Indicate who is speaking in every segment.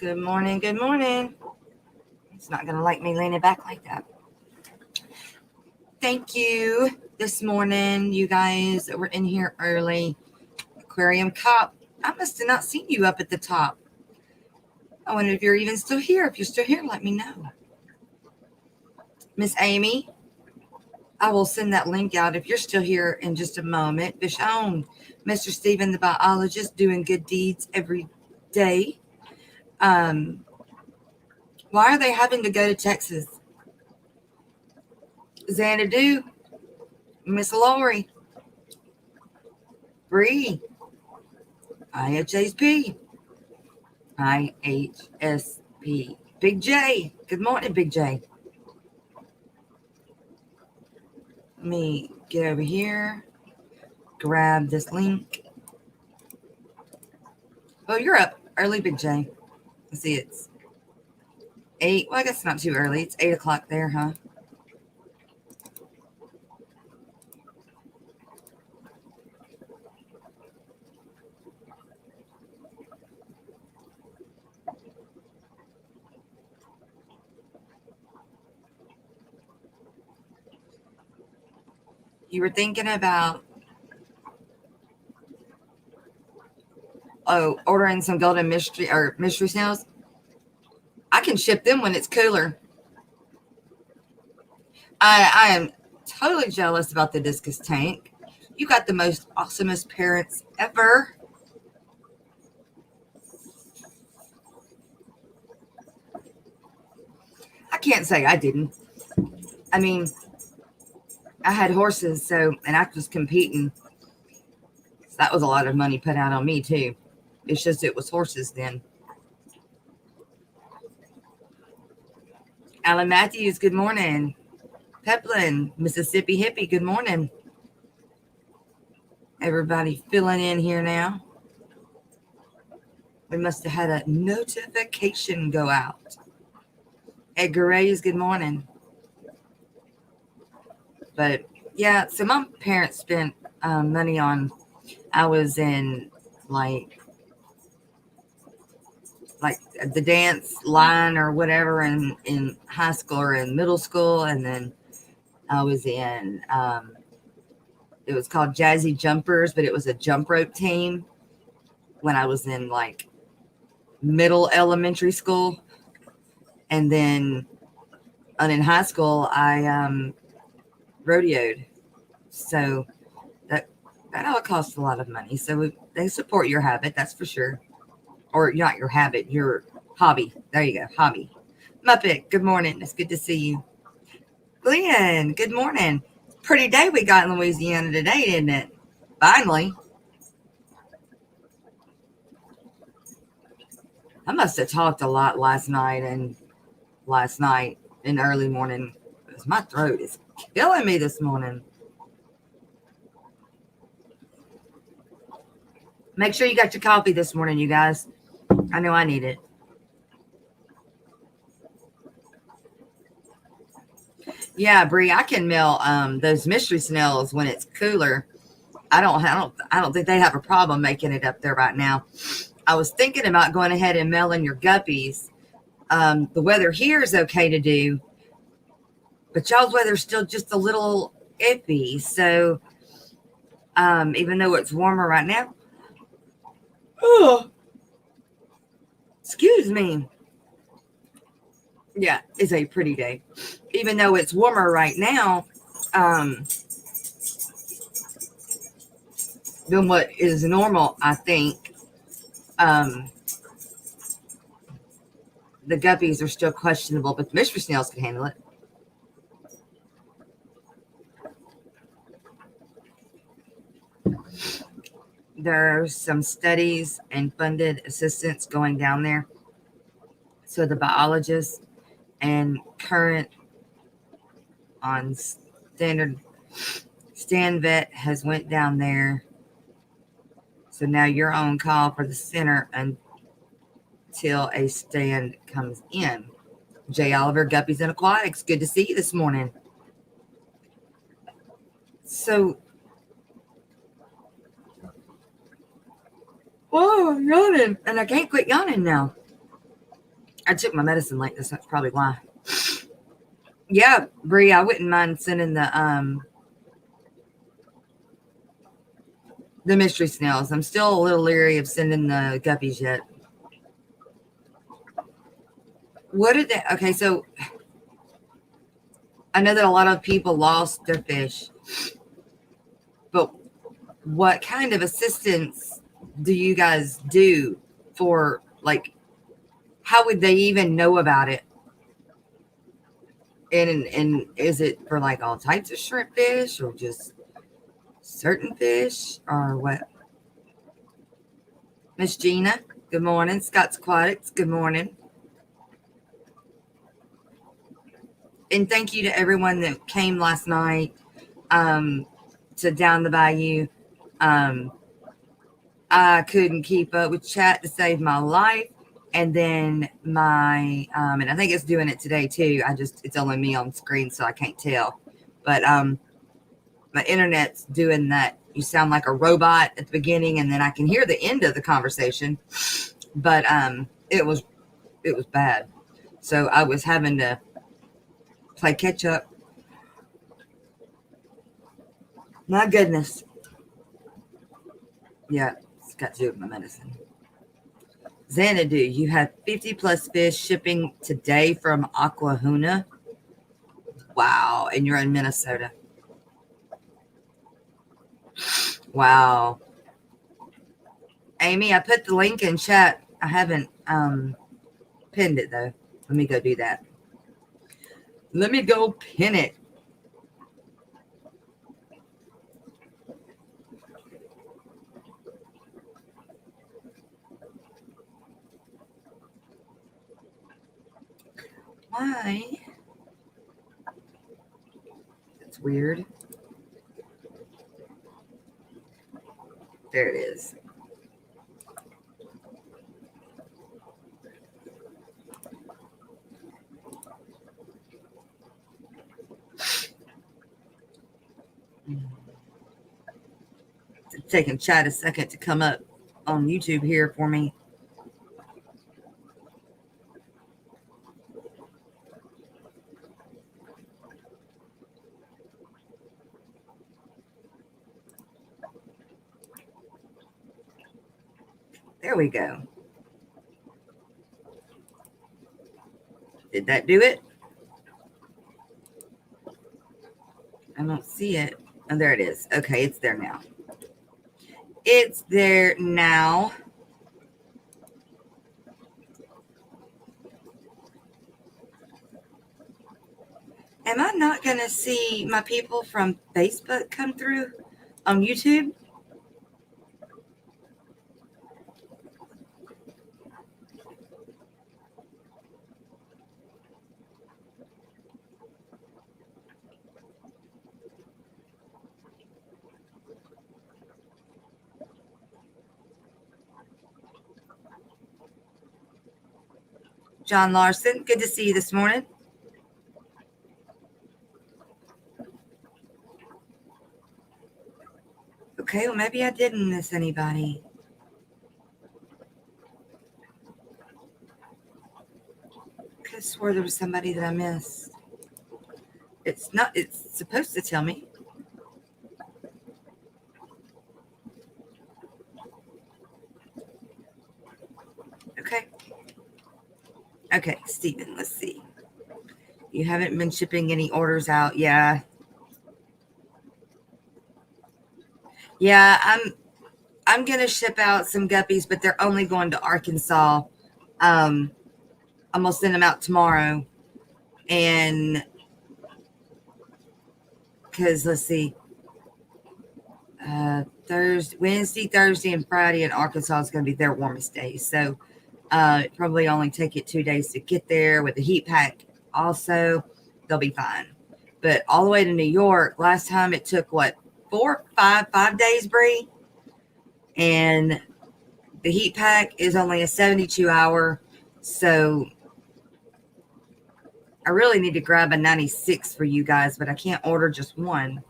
Speaker 1: Good morning. Good morning. It's not going to like me leaning back like that. Thank you this morning, you guys that were in here early. Aquarium Cop, I must have not seen you up at the top. I wonder if you're even still here. If you're still here, let me know. Miss Amy, I will send that link out if you're still here in just a moment. Fish on. Mr. Stephen, the biologist, doing good deeds every day. Why are they having to go to Texas? Xanadu, Miss Lori, Bree, IHSP, IHSP, Big J. Good morning, Big J. Let me get over here, grab this link. Oh, you're up early, Big J. Let's see, it's 8. Well, I guess it's not too early. It's 8 o'clock there, huh? You were thinking about ordering some golden mystery snails. I can ship them when it's cooler. I am totally jealous about the discus tank. You got the most awesomest parents ever. I can't say I didn't. I mean, I had horses, and I was competing. So that was a lot of money put out on me too. It's just it was horses then. Alan Matthews, good morning. Peplin, Mississippi Hippie, good morning. Everybody filling in here now. We must have had a notification go out. Edgar Reyes, good morning. But yeah, so my parents spent money on, I was in like the dance line or whatever in high school or in middle school. And then I was in, it was called Jazzy Jumpers, but it was a jump rope team when I was in like middle elementary school. And then in high school, I rodeoed. So that all costs a lot of money. So they support your habit, that's for sure. Or not your habit, your hobby. There you go, hobby. Muppet, good morning. It's good to see you. Glenn, good morning. Pretty day we got in Louisiana today, isn't it? Finally. I must have talked a lot last night and early morning, because my throat is killing me this morning. Make sure you got your coffee this morning, you guys. I know I need it. Yeah, Bree, I can mail those mystery snails when it's cooler. I don't think they have a problem making it up there right now. I was thinking about going ahead and mailing your guppies. The weather here is okay to do, but y'all's weather's still just a little iffy. So even though it's warmer right now, oh, excuse me. Yeah, it's a pretty day. Even though it's warmer right now than what is normal, I think. The guppies are still questionable, but the mystery snails can handle it. There's some studies and funded assistance going down there. So the biologists and current on Stan Vet has went down there. So now you're on call for the center until a stand comes in. Jay Oliver, Guppies and Aquatics, good to see you this morning. So, whoa, I'm yawning, and I can't quit yawning now. I took my medicine like this. That's probably why. Yeah, Bree, I wouldn't mind sending the mystery snails. I'm still a little leery of sending the guppies yet. What did they? Okay, so I know that a lot of people lost their fish, but what kind of assistance do you guys do for, like, how would they even know about it? And is it for like all types of shrimp fish or just certain fish or what? Miss Gina, good morning. Scott's Aquatics, good morning. And thank you to everyone that came last night to Down the Bayou. I couldn't keep up with chat to save my life. And then my, and I think it's doing it today too. It's only me on screen, so I can't tell. But my internet's doing that. You sound like a robot at the beginning, and then I can hear the end of the conversation. But it was bad. So I was having to play catch up. My goodness. Yeah, it's got to do with my medicine. Xanadu, you have 50 plus fish shipping today from Aquahuna. Wow. And you're in Minnesota. Wow. Amy, I put the link in chat. I haven't pinned it though. Let me go do that. Let me go pin it. Why? That's weird. There it is. It's taking chat a second to come up on YouTube here for me. There we go. Did that do it? I don't see it. Oh, there it is. Okay, it's there now. It's there now. Am I not going to see my people from Facebook come through on YouTube? John Larson, good to see you this morning. Okay, well, maybe I didn't miss anybody. I could have swore there was somebody that I missed. It's not, it's supposed to tell me. Okay. Okay, Stephen, let's see. You haven't been shipping any orders out. Yeah. Yeah, I'm gonna ship out some guppies, but they're only going to Arkansas. I'm gonna send them out tomorrow. And because let's see. Wednesday, Thursday, and Friday in Arkansas is going to be their warmest days. So it probably only take it 2 days to get there with the heat pack. Also, they'll be fine. But all the way to New York, last time it took what, 5 days, Bree? And the heat pack is only a 72-hour. So I really need to grab a 96 for you guys, but I can't order just one.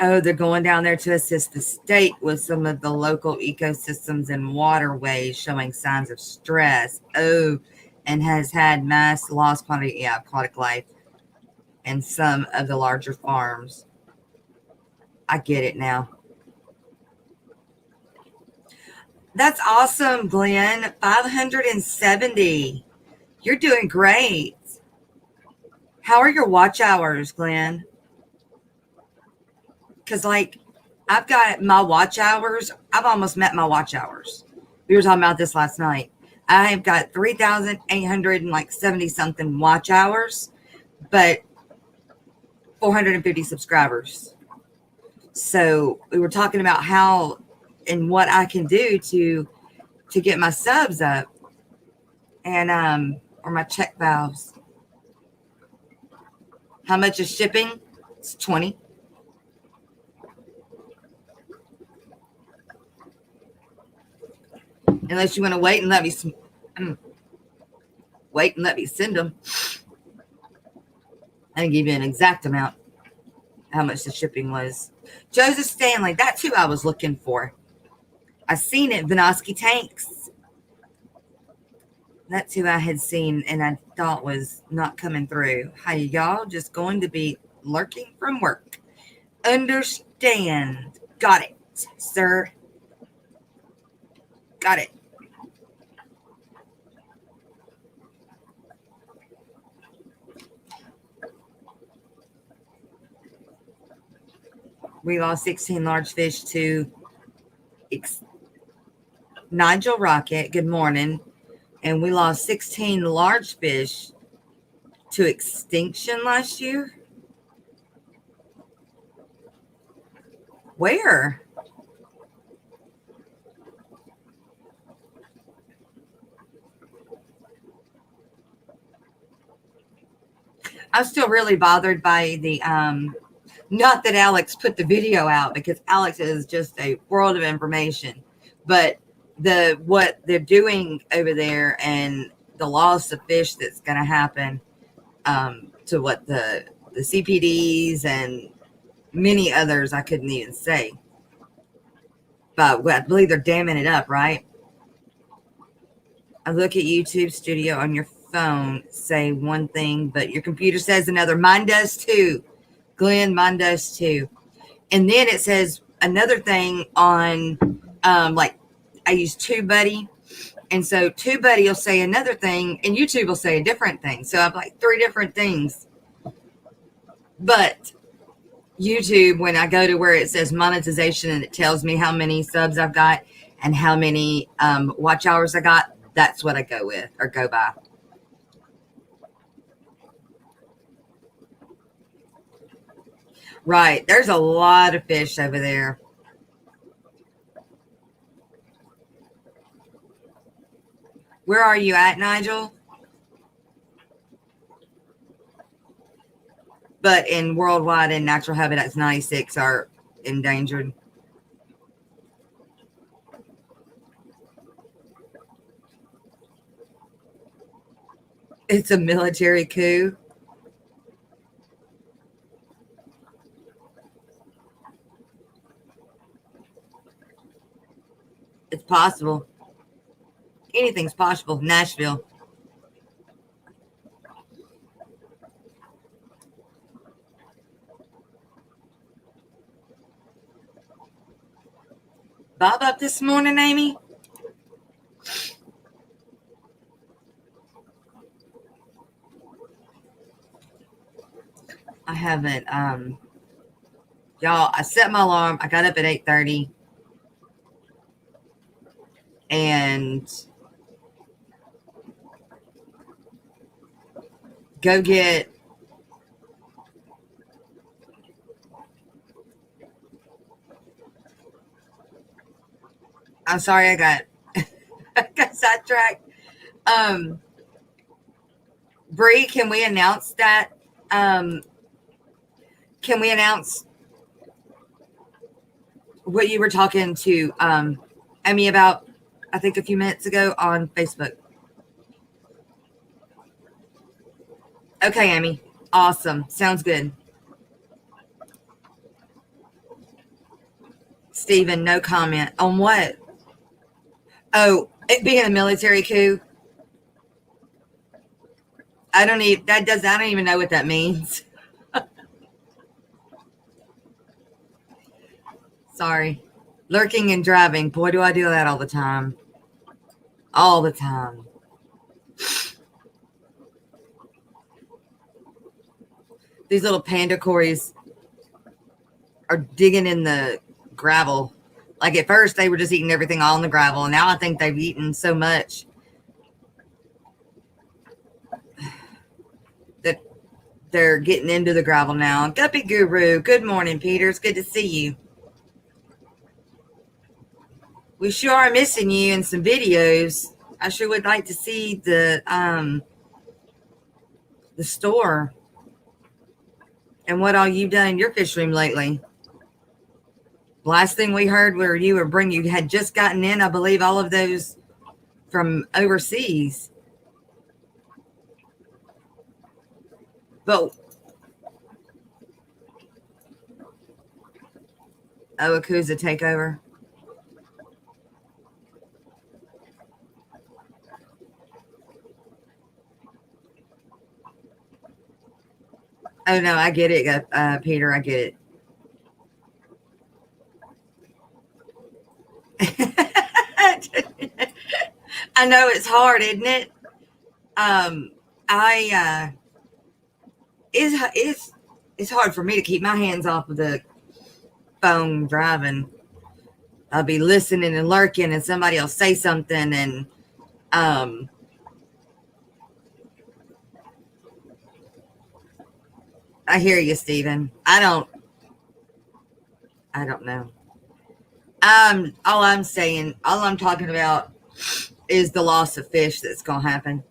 Speaker 1: Oh, they're going down there to assist the state with some of the local ecosystems and waterways showing signs of stress. Oh, and has had mass loss quantity, yeah, aquatic life and some of the larger farms. I get it now. That's awesome, Glenn. 570. You're doing great. How are your watch hours, Glenn? Because, like, I've got my watch hours. I've almost met my watch hours. We were talking about this last night. I've got 3,870 something watch hours, but 450 subscribers. So we were talking about how and what I can do to get my subs up and or my check valves. How much is shipping? It's 20. Unless you want to wait and let me send them. I didn't give you an exact amount how much the shipping was. Joseph Stanley, that's who I was looking for. I seen it, Vinosky Tanks. That's who I had seen and I thought was not coming through. Hi, y'all, just going to be lurking from work. Understand. Got it, sir. Got it. We lost 16 large fish to Nigel Rocket. Good morning. And we lost 16 large fish to extinction last year. Where? I'm still really bothered by the not that Alex put the video out, because Alex is just a world of information, but what they're doing over there and the loss of fish that's going to happen to what the CPDs and many others I couldn't even say, but I believe they're damming it up, right? I look at YouTube Studio on your phone, say one thing, but your computer says another. Mine does too. Glenn, mine does too. And then it says another thing on, like, I use TubeBuddy. And so TubeBuddy will say another thing, and YouTube will say a different thing. So I have like 3 different things. But YouTube, when I go to where it says monetization and it tells me how many subs I've got and how many watch hours I got, that's what I go with or go by. Right. There's a lot of fish over there. Where are you at, Nigel? But in worldwide and natural habitats, 96 are endangered. It's a military coup. It's possible. Anything's possible. Nashville. Bob up this morning, Amy? I haven't. Y'all, I set my alarm. I got up at 8:30. And go get I'm sorry, I got I got sidetracked. Bree, can we announce that? Can we announce what you were talking to Amy about, I think a few minutes ago on Facebook? Okay, Amy. Awesome. Sounds good. Stephen, no comment. On what? Oh, it being a military coup. I don't even know what that means. Sorry. Lurking and driving. Boy, do I do that all the time. All the time. These little panda cories are digging in the gravel. Like at first they were just eating everything all in the gravel, and now I think they've eaten so much that they're getting into the gravel now. Guppy Guru, good morning, Peter. It's good to see you. We sure are missing you in some videos. I sure would like to see the store and what all you've done in your fish room lately. Last thing we heard where you had just gotten in, I believe, all of those from overseas. But Akuza takeover. Oh no, I get it, Peter. I get it. I know it's hard, isn't it? It's hard for me to keep my hands off of the phone driving. I'll be listening and lurking, and somebody will say something, and I hear you, Stephen. I don't know. All I'm talking about is the loss of fish that's gonna happen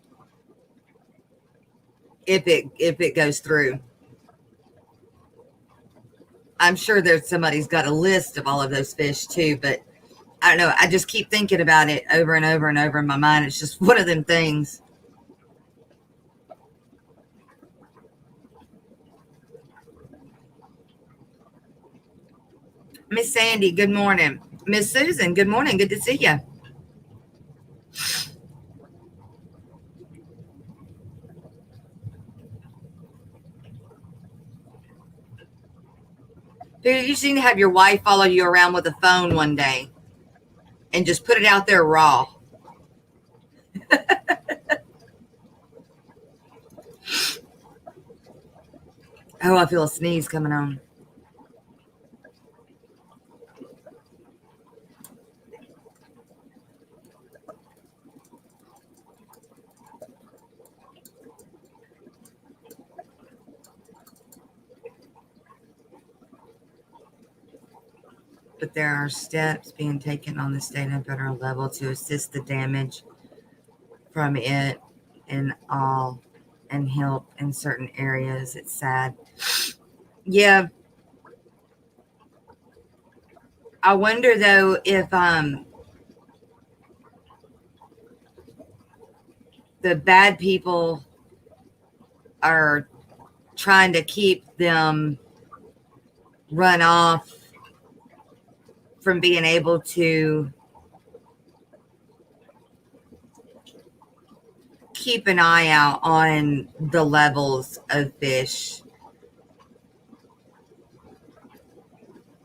Speaker 1: if it goes through. I'm sure somebody's got a list of all of those fish too, but I don't know. I just keep thinking about it over and over and over in my mind. It's just one of them things. Miss Sandy, good morning. Miss Susan, good morning. Good to see you. Dude, you seem to have your wife follow you around with a phone one day and just put it out there raw. Oh, I feel a sneeze coming on. But there are steps being taken on the state and federal level to assist the damage from it and help in certain areas. It's sad. Yeah. I wonder though if the bad people are trying to keep them run off from being able to keep an eye out on the levels of fish.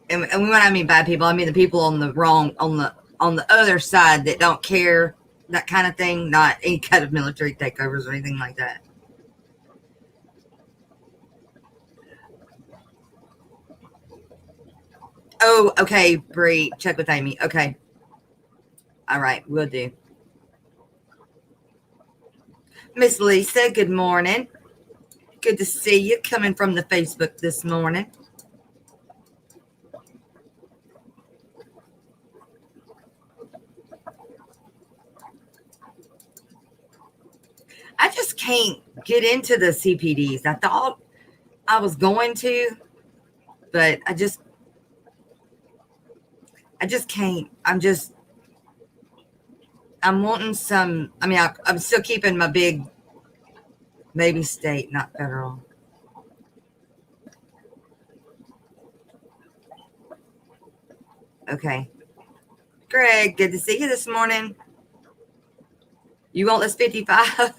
Speaker 1: And when I mean bad people, I mean the people on the other side that don't care, that kind of thing, not any kind of military takeovers or anything like that. Oh, okay, Bree, check with Amy. Okay. All right, will do. Miss Lisa, good morning. Good to see you coming from the Facebook this morning. I just can't get into the CPDs. I thought I was going to, but I just can't. I'm wanting some. I mean, I'm still keeping my big, maybe state, not federal. Okay. Greg, good to see you this morning. You want this 55?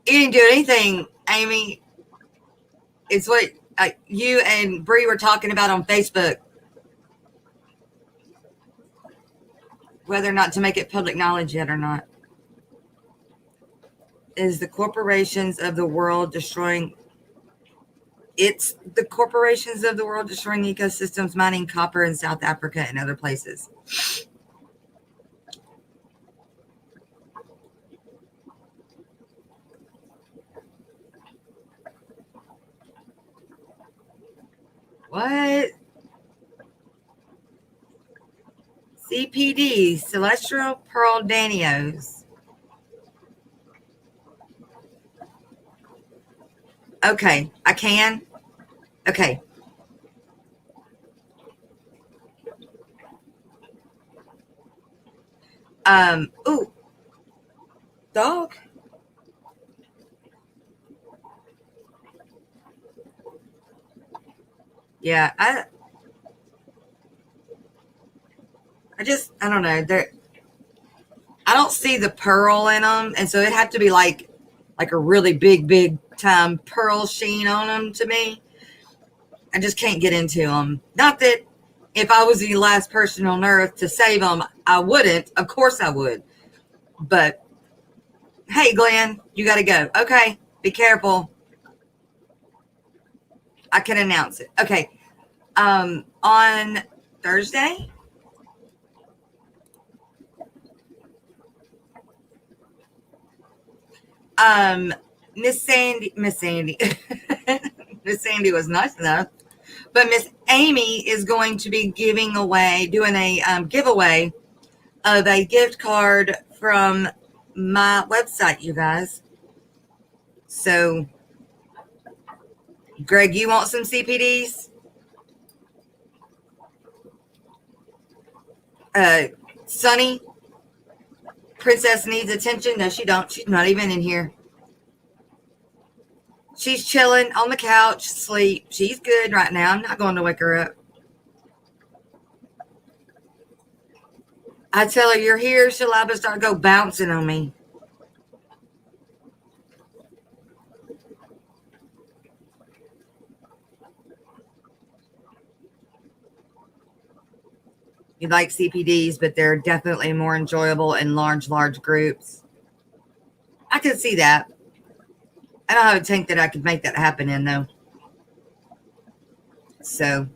Speaker 1: You didn't do anything, Amy. It's what you and Bree were talking about on Facebook. Whether or not to make it public knowledge yet or not. Is the corporations of the world destroying... It's the corporations of the world destroying ecosystems, mining copper in South Africa and other places. What? CPD, Celestial Pearl Danios. Okay, I can. Okay. Ooh. Dog. Yeah, I don't know. I don't see the pearl in them, and so it'd have to be like a really big time pearl sheen on them to me. I just can't get into them. Not that if I was the last person on earth to save them, I wouldn't. Of course I would. But hey, Glenn, you got to go. Okay, be careful. I can announce it. Okay. On Thursday, Miss Sandy, Miss Sandy was nice enough, but Miss Amy is going to be doing a giveaway of a gift card from my website, you guys. So, Greg, you want some CPDs? Sunny, Princess needs attention. No, she don't. She's not even in here. She's chilling on the couch, sleep. She's good right now. I'm not going to wake her up. I tell her you're here, she'll liable start go bouncing on me. You like CPDs, but they're definitely more enjoyable in large groups. I could see that. I don't have a tank that I could make that happen in, though. So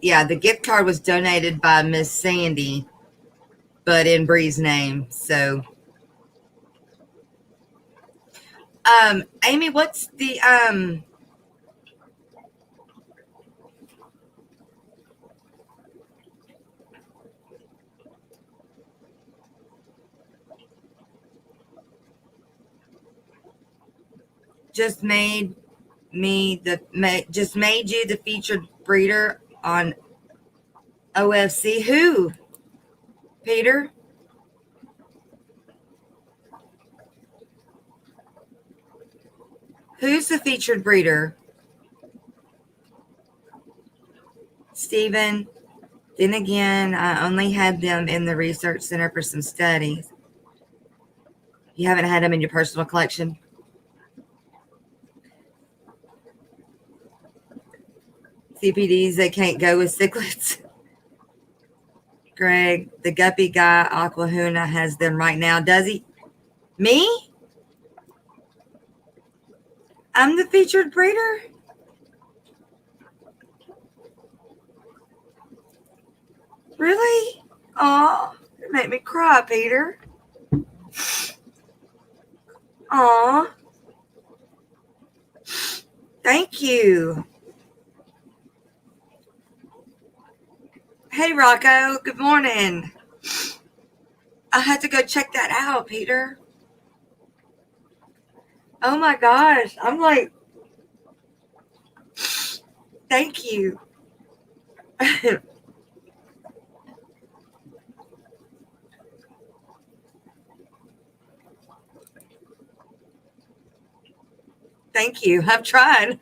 Speaker 1: yeah, the gift card was donated by Miss Sandy, but in Bree's name. So, Amy, what's the just made you the featured breeder on OFC? Who? Peter? Who's the featured breeder? Stephen. Then again, I only had them in the research center for some studies. You haven't had them in your personal collection? CPDs, they can't go with cichlids. Greg, the guppy guy, Aquahuna, has them right now. Does he? Me? I'm the featured breeder? Really? Oh, it made me cry, Peter. Aw. Thank you. Hey, Rocco. Good morning. I had to go check that out, Peter. Oh my gosh. I'm like, thank you. Thank you. I've tried.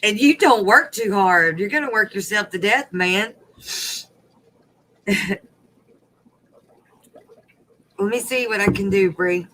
Speaker 1: And you don't work too hard. You're going to work yourself to death, man. Let me see what I can do, Bree.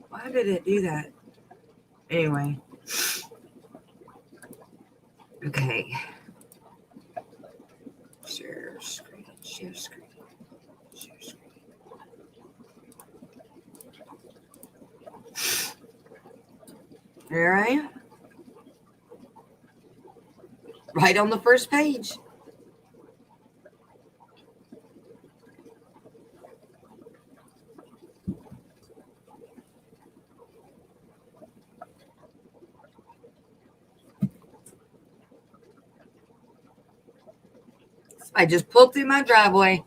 Speaker 1: Why did it do that? Anyway. Okay. Share screen. Share screen. Share screen. There I am. Right on the first page. I just pulled through my driveway.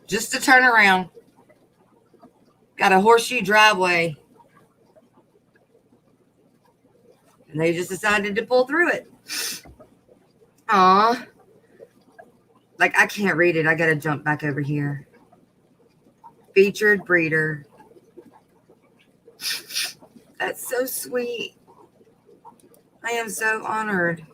Speaker 1: Just to turn around. Got a horseshoe driveway. And they just decided to pull through it. Aw. Like, I can't read it. I got to jump back over here. Featured breeder. That's so sweet. I am so honored.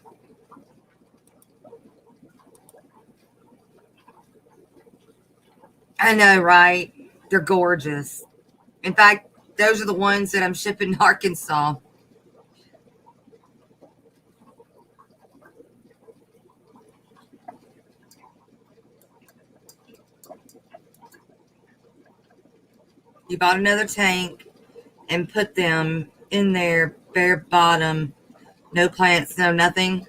Speaker 1: I know, right? They're gorgeous. In fact, those are the ones that I'm shipping to Arkansas. You bought another tank and put them in there, bare bottom, no plants, no nothing.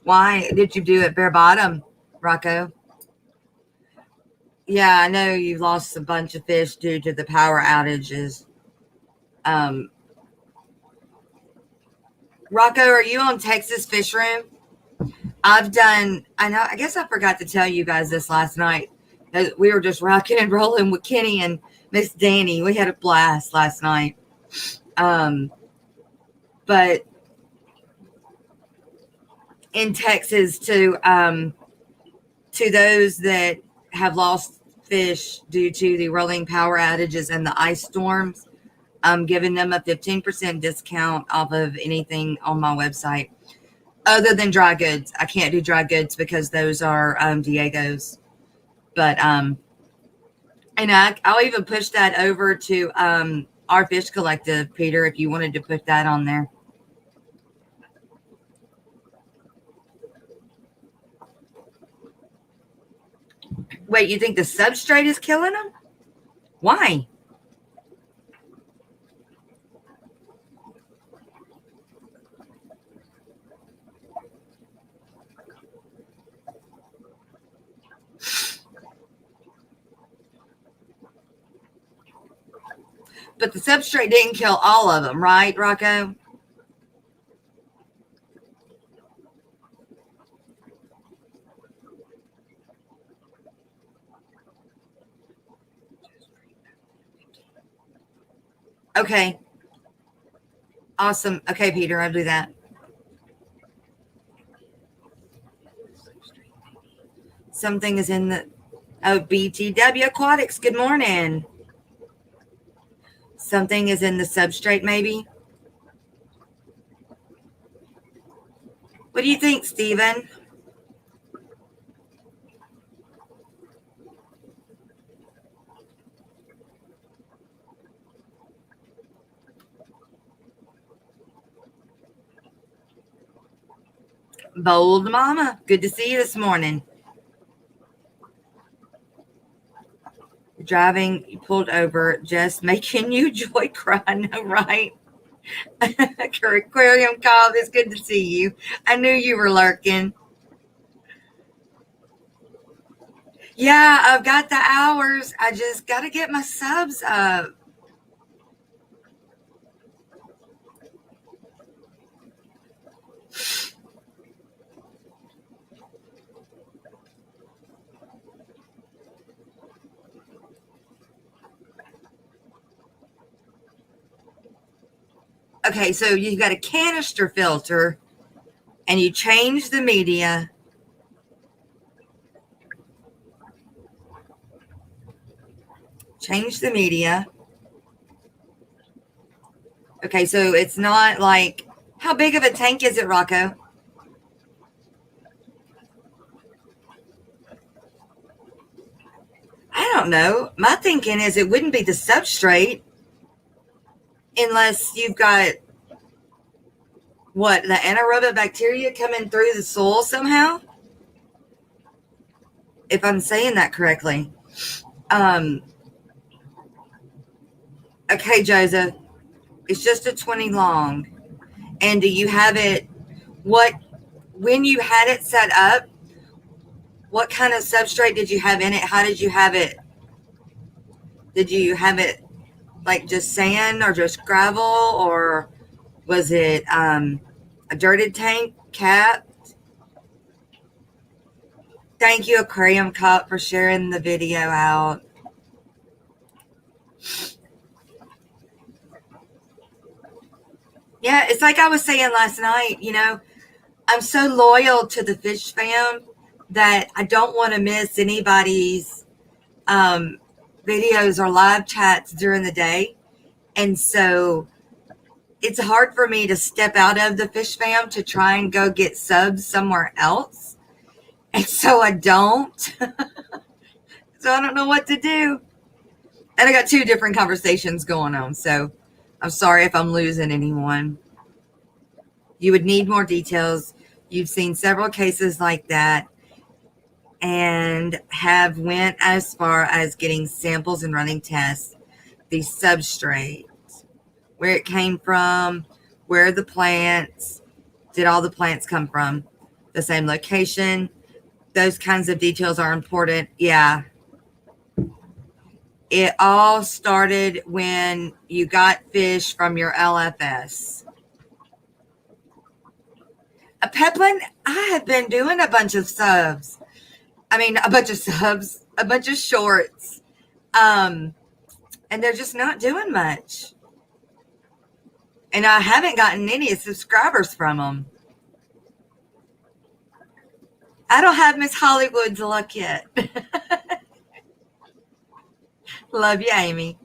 Speaker 1: Why did you do it bare bottom, Rocco? Yeah, I know you lost a bunch of fish due to the power outages. Rocco, are you on Texas Fish Room? I guess I forgot to tell you guys this last night. We were just rocking and rolling with Kenny and Miss Danny. We had a blast last night. But in Texas, to those that have lost fish due to the rolling power outages and the ice storms, I'm giving them a 15% discount off of anything on my website, other than dry goods. I can't do dry goods because those are Diego's. But and I'll even push that over to our fish collective, Peter, if you wanted to put that on there. Wait, you think the substrate is killing them? Why? But the substrate didn't kill all of them, right, Rocco? Okay. Awesome. Okay, Peter, I'll do that. Something is in the BTW Aquatics. Good morning. Something is in the substrate, maybe. What do you think, Steven? Bold Mama, good to see you this morning. Driving, you pulled over, just making you joy cry. No, right? Aquarium Cobb, it's good to see you. I knew you were lurking. Yeah, I've got the hours. I just got to get my subs up. Okay, so you've got a canister filter and you change the media. Change the media. Okay, so it's not like, how big of a tank is it, Rocco? I don't know. My thinking is it wouldn't be the substrate unless you've got what, the anaerobic bacteria coming through the soil somehow? If I'm saying that correctly. Okay, Joseph, it's just a 20 long. And do you have it, when you had it set up, what kind of substrate did you have in it? How did you have it? Did you have it like just sand or just gravel, or was it a dirted tank cap? Thank you, Aquarium Cup, for sharing the video out. Yeah, it's like I was saying last night, I'm so loyal to the fish fam that I don't want to miss anybody's videos or live chats during the day. And so it's hard for me to step out of the fish fam to try and go get subs somewhere else. And so I don't. So I don't know what to do. And I got two different conversations going on. So I'm sorry if I'm losing anyone. You would need more details. You've seen several cases like that and have went as far as getting samples and running tests, the substrate, where it came from, where the plants, did all the plants come from the same location? Those kinds of details are important. Yeah. It all started when you got fish from your LFS. A Peplin, I have been doing a bunch of subs. I mean, a bunch of subs, a bunch of shorts. And they're just not doing much. And I haven't gotten any subscribers from them. I don't have Miss Hollywood's luck yet. Love you, Amy.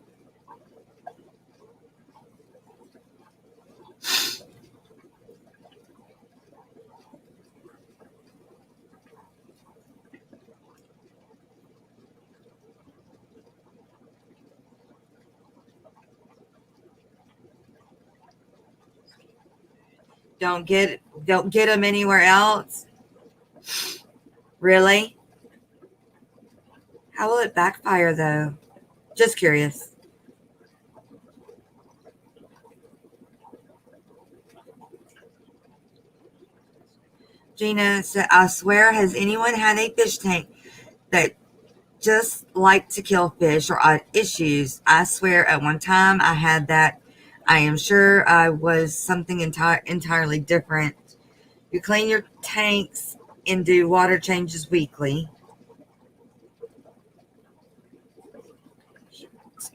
Speaker 1: Don't get them anywhere else. Really? How will it backfire though? Just curious. Gina said, I swear, has anyone had a fish tank that just liked to kill fish or odd issues? I swear at one time I had that. I am sure I was something entirely different. You clean your tanks and do water changes weekly.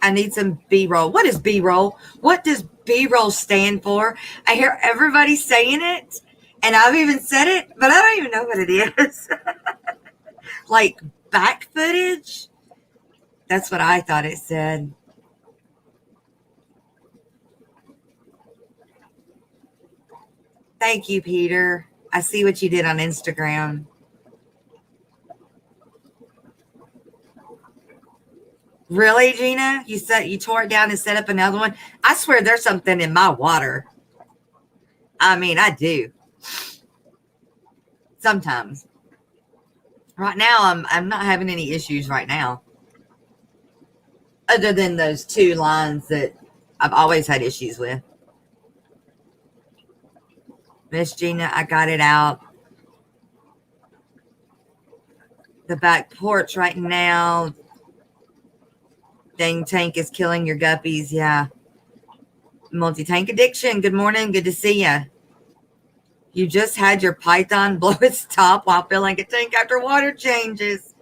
Speaker 1: I need some B-roll. What is B-roll? What does B-roll stand for? I hear everybody saying it, and I've even said it, but I don't even know what it is. Like back footage? That's what I thought it said. Thank you, Peter. I see what you did on Instagram. Really, Gina? You tore it down and set up another one? I swear there's something in my water. I mean, I do. Sometimes. Right now, I'm not having any issues right now. Other than those two lines that I've always had issues with. Miss Gina, I got it out. The back porch right now. Dang tank is killing your guppies. Yeah. Multi-tank addiction. Good morning. Good to see you. You just had your python blow its top while filling a tank after water changes.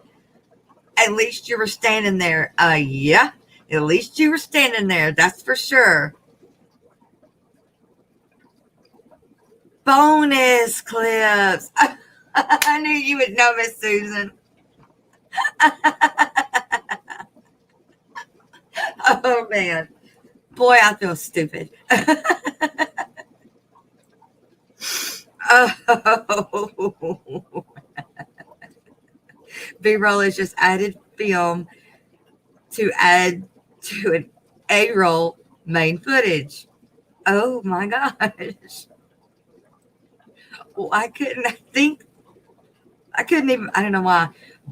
Speaker 1: At least you were standing there. Yeah. At least you were standing there. That's for sure. Bonus clips. I knew you would know, Miss Susan. Oh, man. Boy, I feel stupid. Oh. B-roll is just added film to add to an A-roll main footage. Oh my gosh. Well, I couldn't even, I don't know why.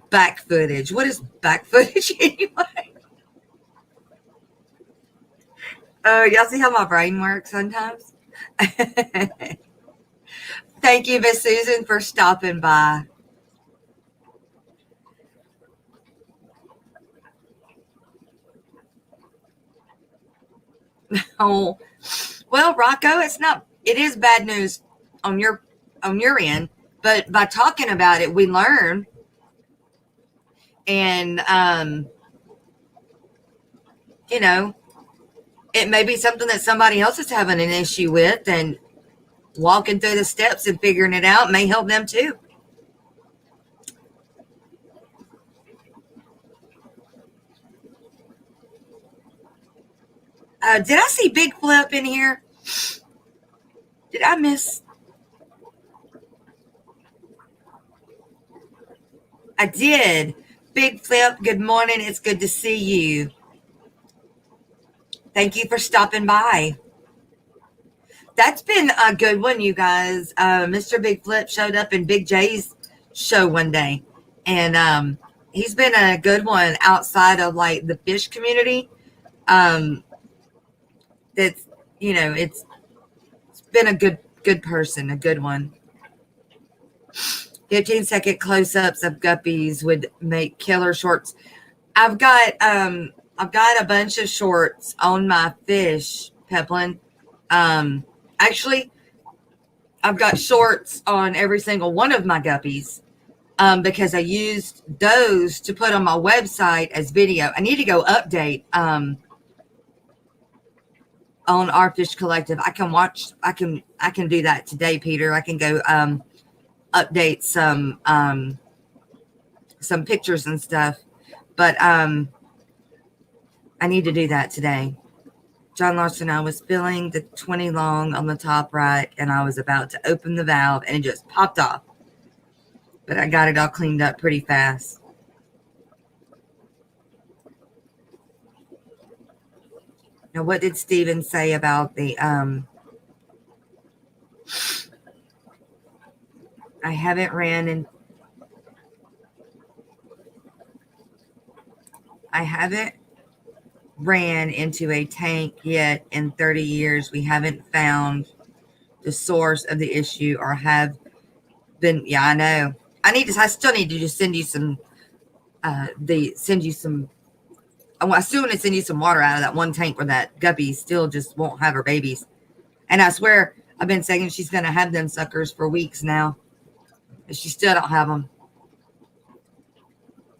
Speaker 1: Back footage. What is back footage anyway? Oh, y'all see how my brain works sometimes? Thank you, Miss Susan, for stopping by. Oh, well, Rocco, it is bad news on your end, but by talking about it, we learn. And you know, it may be something that somebody else is having an issue with, and walking through the steps and figuring it out may help them too. Did I see Big Flip in here? Did I miss? I did. Big Flip, good morning. It's good to see you. Thank you for stopping by. That's been a good one, you guys. Mr. Big Flip showed up in Big J's show one day, and he's been a good one outside of like the fish community. That's it's been a good person, a good one. 15-second close-ups of guppies would make killer shorts. I've got a bunch of shorts on my fish, Peplin. Actually, I've got shorts on every single one of my guppies because I used those to put on my website as video. I need to go update on our fish collective. I can do that today, Peter. I can go update some pictures and stuff, but I need to do that today. John Larson, I was filling the 20 long on the top rack, and I was about to open the valve, and it just popped off. But I got it all cleaned up pretty fast. Now, what did Steven say about the I haven't ran into a tank yet in 30 years. We haven't found the source of the issue or have been. Yeah, I know. I still need to just send you some. I still want to send you some water out of that one tank where that guppy still just won't have her babies. And I swear, I've been saying she's going to have them suckers for weeks now. And she still don't have them.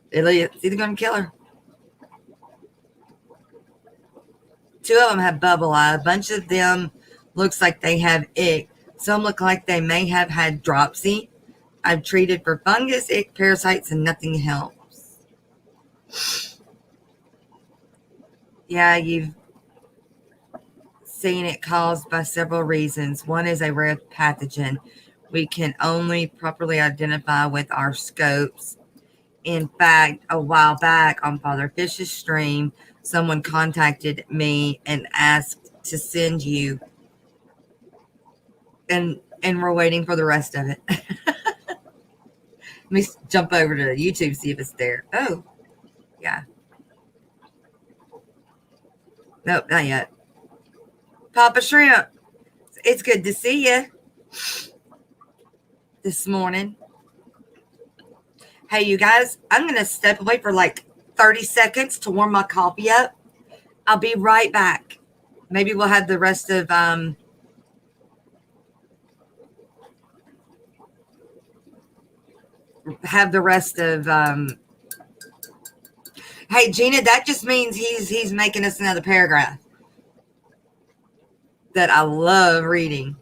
Speaker 1: It's either going to kill her. 2 of them have bubble eye. A bunch of them looks like they have ick. Some look like they may have had dropsy. I've treated for fungus, ick, parasites, and nothing helps. Yeah, you've seen it caused by several reasons. One is a rare pathogen we can only properly identify with our scopes. In fact, a while back on Father Fish's stream, someone contacted me and asked to send you, and we're waiting for the rest of it. Let me jump over to YouTube, see if it's there. Oh, yeah. Nope, not yet. Papa Shrimp, it's good to see you. this morning. Hey, you guys, I'm going to step away for like 30 seconds to warm my coffee up. I'll be right back. Maybe we'll have the rest of Hey, Gina, that just means he's making us another paragraph that I love reading.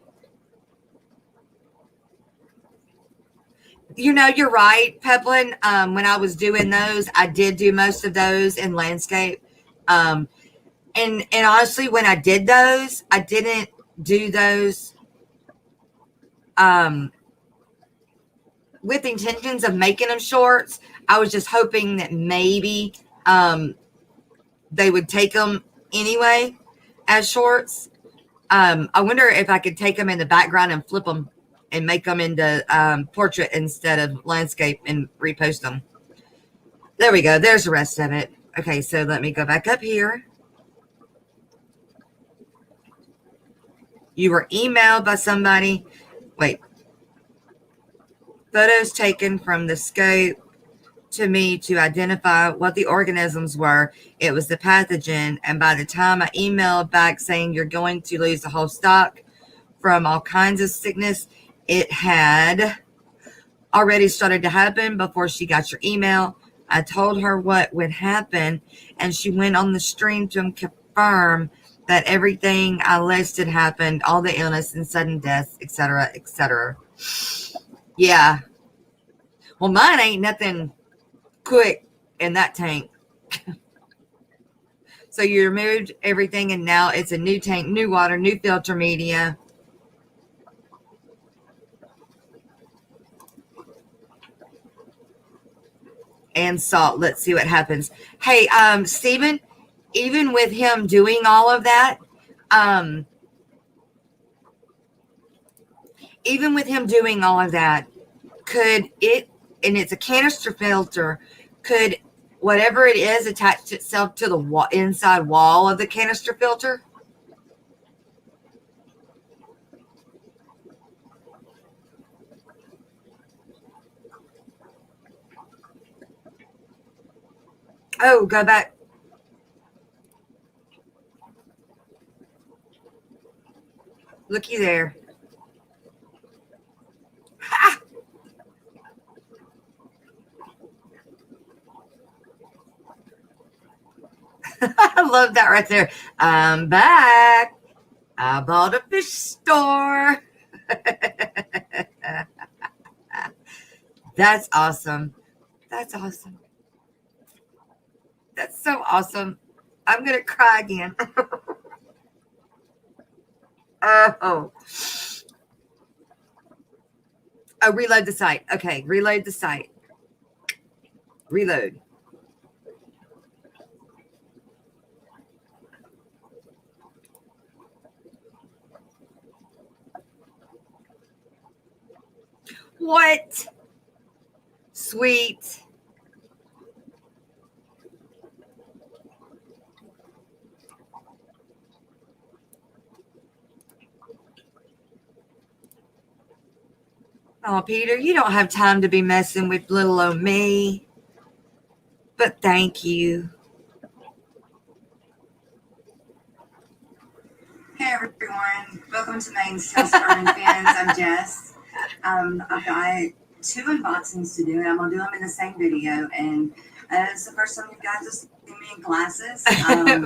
Speaker 1: You know, you're right, Peplin. When I was doing those, I did do most of those in landscape. And honestly, when I did those, I didn't do those with intentions of making them shorts. I was just hoping that maybe they would take them anyway as shorts. I wonder if I could take them in the background and flip them and make them into portrait instead of landscape and repost them. There we go. There's the rest of it. Okay, so let me go back up here. You were emailed by somebody. Wait. Photos taken from the scope to me to identify what the organisms were. It was the pathogen. And by the time I emailed back saying you're going to lose the whole stock from all kinds of sickness, it had already started to happen before she got your email. I told her what would happen, and she went on the stream to confirm that everything I listed happened, all the illness and sudden deaths, etc., etc. Yeah. Well, mine ain't nothing quick in that tank. So you removed everything, and now it's a new tank, new water, new filter media. And salt. Let's see what happens. Hey, Stephen, even with him doing all of that, could it, and it's a canister filter, could whatever it is attach itself to the inside wall of the canister filter? Oh, go back. Looky there. Ha! I love that right there. I'm back. I bought a fish store. That's awesome. That's awesome. That's so awesome. I'm going to cry again. Oh, reload the site. Okay, reload the site. Reload. What? Sweet. Oh, Peter, you don't have time to be messing with little old me. But thank you.
Speaker 2: Hey everyone, welcome to Maine's Tales Burn Fans. I'm Jess. I've got 2 unboxings to do, and I'm gonna do them in the same video. And it's the first time you guys have seen me in glasses.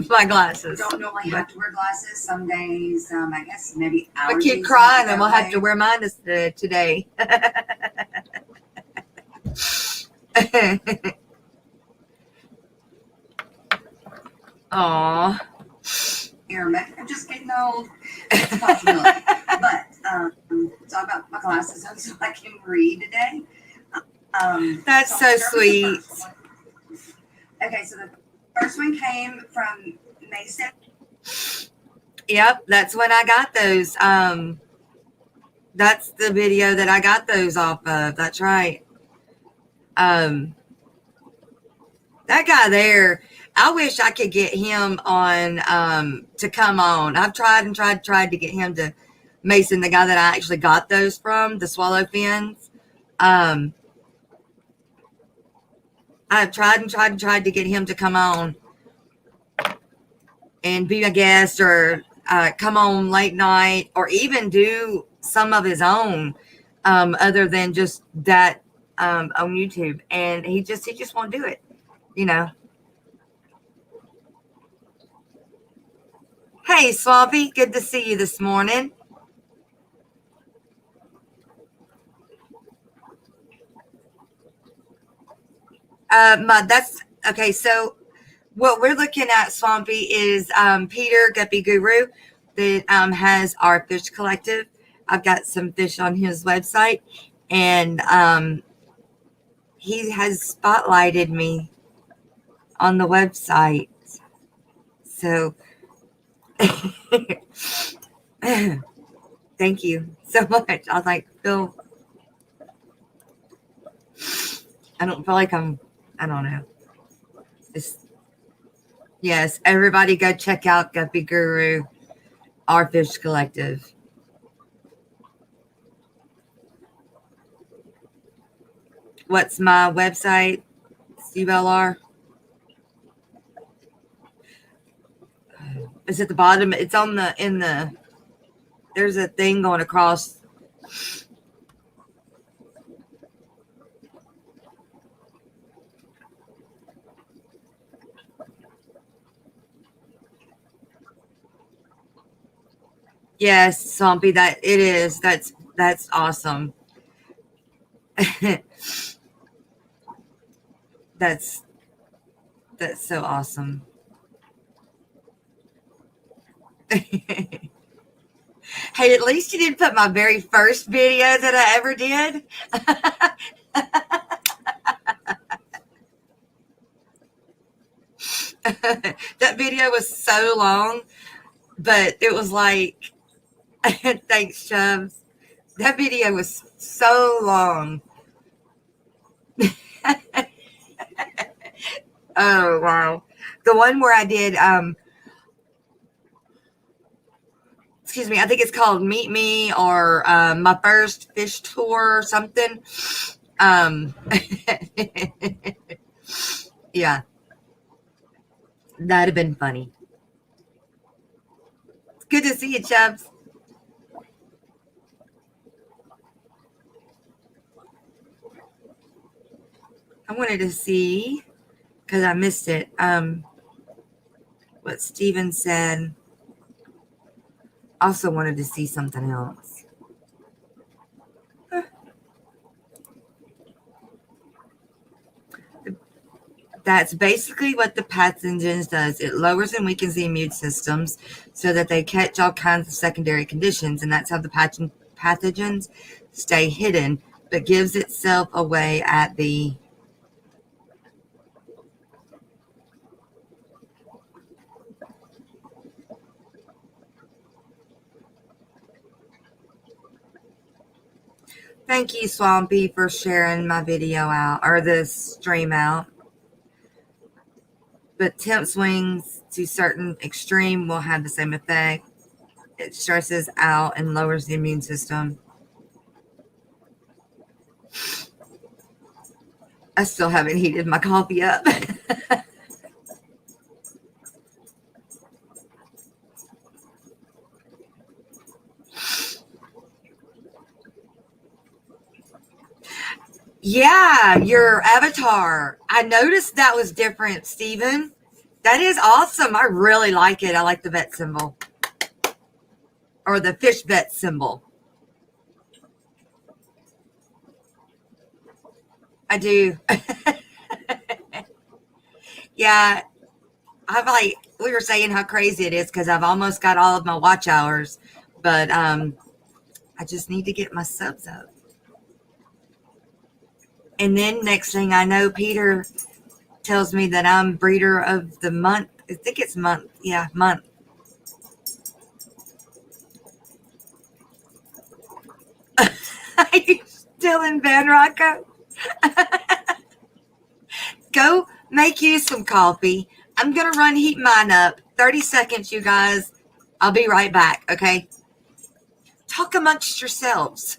Speaker 1: My glasses.
Speaker 2: Don't normally have to wear glasses. Some days, I guess maybe allergies.
Speaker 1: I keep crying, and we'll have to wear mine today. Aw.
Speaker 2: Maybe I'm just getting old. It's a possibility. But talk about my glasses so I can read today.
Speaker 1: That's so sweet.
Speaker 2: Okay, so the first one came from Mason.
Speaker 1: Yep, that's when I got those. That's the video that I got those off of. That's right. That guy there, I wish I could get him on to come on. I've tried to get him to Mason, the guy that I actually got those from, the swallow fins. I've tried and tried and tried to get him to come on and be a guest, or come on late night, or even do some of his own, other than just that, on YouTube. And he just won't do it, you know. Hey, Swampy, good to see you this morning. That's okay. So what we're looking at, Swampy, is Peter Guppy Guru that has our fish collective. I've got some fish on his website, and he has spotlighted me on the website. So thank you so much. I was like, Phil, I don't feel like I don't know. Yes, everybody go check out Guppy Guru, our fish collective. What's my website, Steve LR? It's at the bottom. It's on there's a thing going across. Yes, Swampy, that it is. That's awesome. that's so awesome. Hey, at least you didn't put my very first video that I ever did. That video was so long, but it was like, thanks, Chubbs. That video was so long. Oh, wow. The one where I did, excuse me, I think it's called Meet Me, or my first fish tour or something. Yeah, that'd have been funny. It's good to see you, Chubbs. I wanted to see, because I missed it, what Steven said. Also wanted to see something else. That's basically what the pathogens does. It lowers and weakens the immune systems so that they catch all kinds of secondary conditions, and that's how the pathogens stay hidden, but gives itself away at the Thank you, Swampy, for sharing my video out, or the stream out. But temp swings to certain extreme will have the same effect. It stresses out and lowers the immune system. I still haven't heated my coffee up. Yeah, your avatar. I noticed that was different, Steven. That is awesome. I really like it. I like the vet symbol. Or the fish vet symbol. I do. Yeah. I've like, we were saying how crazy it is because I've almost got all of my watch hours. But I just need to get my subs up. And then next thing I know, Peter tells me that I'm breeder of the month. I think it's month. Yeah, month. Are you still in Van Rocco? Go make you some coffee. I'm going to run heat mine up. 30 seconds, you guys. I'll be right back, okay? Talk amongst yourselves.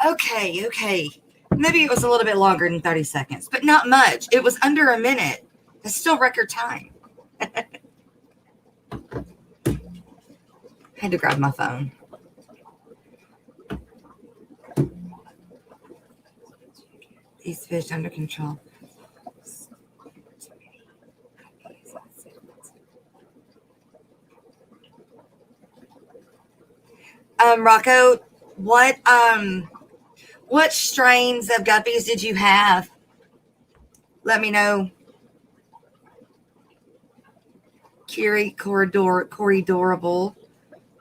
Speaker 1: Okay. Maybe it was a little bit longer than 30 seconds, but not much. It was under a minute. That's still record time. Had to grab my phone. These fish under control. Rocco, what strains of guppies did you have? Let me know. Corey Dorable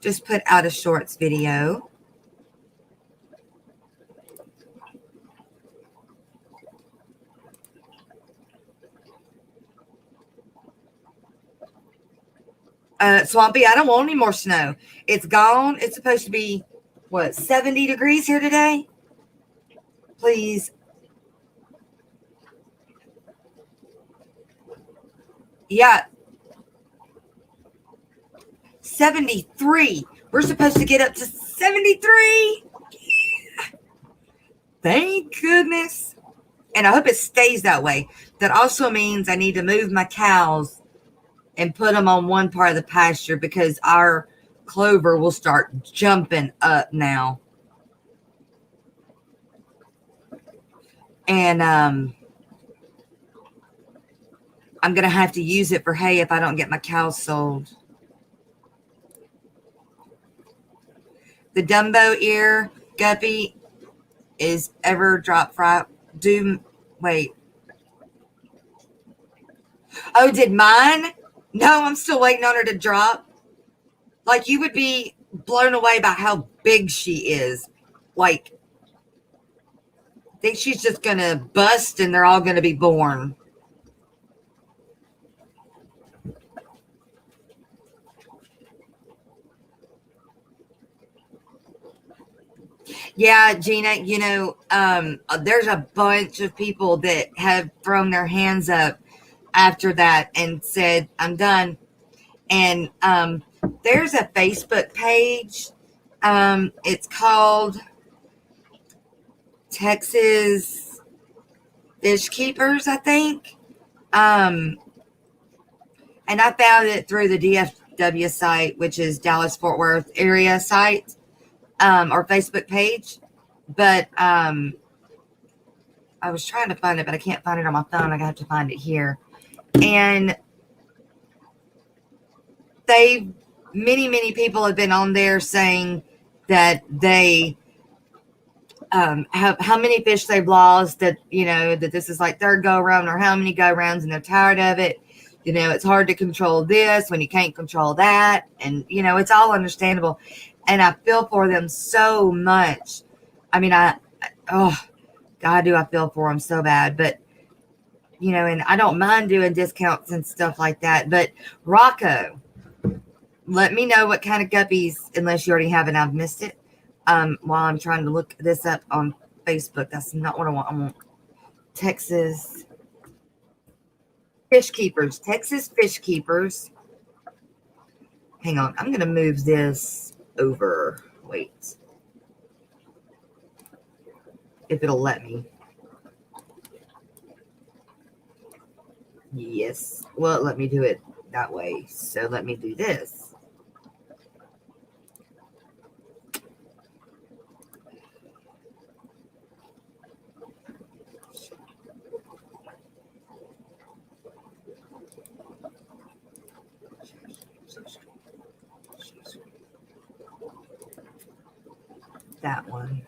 Speaker 1: just put out a shorts video. Swampy, I don't want any more snow. It's gone. It's supposed to be, 70 degrees here today? Please. Yeah. 73. We're supposed to get up to 73. Thank goodness. And I hope it stays that way. That also means I need to move my cows and put them on one part of the pasture because our clover will start jumping up now. And I'm going to have to use it for hay if I don't get my cows sold. The Dumbo ear guppy is ever drop fry. Wait. Oh, did mine? No, I'm still waiting on her to drop. Like, you would be blown away by how big she is. Like, I think she's just going to bust and they're all going to be born. Yeah, Gina, there's a bunch of people that have thrown their hands up after that and said, I'm done. And there's a Facebook page. It's called Texas Fish Keepers, I think. And I found it through the DFW site, which is Dallas Fort Worth area site, or Facebook page. But I was trying to find it, but I can't find it on my phone. I got to find it here. And many people have been on there saying that they have how many fish they've lost, that that this is like third go around or how many go rounds, and they're tired of it. It's hard to control this when you can't control that, and it's all understandable, and I feel for them so much. I mean, God, do I feel for them so bad. But and I don't mind doing discounts and stuff like that. But Rocco, let me know what kind of guppies, unless you already have and I've missed it. While I'm trying to look this up on Facebook. That's not what I want. I want Texas Fish Keepers. Texas Fish Keepers. Hang on. I'm going to move this over. Wait. if it'll let me. Yes. Well, let me do it that way. So let me do this. That one.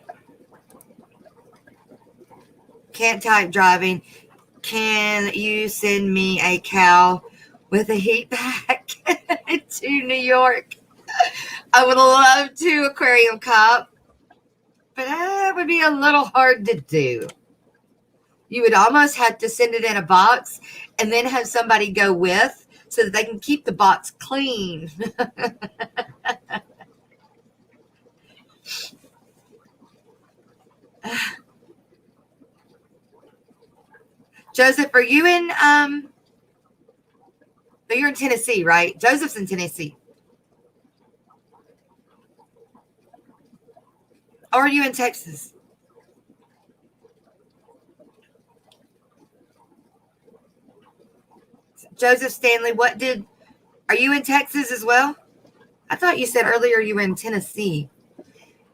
Speaker 1: Can't type driving. Can you send me a cow with a heat pack to New York? I would love to, Aquarium Cop, but that would be a little hard to do. You would almost have to send it in a box and then have somebody go with so that they can keep the box clean. Joseph, are you in you're in Tennessee, right? Joseph's in Tennessee. Or are you in Texas? Joseph Stanley, are you in Texas as well? I thought you said earlier you were in Tennessee.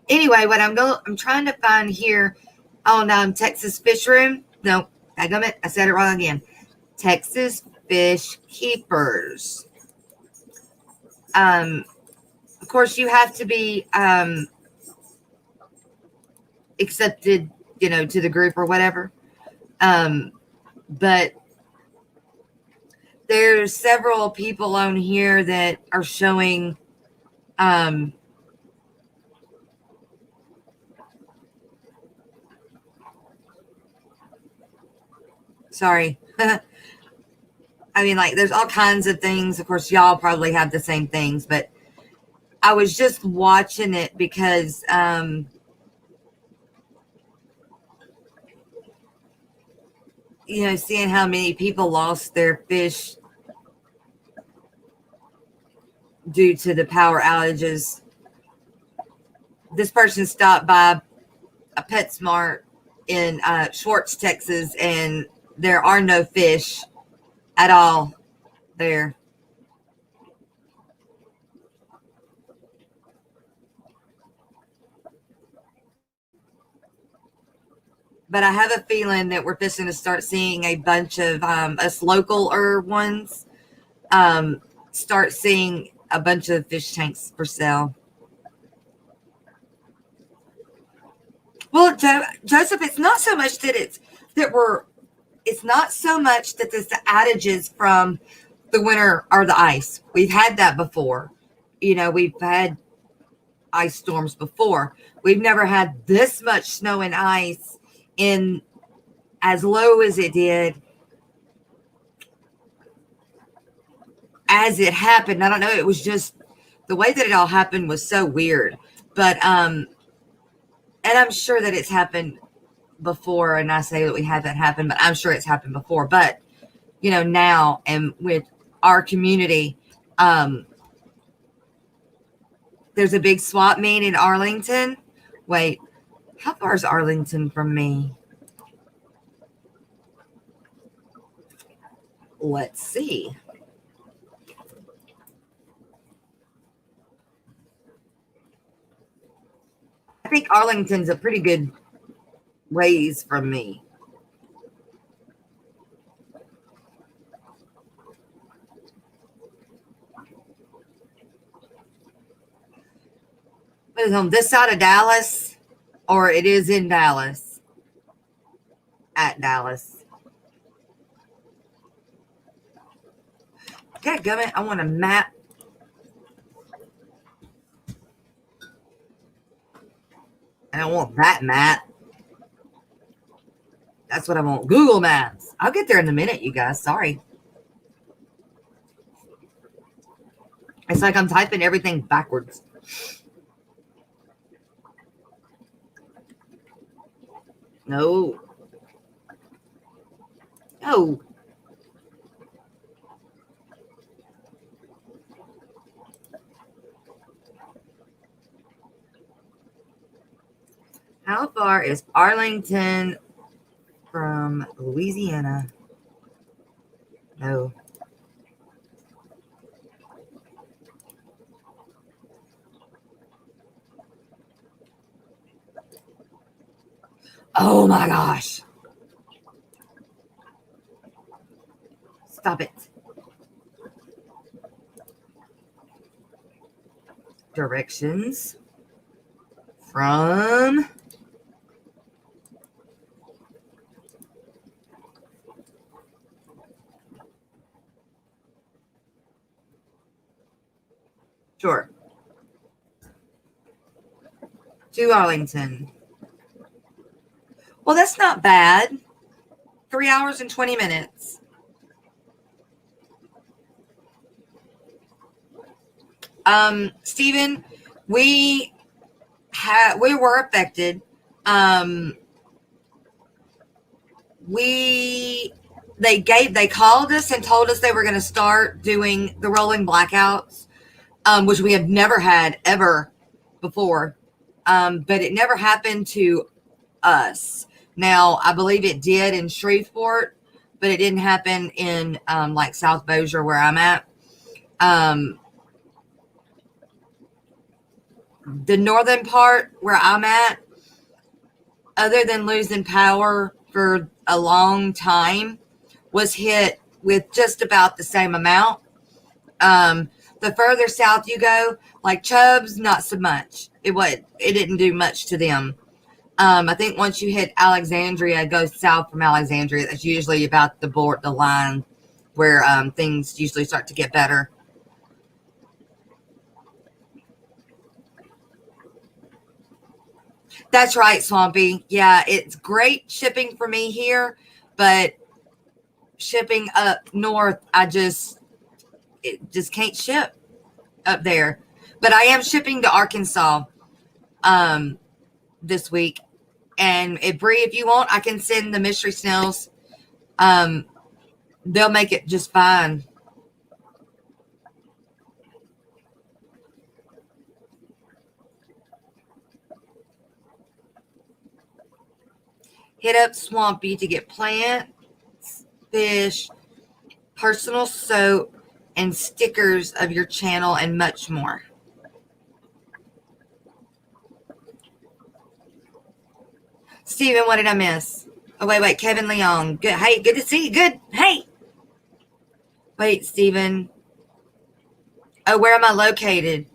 Speaker 1: Anyway, what I'm trying to find here on Texas Fish Room. No, I said it wrong again. Texas Fish Keepers. Of course, you have to be accepted, to the group or whatever. But there's several people on here that are showing sorry. I mean, like, there's all kinds of things. Of course, y'all probably have the same things, but I was just watching it because seeing how many people lost their fish due to the power outages. This person stopped by a PetSmart in Schwartz, Texas, and there are no fish at all there. But I have a feeling that we're fishing to start seeing a bunch of us local ones start seeing a bunch of fish tanks for sale. Well, Joseph, it's not so much that it's not so much that it's the outages from the winter or the ice. We've had that before. We've had ice storms before. We've never had this much snow and ice in as low as it did as it happened. I don't know. It was just the way that it all happened was so weird. But and I'm sure that it's happened before, and I say that we had that happen, but I'm sure it's happened before. But now and with our community, there's a big swap meet in Arlington. Wait, how far is Arlington from me? Let's see. I think Arlington's a pretty good ways from me. It is on this side of Dallas, or it is in Dallas. At Dallas. Dadgummit, I want a map. I don't want that map. That's what I want. Google Maps. I'll get there in a minute, you guys. Sorry. It's like I'm typing everything backwards. No. No. How far is Arlington from Louisiana? No. Oh my gosh. Stop it. Directions from sure to Arlington. Well, that's not bad. 3 hours and 20 minutes. Stephen, we were affected. They called us and told us they were going to start doing the rolling blackouts, which we have never had ever before. But it never happened to us. Now, I believe it did in Shreveport, but it didn't happen in like South Bossier where I'm at. The northern part where I'm at, other than losing power for a long time, was hit with just about the same amount. The further south you go, like Chubbs, not so much. It didn't do much to them. I think once you hit Alexandria, go south from Alexandria, that's usually about the line where things usually start to get better. That's right, Swampy. Yeah, it's great shipping for me here, but shipping up north, it just can't ship up there. But I am shipping to Arkansas this week. And Bree, if you want, I can send the mystery snails. They'll make it just fine. Hit up Swampy to get plants, fish, personal soap, and stickers of your channel and much more. Steven, what did I miss? Oh, wait. Kevin Leong. Good. Hey, good to see you. Good. Hey. Wait, Steven. Oh, where am I located?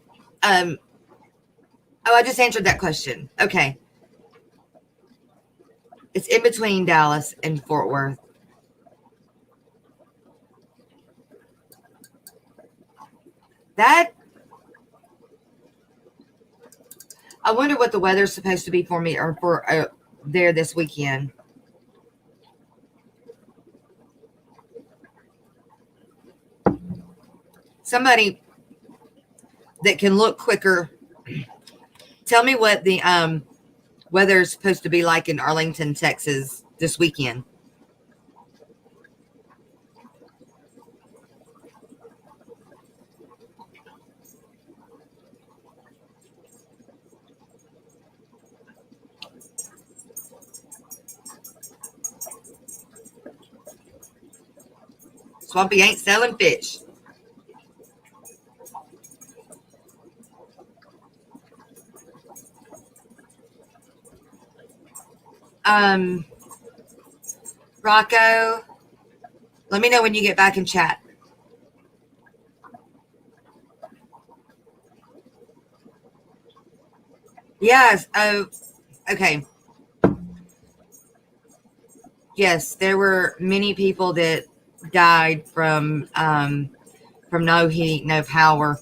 Speaker 1: Oh, I just answered that question. Okay. It's in between Dallas and Fort Worth. I wonder what the weather's supposed to be for me or for there this weekend. Somebody that can look quicker, tell me what the weather is supposed to be like in Arlington, Texas this weekend. Swampy ain't selling fish. Rocco, let me know when you get back in chat. Yes. Oh, okay. Yes, there were many people that died from no heat, no power.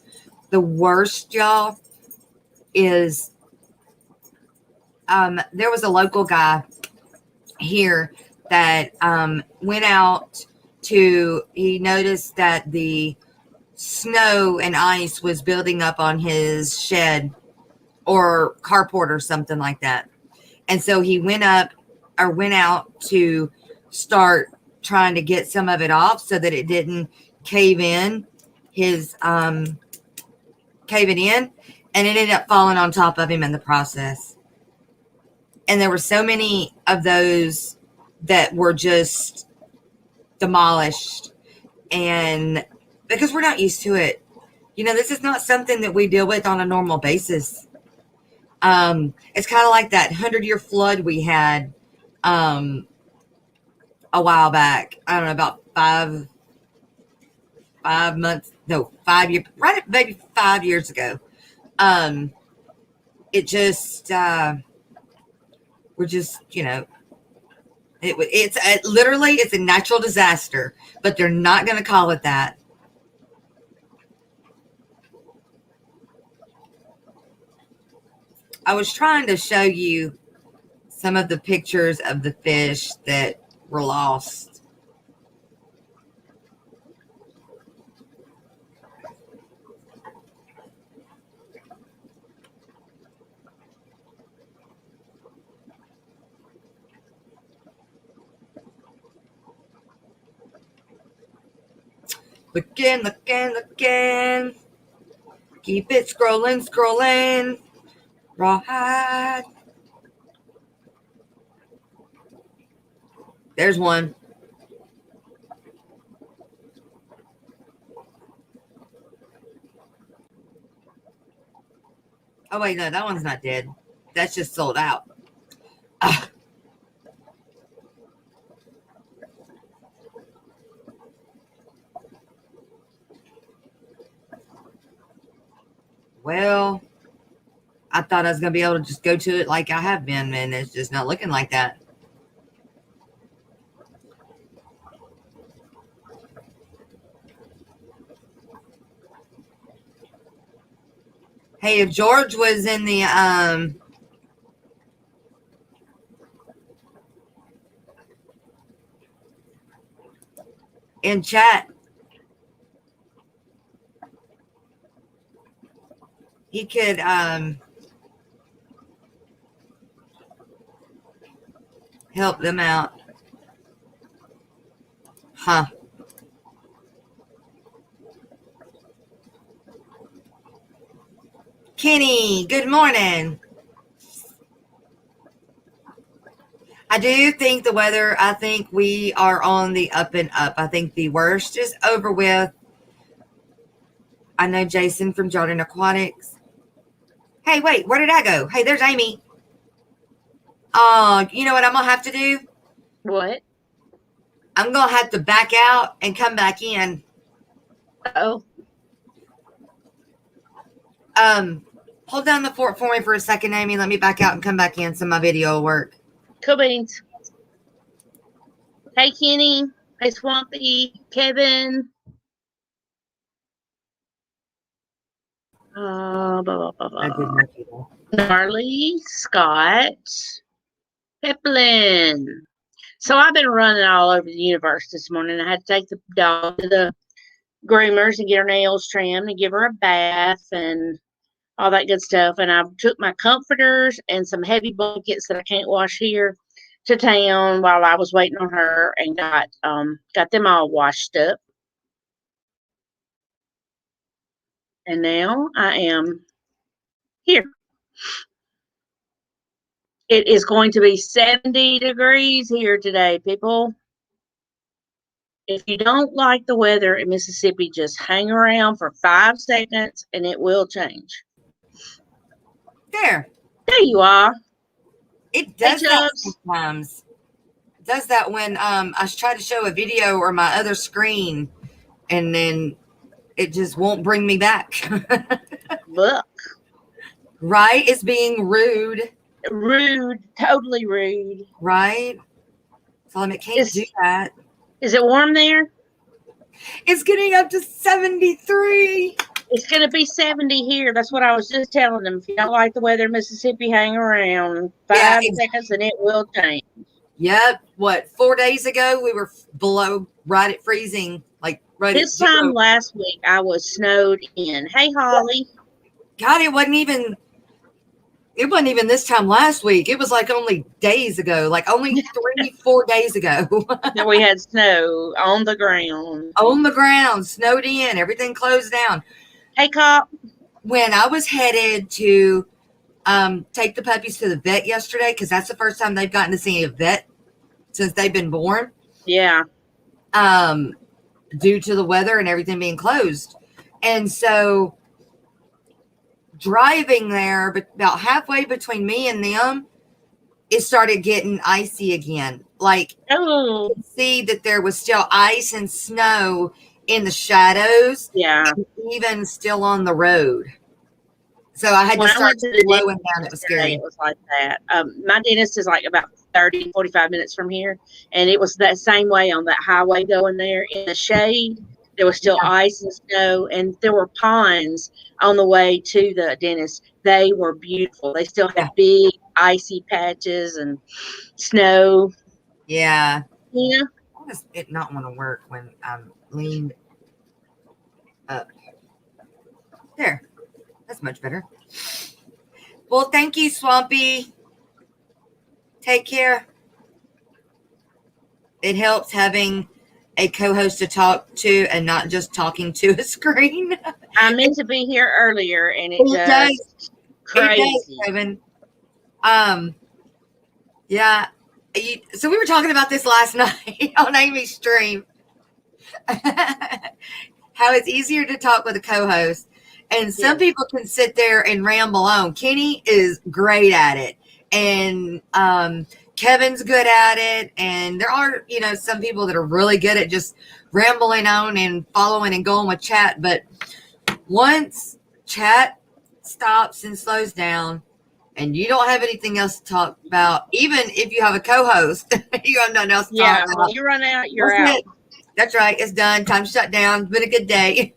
Speaker 1: The worst, y'all, is there was a local guy here that went out he noticed that the snow and ice was building up on his shed or carport or something like that. And so he went out to start trying to get some of it off so that it didn't cave in, and it ended up falling on top of him in the process. And there were so many of those that were just demolished. And because we're not used to it, this is not something that we deal with on a normal basis. It's kind of like that 100-year flood we had a while back. I don't know, about 5 years, right, maybe 5 years ago. It just, we're just, it's literally, it's a natural disaster, but they're not going to call it that. I was trying to show you some of the pictures of the fish that were lost. Looking. Keep it scrolling. Right. There's one. Oh, wait, no, that one's not dead. That's just sold out. Ah. Well, I thought I was going to be able to just go to it like I have been, and it's just not looking like that. Hey, if George was in the in chat, he could help them out. Huh. Kenny, good morning. I do think the weather, I think we are on the up and up. I think the worst is over with. I know Jason from Jordan Aquatics. Hey, wait, where did I go? Hey, there's Amy. You know what I'm going to have to do?
Speaker 3: What?
Speaker 1: I'm going to have to back out and come back in.
Speaker 3: Oh.
Speaker 1: Hold down the fort for me for a second, Amy. Let me back out and come back in so my video will work.
Speaker 3: Cool beans. Hey, Kenny. Hey, Swampy. Kevin. Marley. Scott. Peplin. So I've been running all over the universe this morning. I had to take the dog to the groomers and get her nails trimmed and give her a bath and all that good stuff. And I took my comforters and some heavy blankets that I can't wash here to town while I was waiting on her, and got them all washed up. And now I am here. It is going to be 70 degrees here today, people. If you don't like the weather in Mississippi, just hang around for 5 seconds and it will change.
Speaker 1: There
Speaker 3: you are.
Speaker 1: It does that sometimes. It does that when I try to show a video or my other screen, and then it just won't bring me back.
Speaker 3: Look.
Speaker 1: Right? It's being rude.
Speaker 3: Rude. Totally rude.
Speaker 1: Right? So it can't do that.
Speaker 3: Is it warm there?
Speaker 1: It's getting up to 73.
Speaker 3: It's going to be 70 here. That's what I was just telling them. If you don't like the weather in Mississippi, hang around 5 seconds and it will change.
Speaker 1: Yep. What, 4 days ago, we were below, right at freezing. Like right
Speaker 3: this
Speaker 1: at zero.
Speaker 3: Time last week, I was snowed in. Hey, Holly.
Speaker 1: God, it wasn't even this time last week. It was like only days ago, like only 3-4 days ago.
Speaker 3: That we had snow on the ground.
Speaker 1: On the ground, snowed in, everything closed down.
Speaker 3: Hey, Cop.
Speaker 1: When I was headed to take the puppies to the vet yesterday because that's the first time they've gotten to see a vet since they've been born.
Speaker 3: Yeah.
Speaker 1: Due to the weather and everything being closed. And so driving there, but about halfway between me and them, it started getting icy again. Like,
Speaker 3: Oh,
Speaker 1: you could see that there was still ice and snow in the shadows,
Speaker 3: yeah.
Speaker 1: even still on the road. So I had
Speaker 3: When
Speaker 1: to
Speaker 3: I
Speaker 1: start
Speaker 3: went to the
Speaker 1: slowing
Speaker 3: dentist
Speaker 1: down. It was
Speaker 3: yesterday,
Speaker 1: scary.
Speaker 3: it was like that. My dentist is like about 30, 45 minutes from here. And it was that same way on that highway going there in the shade. There was still ice and snow, and there were pines on the way to the dentist. They were beautiful. They still
Speaker 1: Yeah.
Speaker 3: had big icy patches and snow.
Speaker 1: Yeah.
Speaker 3: Yeah.
Speaker 1: Why does it not want to work when I'm leaned up? There. That's much better. Well, thank you, Swampy. Take care. It helps having a co-host to talk to and not just talking to a screen.
Speaker 3: I meant to be here earlier, and it
Speaker 1: It does.
Speaker 3: just crazy.
Speaker 1: It does, Kevin. Yeah. So we were talking about this last night on Amy's stream. How it's easier to talk with a co-host. And some
Speaker 3: Yes.
Speaker 1: people can sit there and ramble on. Kenny is great at it. And Kevin's good at it. And there are, some people that are really good at just rambling on and following and going with chat. But once chat stops and slows down and you don't have anything else to talk about, even if you have a co-host, you have nothing else to
Speaker 3: Yeah,
Speaker 1: talk
Speaker 3: when
Speaker 1: about.
Speaker 3: you run out, you're
Speaker 1: That's
Speaker 3: out.
Speaker 1: it. That's right. It's done. Time to shut down. It's been a good day.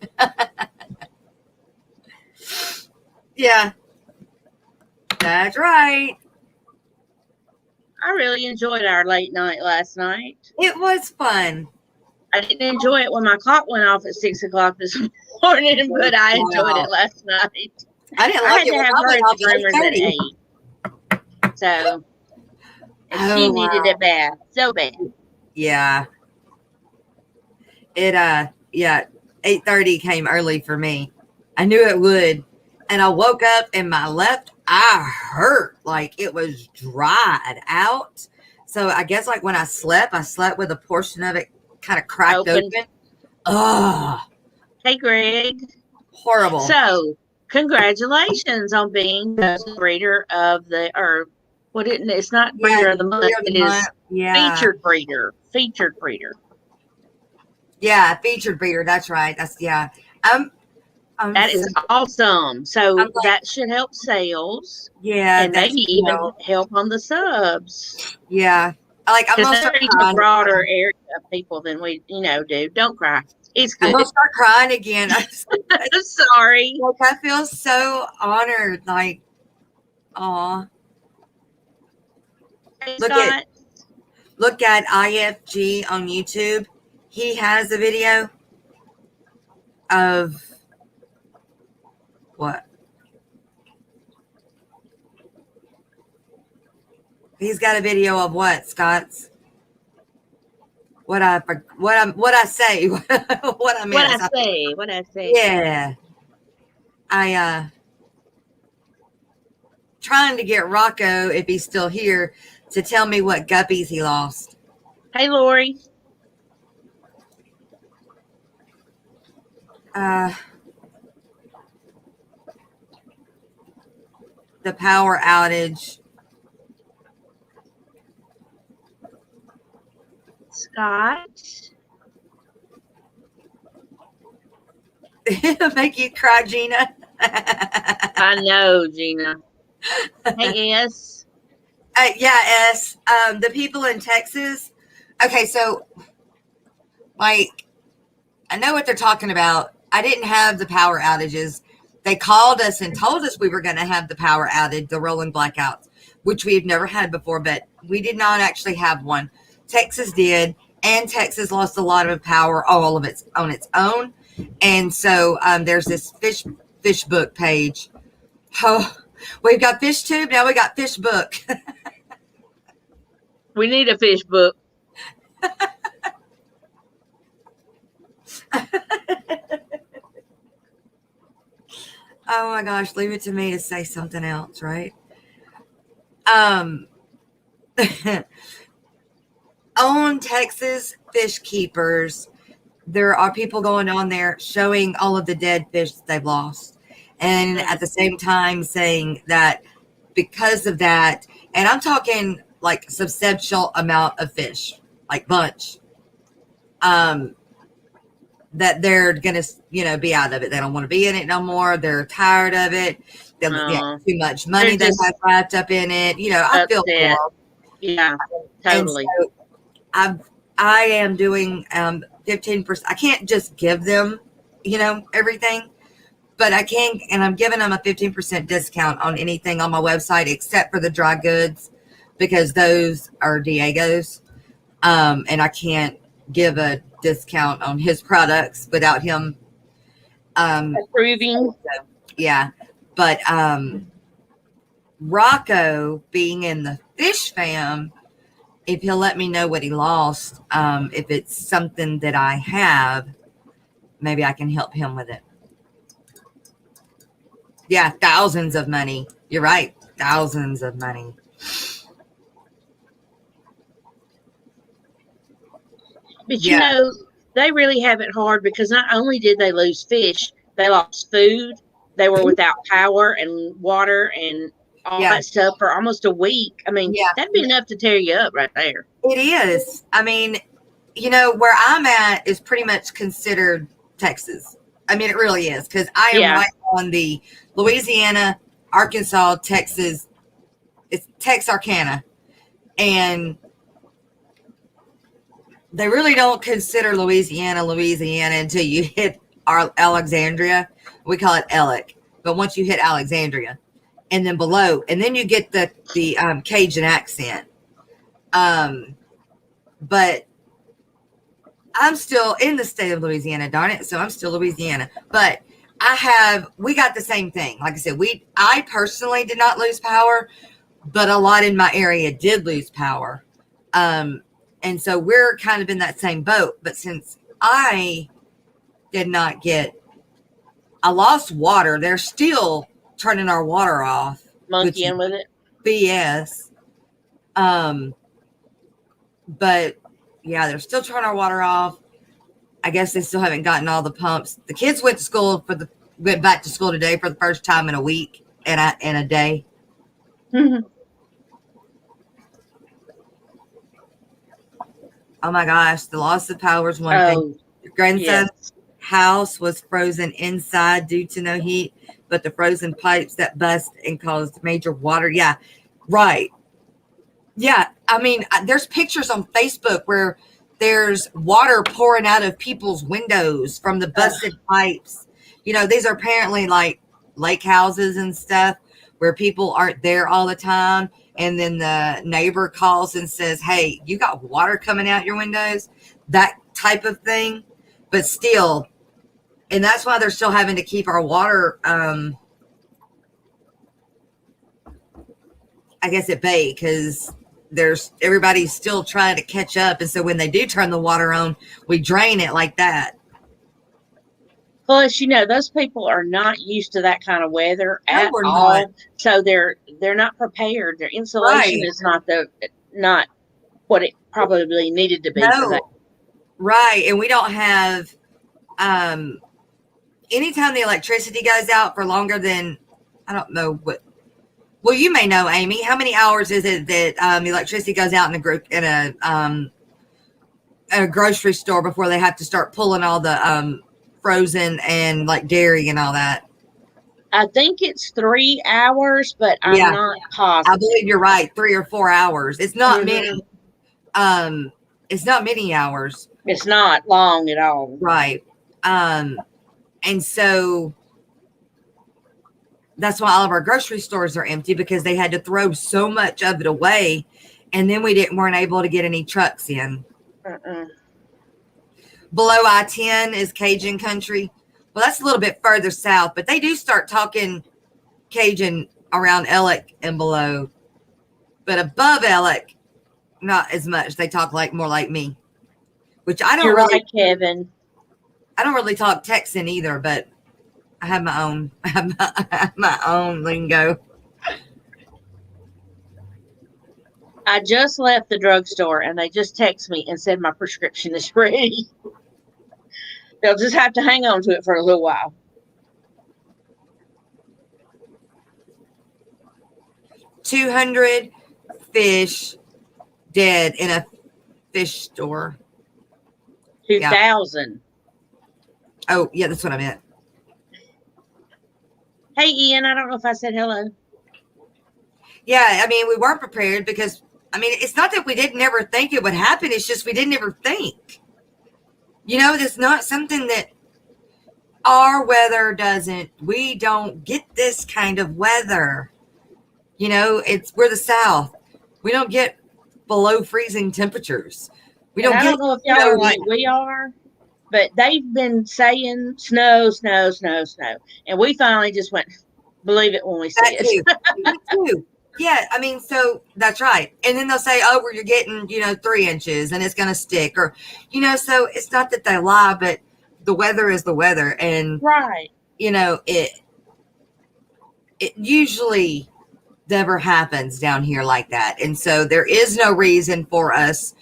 Speaker 1: Yeah. That's right.
Speaker 3: I really enjoyed our late night last night.
Speaker 1: It was fun.
Speaker 3: I didn't enjoy it when my clock went off at 6 o'clock this morning, but I enjoyed it last night.
Speaker 1: I didn't
Speaker 3: I
Speaker 1: like
Speaker 3: had
Speaker 1: it
Speaker 3: to
Speaker 1: when
Speaker 3: have
Speaker 1: I
Speaker 3: her
Speaker 1: went
Speaker 3: at
Speaker 1: off
Speaker 3: the groomers at 8. So, and she
Speaker 1: Oh,
Speaker 3: needed
Speaker 1: wow.
Speaker 3: a bath so bad.
Speaker 1: Yeah. It 8:30 came early for me. I knew it would. And I woke up and my left eye hurt like it was dried out. So I guess like when I slept with a portion of it kind of cracked open. Ugh.
Speaker 3: Hey, Greg.
Speaker 1: Horrible.
Speaker 3: So, congratulations on being the breeder of the, or what it's not breeder of the month, it is featured breeder. Featured breeder.
Speaker 1: Yeah, featured breeder. That's right.
Speaker 3: That is awesome. So that should help sales.
Speaker 1: Yeah,
Speaker 3: and maybe even help on the subs.
Speaker 1: Yeah, I'm gonna start
Speaker 3: crying. A broader area of people than we, do. Don't cry. It's good.
Speaker 1: I'm gonna start crying again.
Speaker 3: I'm sorry.
Speaker 1: Like I feel so honored. Like, aw.
Speaker 3: Hey,
Speaker 1: look at IFG on YouTube. He has a video of what? He's got a video of what, Scott's? What I say? What I say? Yeah. Trying to get Rocco, if he's still here, to tell me what guppies he lost.
Speaker 3: Hey, Lori.
Speaker 1: The power outage.
Speaker 3: Scott.
Speaker 1: It'll make you cry, Gina.
Speaker 3: I know, Gina. Hey, S.
Speaker 1: Yeah, S. The people in Texas. Okay, so, I know what they're talking about. I didn't have the power outages. They called us and told us we were going to have the power outage, the rolling blackouts, which we've never had before, but we did not actually have one. Texas did, and Texas lost a lot of power, all of it on its own. And so there's this fish book page. Oh, we've got fish tube, now we got fish book.
Speaker 3: We need a fish book.
Speaker 1: Oh my gosh, leave it to me to say something else, right? Um, on Texas Fish Keepers, there are people going on there showing all of the dead fish that they've lost. And at the same time saying that because of that, and I'm talking like substantial amount of fish, like bunch, that they're gonna, be out of it. They don't want to be in it no more. They're tired of it. Too much money they have wrapped up in it. I feel for them.
Speaker 3: Yeah, totally.
Speaker 1: And so I am doing 15%. I can't just give them, everything, but I can, and I'm giving them a 15% discount on anything on my website except for the dry goods, because those are Diego's, and I can't give a discount on his products without him
Speaker 3: approving.
Speaker 1: Yeah, but Rocco, being in the fish fam, if he'll let me know what he lost, if it's something that I have, maybe I can help him with it. Yeah, thousands of money. You're right, thousands of money.
Speaker 3: But they really have it hard, because not only did they lose fish, they lost food. They were without power and water and all that stuff for almost a week. I mean, that'd be enough to tear you up right there.
Speaker 1: It is. I mean, where I'm at is pretty much considered Texas. I mean, it really is, because I am right on the Louisiana, Arkansas, Texas. It's Texarkana. And they really don't consider Louisiana until you hit our Alexandria. We call it Ellick. But once you hit Alexandria, and then below, and then you get the Cajun accent. But I'm still in the state of Louisiana, darn it. So I'm still Louisiana. But we got the same thing. Like I said, I personally did not lose power, but a lot in my area did lose power. And so we're kind of in that same boat. But since I lost water, they're still turning our water off.
Speaker 3: Monkeying with it.
Speaker 1: BS. But yeah, they're still turning our water off. I guess they still haven't gotten all the pumps. The kids went back to school today for the first time in a week and a day.
Speaker 3: Mm-hmm.
Speaker 1: Oh my gosh, the loss of power is one thing. Your grandson's house was frozen inside due to no heat, but the frozen pipes that bust and caused major water. Yeah, right. Yeah, I mean, there's pictures on Facebook where there's water pouring out of people's windows from the busted pipes. These are apparently like lake houses and stuff where people aren't there all the time. And then the neighbor calls and says, hey, you got water coming out your windows, that type of thing. But still, and that's why they're still having to keep our water, I guess, at bay, because everybody's still trying to catch up. And so when they do turn the water on, we drain it like that.
Speaker 3: Plus, those people are not used to that kind of weather at all. Not. So they're not prepared. Their insulation is not what it probably needed to be for that.
Speaker 1: Right. And we don't have, anytime the electricity goes out for longer than, I don't know what, well, you may know, Amy, how many hours is it that electricity goes out in a grocery store before they have to start pulling all the frozen and like dairy and all that?
Speaker 3: I think it's 3 hours, but I'm not positive.
Speaker 1: I believe you're right, 3 or 4 hours. It's not many. It's not many hours.
Speaker 3: It's not long at all.
Speaker 1: Right. And so that's why all of our grocery stores are empty, because they had to throw so much of it away, and then weren't able to get any trucks in. Below I-10 is Cajun country. Well, that's a little bit further south, but they do start talking Cajun around Ellick and below. But above Ellick, not as much. They talk more like me, which I don't.
Speaker 3: You're right, Kevin.
Speaker 1: I don't really talk Texan either, but I have my own. I have my own lingo.
Speaker 3: I just left the drugstore and they just texted me and said my prescription is ready. They'll just have to hang on to it for a little while.
Speaker 1: 200 fish dead in a fish store.
Speaker 3: 2,000.
Speaker 1: Oh, yeah, that's what I meant.
Speaker 3: Hey, Ian, I don't know if I said hello.
Speaker 1: Yeah, I mean, we weren't prepared because, I mean, it's not that we didn't ever think it would happen. It's just we didn't ever think. You know, it's not something that our weather doesn't. We don't get this kind of weather. You know, we're the South. We don't get below freezing temperatures. We don't
Speaker 3: I
Speaker 1: get.
Speaker 3: don't know if y'all are like we are, but they've been saying snow, snow, snow, snow. And we finally just went, believe it when we see it.
Speaker 1: Me too. Yeah, I mean, so that's right. And then they'll say, oh, well, you're getting, 3 inches and it's going to stick. Or, so it's not that they lie, but the weather is the weather. And,
Speaker 3: right.
Speaker 1: It usually never happens down here like that. And so there is no reason for us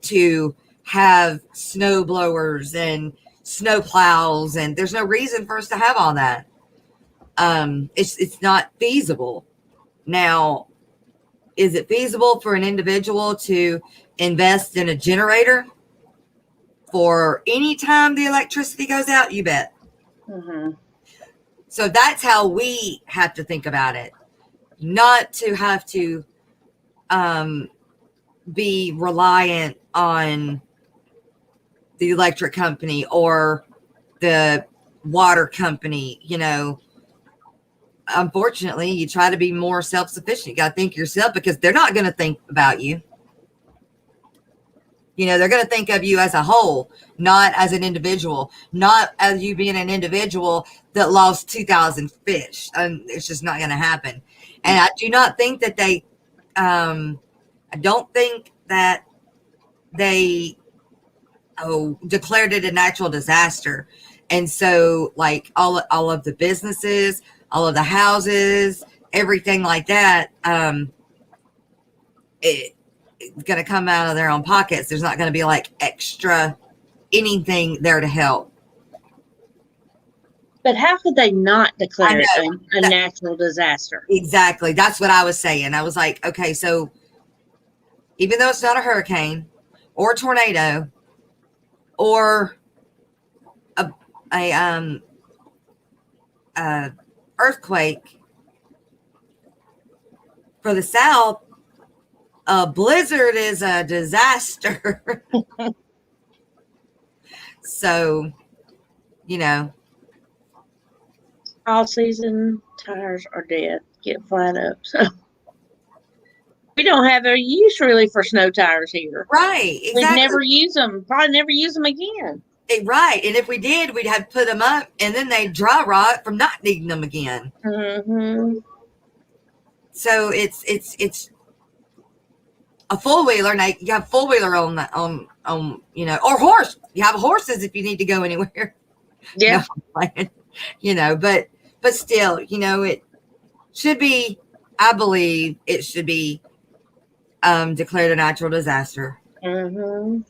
Speaker 1: to have snow blowers and snow plows. And there's no reason for us to have all that. It's not feasible. Now, is it feasible for an individual to invest in a generator for any time the electricity goes out? You bet.
Speaker 3: Mm-hmm.
Speaker 1: So that's how we have to think about it. Not to have to be reliant on the electric company or the water company, Unfortunately, you try to be more self-sufficient. You got to think yourself because they're not going to think about you. They're going to think of you as a whole, not as an individual, not as you being an individual that lost 2,000 fish. It's just not going to happen. And I do not think that I don't think that they declared it a natural disaster. And so like all of the businesses, all of the houses, everything like that, it's going to come out of their own pockets. There's not going to be like extra anything there to help.
Speaker 3: But how could they not declare it a natural disaster?
Speaker 1: Exactly. That's what I was saying. I was like, okay, so even though it's not a hurricane or a tornado or a earthquake, for the South, a blizzard is a disaster. So,
Speaker 3: all season tires are dead. Get flat up. So we don't have a use really for snow tires here.
Speaker 1: Right. Exactly.
Speaker 3: We'd never use them. Probably never use them again.
Speaker 1: Right. And if we did, we'd have to put them up and then they'd dry rot from not needing them again.
Speaker 3: Mm-hmm.
Speaker 1: So it's a four-wheeler. Now you have four-wheeler on or horse. You have horses if you need to go anywhere.
Speaker 3: Yeah.
Speaker 1: But still, it should be, I believe it should be declared a natural disaster.
Speaker 3: Mm-hmm.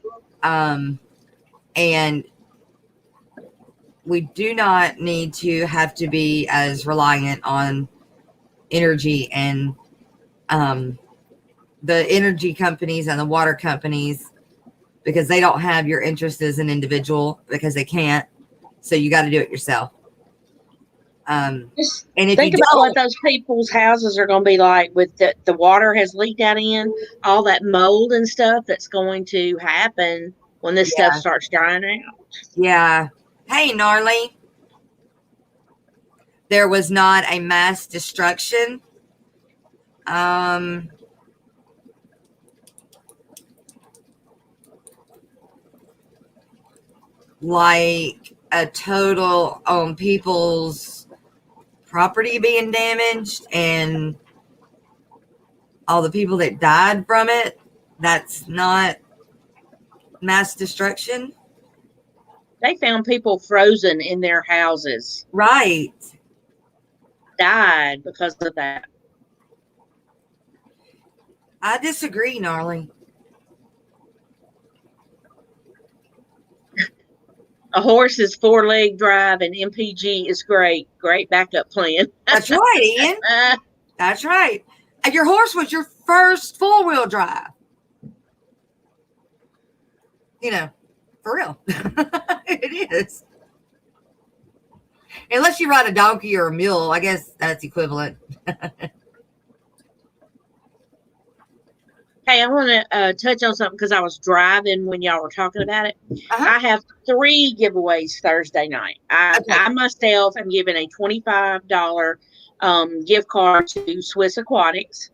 Speaker 1: And we do not need to have to be as reliant on energy and the energy companies and the water companies, because they don't have your interest as an individual, because they can't. So you got to do it yourself. And if
Speaker 3: think about what those people's houses are going to be like with the water has leaked out in, all that mold and stuff that's going to happen when this stuff starts drying out.
Speaker 1: Yeah. Hey, Gnarly. There was not a mass destruction. Like a total on people's property being damaged and all the people that died from it. That's not mass destruction.
Speaker 3: They found people frozen in their houses.
Speaker 1: Right.
Speaker 3: Died because of that.
Speaker 1: I disagree, gnarly.
Speaker 3: A horse's 4-leg drive and MPG is great. Great backup plan.
Speaker 1: That's right, Ian. That's right. And your horse was your first 4-wheel drive. You know, for real. It is. Unless you ride a donkey or a mule, I guess that's equivalent.
Speaker 3: Hey, I want to touch on something because I was driving when y'all were talking about it.
Speaker 1: Uh-huh.
Speaker 3: I have 3 giveaways Thursday night. I myself am giving a $25 gift card to Swiss Aquatics.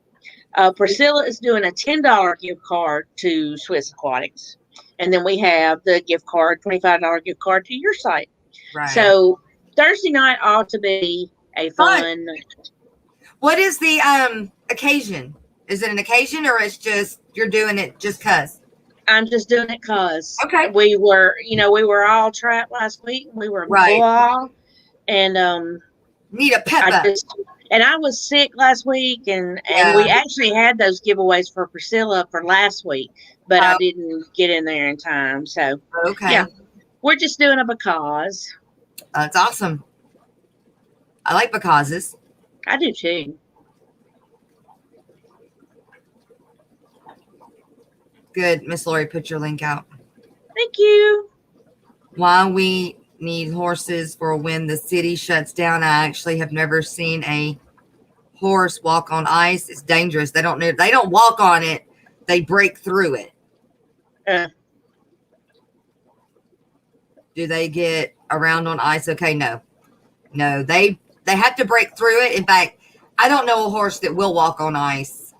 Speaker 3: Priscilla is doing a $10 gift card to Swiss Aquatics. And then we have the gift card, $25 gift card to your site.
Speaker 1: Right.
Speaker 3: So Thursday night ought to be a fun night.
Speaker 1: What is the occasion? Is it an occasion or it's just you're doing it just cause?
Speaker 3: I'm just doing it cause
Speaker 1: we
Speaker 3: were all trapped last week. We were blah, and
Speaker 1: need a pep up.
Speaker 3: And I was sick last week, and we actually had those giveaways for Priscilla for last week, but I didn't get in there in time. So yeah, we're just doing it because.
Speaker 1: That's awesome. I like becauses.
Speaker 3: I do too.
Speaker 1: Good. Miss Lori, put your link out.
Speaker 3: Thank you.
Speaker 1: While we need horses for when the city shuts down, I actually have never seen a horse walk on ice. It's dangerous. They don't walk on it. They break through it. Do they get around on ice? Okay, no. They have to break through it. In fact, I don't know a horse that will walk on ice.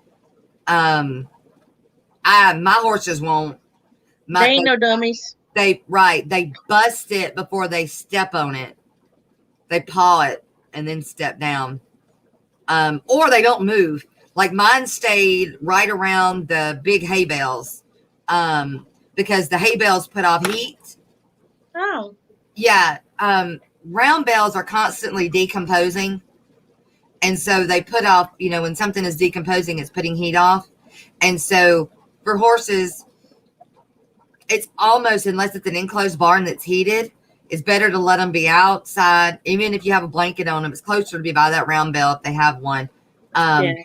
Speaker 1: My horses won't.
Speaker 3: They ain't no dummies.
Speaker 1: They bust it before they step on it. They paw it and then step down. Or they don't move. Like mine stayed right around the big hay bales. Because the hay bales put off heat.
Speaker 3: Oh.
Speaker 1: Yeah. Round bales are constantly decomposing. And so they put off, when something is decomposing, it's putting heat off. And so for horses, it's almost, unless it's an enclosed barn that's heated, it's better to let them be outside. Even if you have a blanket on them, it's closer to be by that round bale if they have one. And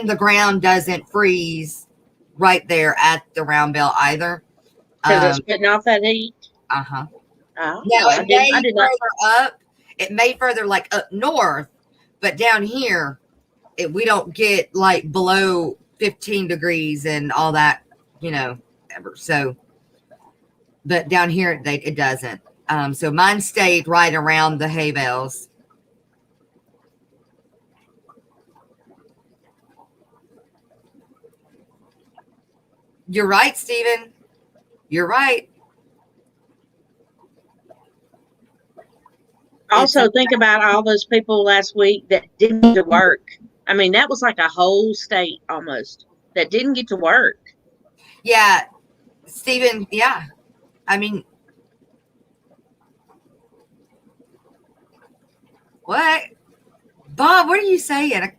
Speaker 1: the ground doesn't freeze right there at the round bale either.
Speaker 3: Because it's putting off that heat?
Speaker 1: Uh-huh.
Speaker 3: Oh,
Speaker 1: now, it may further like up north, but down here, we don't get like below 15 degrees and all that, ever. So, but down here, it doesn't. So mine stayed right around the hay bales. You're right, Stephen. You're right.
Speaker 3: Also, think about all those people last week that didn't get to work. I mean, that was like a whole state almost that didn't get to work.
Speaker 1: Yeah, Stephen, yeah. I mean, what? Bob, what are you saying?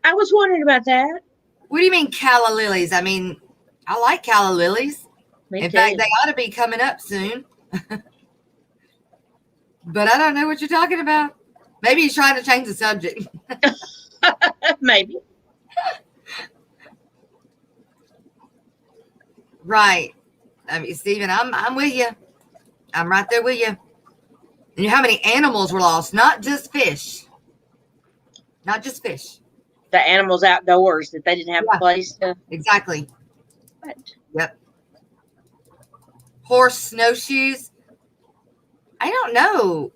Speaker 3: I was wondering about that.
Speaker 1: What do you mean calla lilies? I mean, I like calla lilies. In fact, they ought to be coming up soon. But I don't know what you're talking about. Maybe he's trying to change the subject.
Speaker 3: Maybe.
Speaker 1: Right. I mean, Stephen, I'm with you. I'm right there with you. And you know how many animals were lost? Not just fish. Not just fish.
Speaker 3: The animals outdoors that they didn't have a place to.
Speaker 1: Exactly.
Speaker 3: What?
Speaker 1: Yep. Horse snowshoes. I don't know.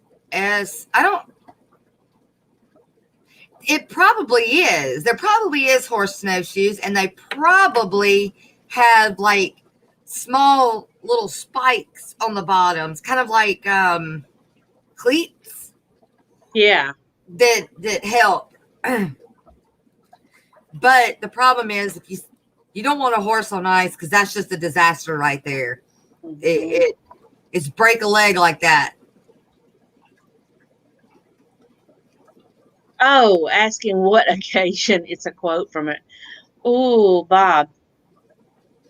Speaker 1: It probably is. There probably is horse snowshoes, and they probably have like small little spikes on the bottoms, kind of like cleats.
Speaker 3: Yeah.
Speaker 1: That help. But the problem is if you don't want a horse on ice, because that's just a disaster right there. Mm-hmm. It's break a leg like that.
Speaker 3: Oh, asking what occasion. It's a quote from it. Oh, Bob.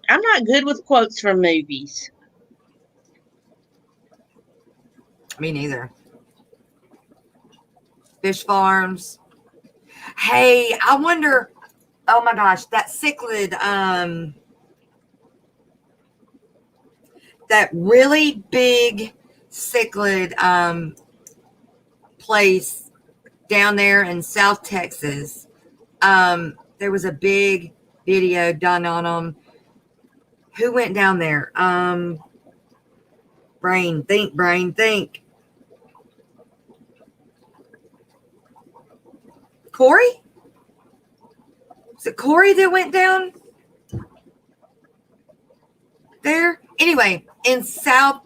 Speaker 3: I'm not good with quotes from movies.
Speaker 1: Me neither. Fish farms. Hey, I wonder. Oh my gosh, that cichlid, that really big cichlid place down there in South Texas. There was a big video done on them. Who went down there? Brain, think. Corey? Was it Corey that went down there? Anyway, in South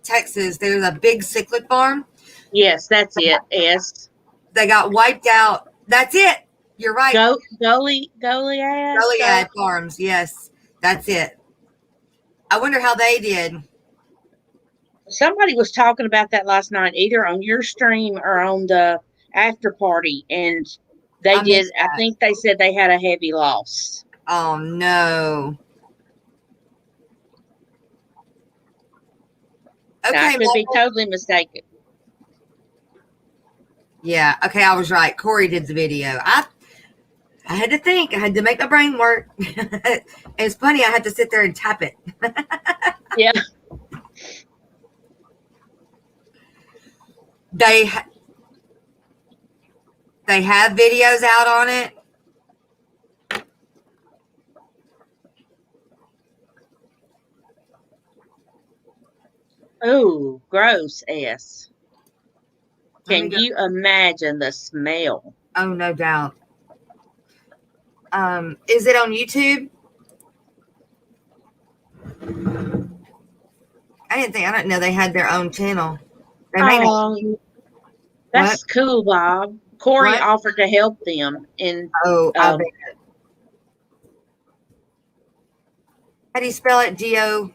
Speaker 1: Texas, there's a big cichlid farm.
Speaker 3: Yes, that's it. S.
Speaker 1: They got wiped out. That's it. You're right.
Speaker 3: Goliad
Speaker 1: Farms. Yes, that's it. I wonder how they did.
Speaker 3: Somebody was talking about that last night, either on your stream or on the after party, and they did. I think they said they had a heavy loss.
Speaker 1: Oh no. Okay,
Speaker 3: now, I could be totally mistaken.
Speaker 1: Yeah. Okay, I was right. Corey did the video. I had to think. I had to make my brain work. It's funny. I had to sit there and tap it.
Speaker 3: Yeah.
Speaker 1: They have videos out on it.
Speaker 3: Oh, gross, S. Can you imagine the smell?
Speaker 1: Oh, no doubt. Is it on YouTube? I didn't know they had their own channel. They may
Speaker 3: that's cool, Bob. Corey offered to help them in
Speaker 1: I bet. How do you spell it? G-O?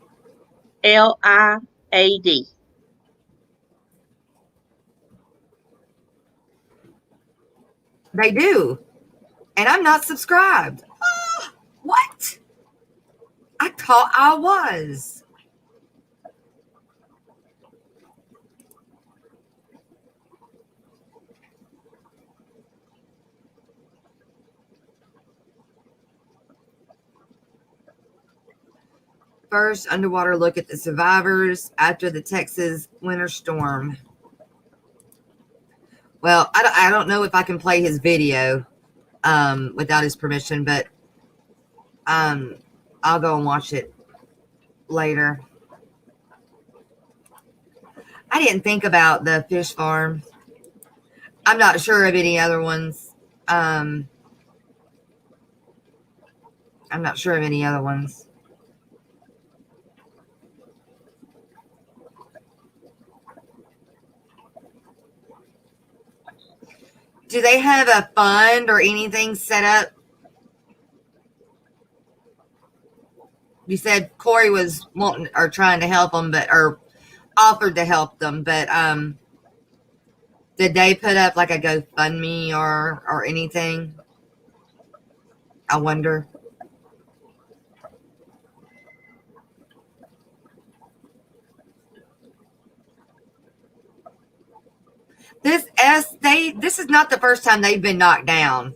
Speaker 3: L-I-A-D.
Speaker 1: They do. And I'm not subscribed. What? I thought I was. First underwater look at the survivors after the Texas winter storm. Well, I don't know if I can play his video without his permission, but I'll go and watch it later. I didn't think about the fish farm. I'm not sure of any other ones. I'm not sure of any other ones. Do they have a fund or anything set up? You said Corey was wanting or trying to help them, or offered to help them, but did they put up like a GoFundMe or anything? I wonder. This is not the first time they've been knocked down.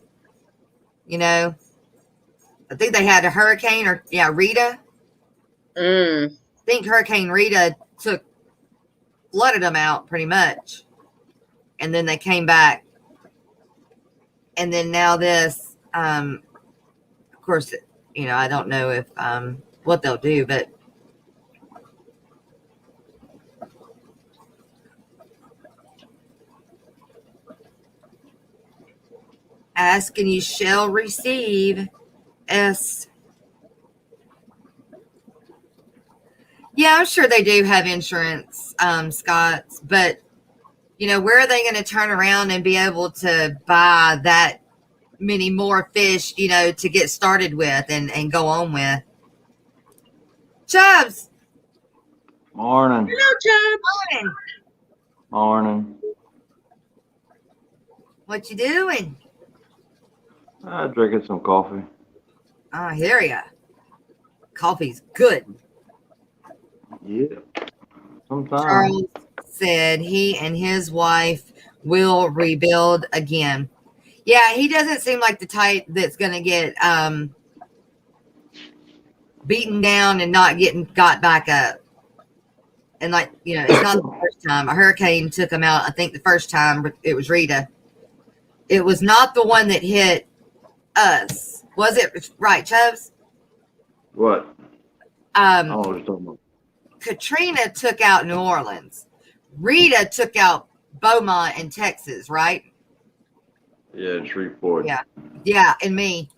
Speaker 1: You know, I think they had a hurricane Rita. I think Hurricane Rita flooded them out pretty much. And then they came back. And then now this, of course, I don't know if, what they'll do, but ask and you shall receive. S. Yeah, I'm sure they do have insurance, Scott's, but where are they going to turn around and be able to buy that many more fish, to get started with and go on with? Chubbs.
Speaker 4: Morning.
Speaker 3: Hello, Chubbs.
Speaker 4: Morning.
Speaker 1: What you doing?
Speaker 4: Drinking some coffee.
Speaker 1: I hear ya. Coffee's good.
Speaker 4: Yeah. Sometimes.
Speaker 1: Charles said he and his wife will rebuild again. Yeah, he doesn't seem like the type that's going to get beaten down and not got back up. And like, it's not the first time. A hurricane took him out. I think the first time it was Rita. It was not the one that hit us. Was it right, Chubbs?
Speaker 4: What? I don't know
Speaker 1: Um,
Speaker 4: what you're talking about.
Speaker 1: Katrina took out New Orleans. Rita took out Beaumont in Texas, right?
Speaker 4: Yeah, Shreveport.
Speaker 1: Yeah, and me.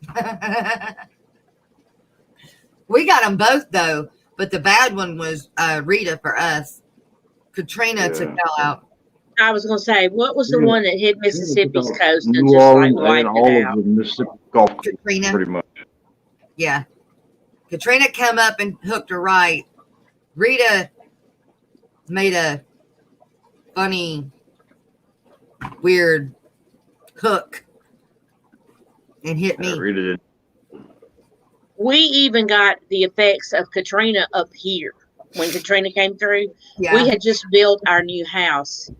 Speaker 1: We got them both though, but the bad one was Rita for us. Katrina took y'all out.
Speaker 3: I was gonna say, what was the one that hit Mississippi's coast and
Speaker 4: New
Speaker 3: just
Speaker 4: Orleans
Speaker 3: like wiped
Speaker 4: and
Speaker 3: it
Speaker 4: all
Speaker 3: out?
Speaker 4: of the Mississippi Gulf,
Speaker 1: Katrina.
Speaker 4: pretty much.
Speaker 1: Yeah. Katrina came up and hooked her right. Rita made a funny, weird hook and hit me.
Speaker 4: Rita did.
Speaker 3: We even got the effects of Katrina up here when Katrina came through.
Speaker 1: Yeah.
Speaker 3: We had just built our new house,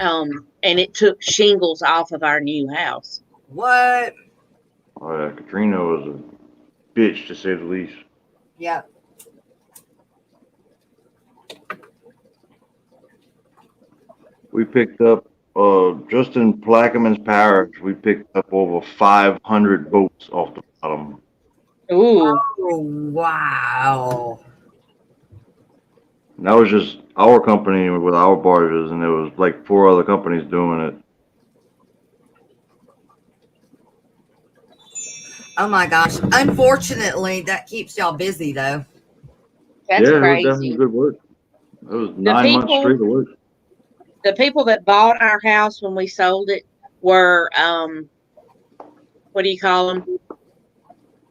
Speaker 3: and it took shingles off of our new house.
Speaker 1: What?
Speaker 4: Oh yeah, Katrina was a bitch to say the least.
Speaker 1: Yep.
Speaker 4: We picked up, just in Plaquemines Parish, we picked up over 500 boats off the bottom.
Speaker 3: Ooh.
Speaker 1: Oh, wow.
Speaker 4: And that was just our company with our barges, and there was like 4 other companies doing it.
Speaker 1: Oh my gosh. Unfortunately, that keeps y'all busy though.
Speaker 3: That's
Speaker 4: yeah,
Speaker 3: crazy.
Speaker 4: it was definitely good work. It was 9 months straight of work.
Speaker 3: The people that bought our house when we sold it were, what do you call them?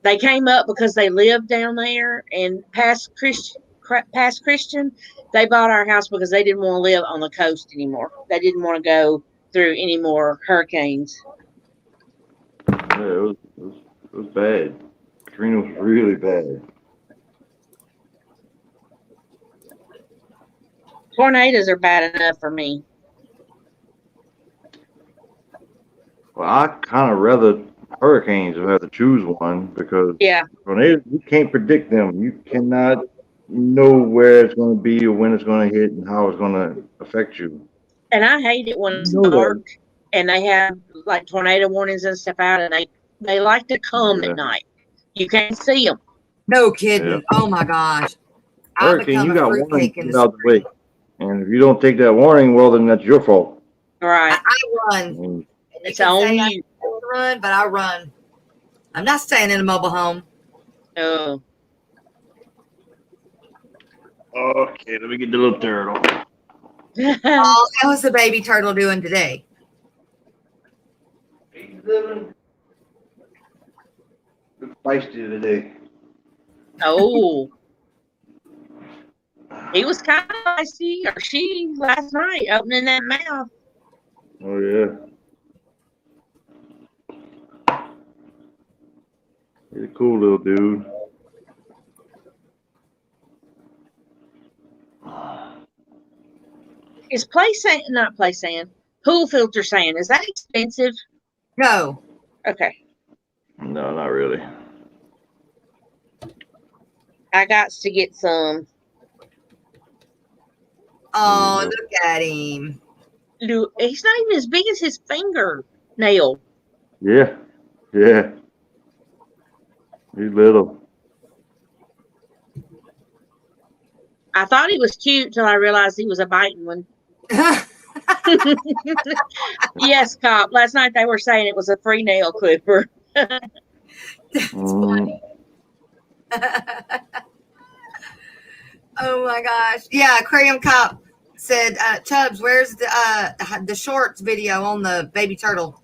Speaker 3: They came up because they lived down there, and past Christian, they bought our house because they didn't want to live on the coast anymore. They didn't want to go through any more hurricanes.
Speaker 4: Yeah, it was bad. Katrina was really bad.
Speaker 3: Tornadoes are bad enough for me.
Speaker 4: Well, I kind of rather hurricanes if I had to choose one, because tornadoes, you can't predict them. You cannot know where it's going to be or when it's going to hit and how it's going to affect you.
Speaker 3: And I hate it when it's dark and they have like tornado warnings and stuff out, and they like to come at night. You can't see them.
Speaker 1: No kidding. Yeah. Oh my gosh.
Speaker 4: Hurricane, you got warning to get out the way. And if you don't take that warning, well, then that's your fault.
Speaker 3: Right.
Speaker 1: I run.
Speaker 3: It's on you.
Speaker 1: I don't run, but I run. I'm not staying in a mobile home.
Speaker 3: Oh.
Speaker 4: Okay, let me get the little turtle.
Speaker 1: Oh, how's the baby turtle doing today?
Speaker 4: He's living. Feisty today.
Speaker 3: Oh. He was kind of feisty, or she, last night, opening that mouth.
Speaker 4: Oh, yeah. He's a cool little dude.
Speaker 3: Is not play sand, pool filter sand, is that expensive?
Speaker 1: No.
Speaker 3: Okay.
Speaker 4: No, not really.
Speaker 3: I got to get some.
Speaker 1: Oh, look at him.
Speaker 3: He's not even as big as his fingernail.
Speaker 4: Yeah. Yeah. He's little.
Speaker 3: I thought he was cute till I realized he was a biting one. Yes, Cop. Last night they were saying it was a free nail clipper.
Speaker 1: That's funny. Oh my gosh. Yeah, Aquarium Cop said, Tubbs, where's the shorts video on the baby turtle?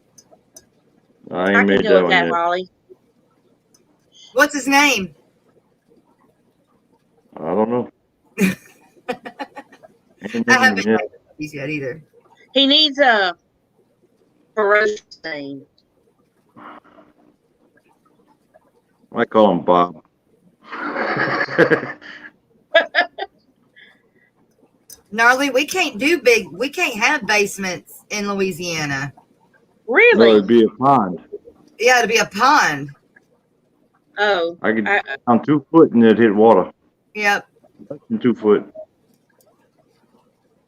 Speaker 4: I ain't made that one yet.
Speaker 3: Raleigh.
Speaker 1: What's his name?
Speaker 4: I don't know.
Speaker 1: I haven't made these yet either.
Speaker 3: He needs a ferocious name.
Speaker 4: I call him Bob.
Speaker 1: Gnarly, we can't have basements in Louisiana.
Speaker 4: No,
Speaker 3: Really?
Speaker 4: it'd be a pond.
Speaker 1: Yeah, it'd be a pond.
Speaker 3: Oh,
Speaker 4: I could down 2 foot and it'd hit water.
Speaker 1: Yep.
Speaker 4: Less than 2 foot.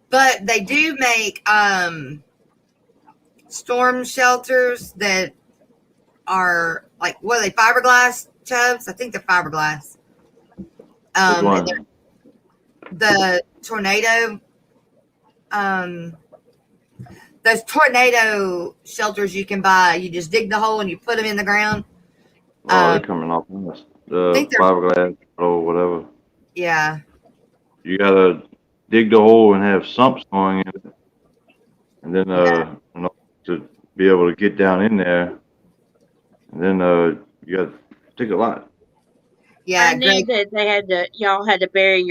Speaker 1: But they do make storm shelters that are like, what are they, fiberglass, Chubbs? I think they're fiberglass. And the tornado, those tornado shelters you can buy, you just dig the hole and you put them in the ground.
Speaker 4: Oh, they're coming off on us. The fiberglass or whatever.
Speaker 1: Yeah.
Speaker 4: You gotta dig the hole and have sumps going in it. And then in order to be able to get down in there. And then you gotta dig a lot.
Speaker 1: Yeah.
Speaker 3: I knew that y'all had to bury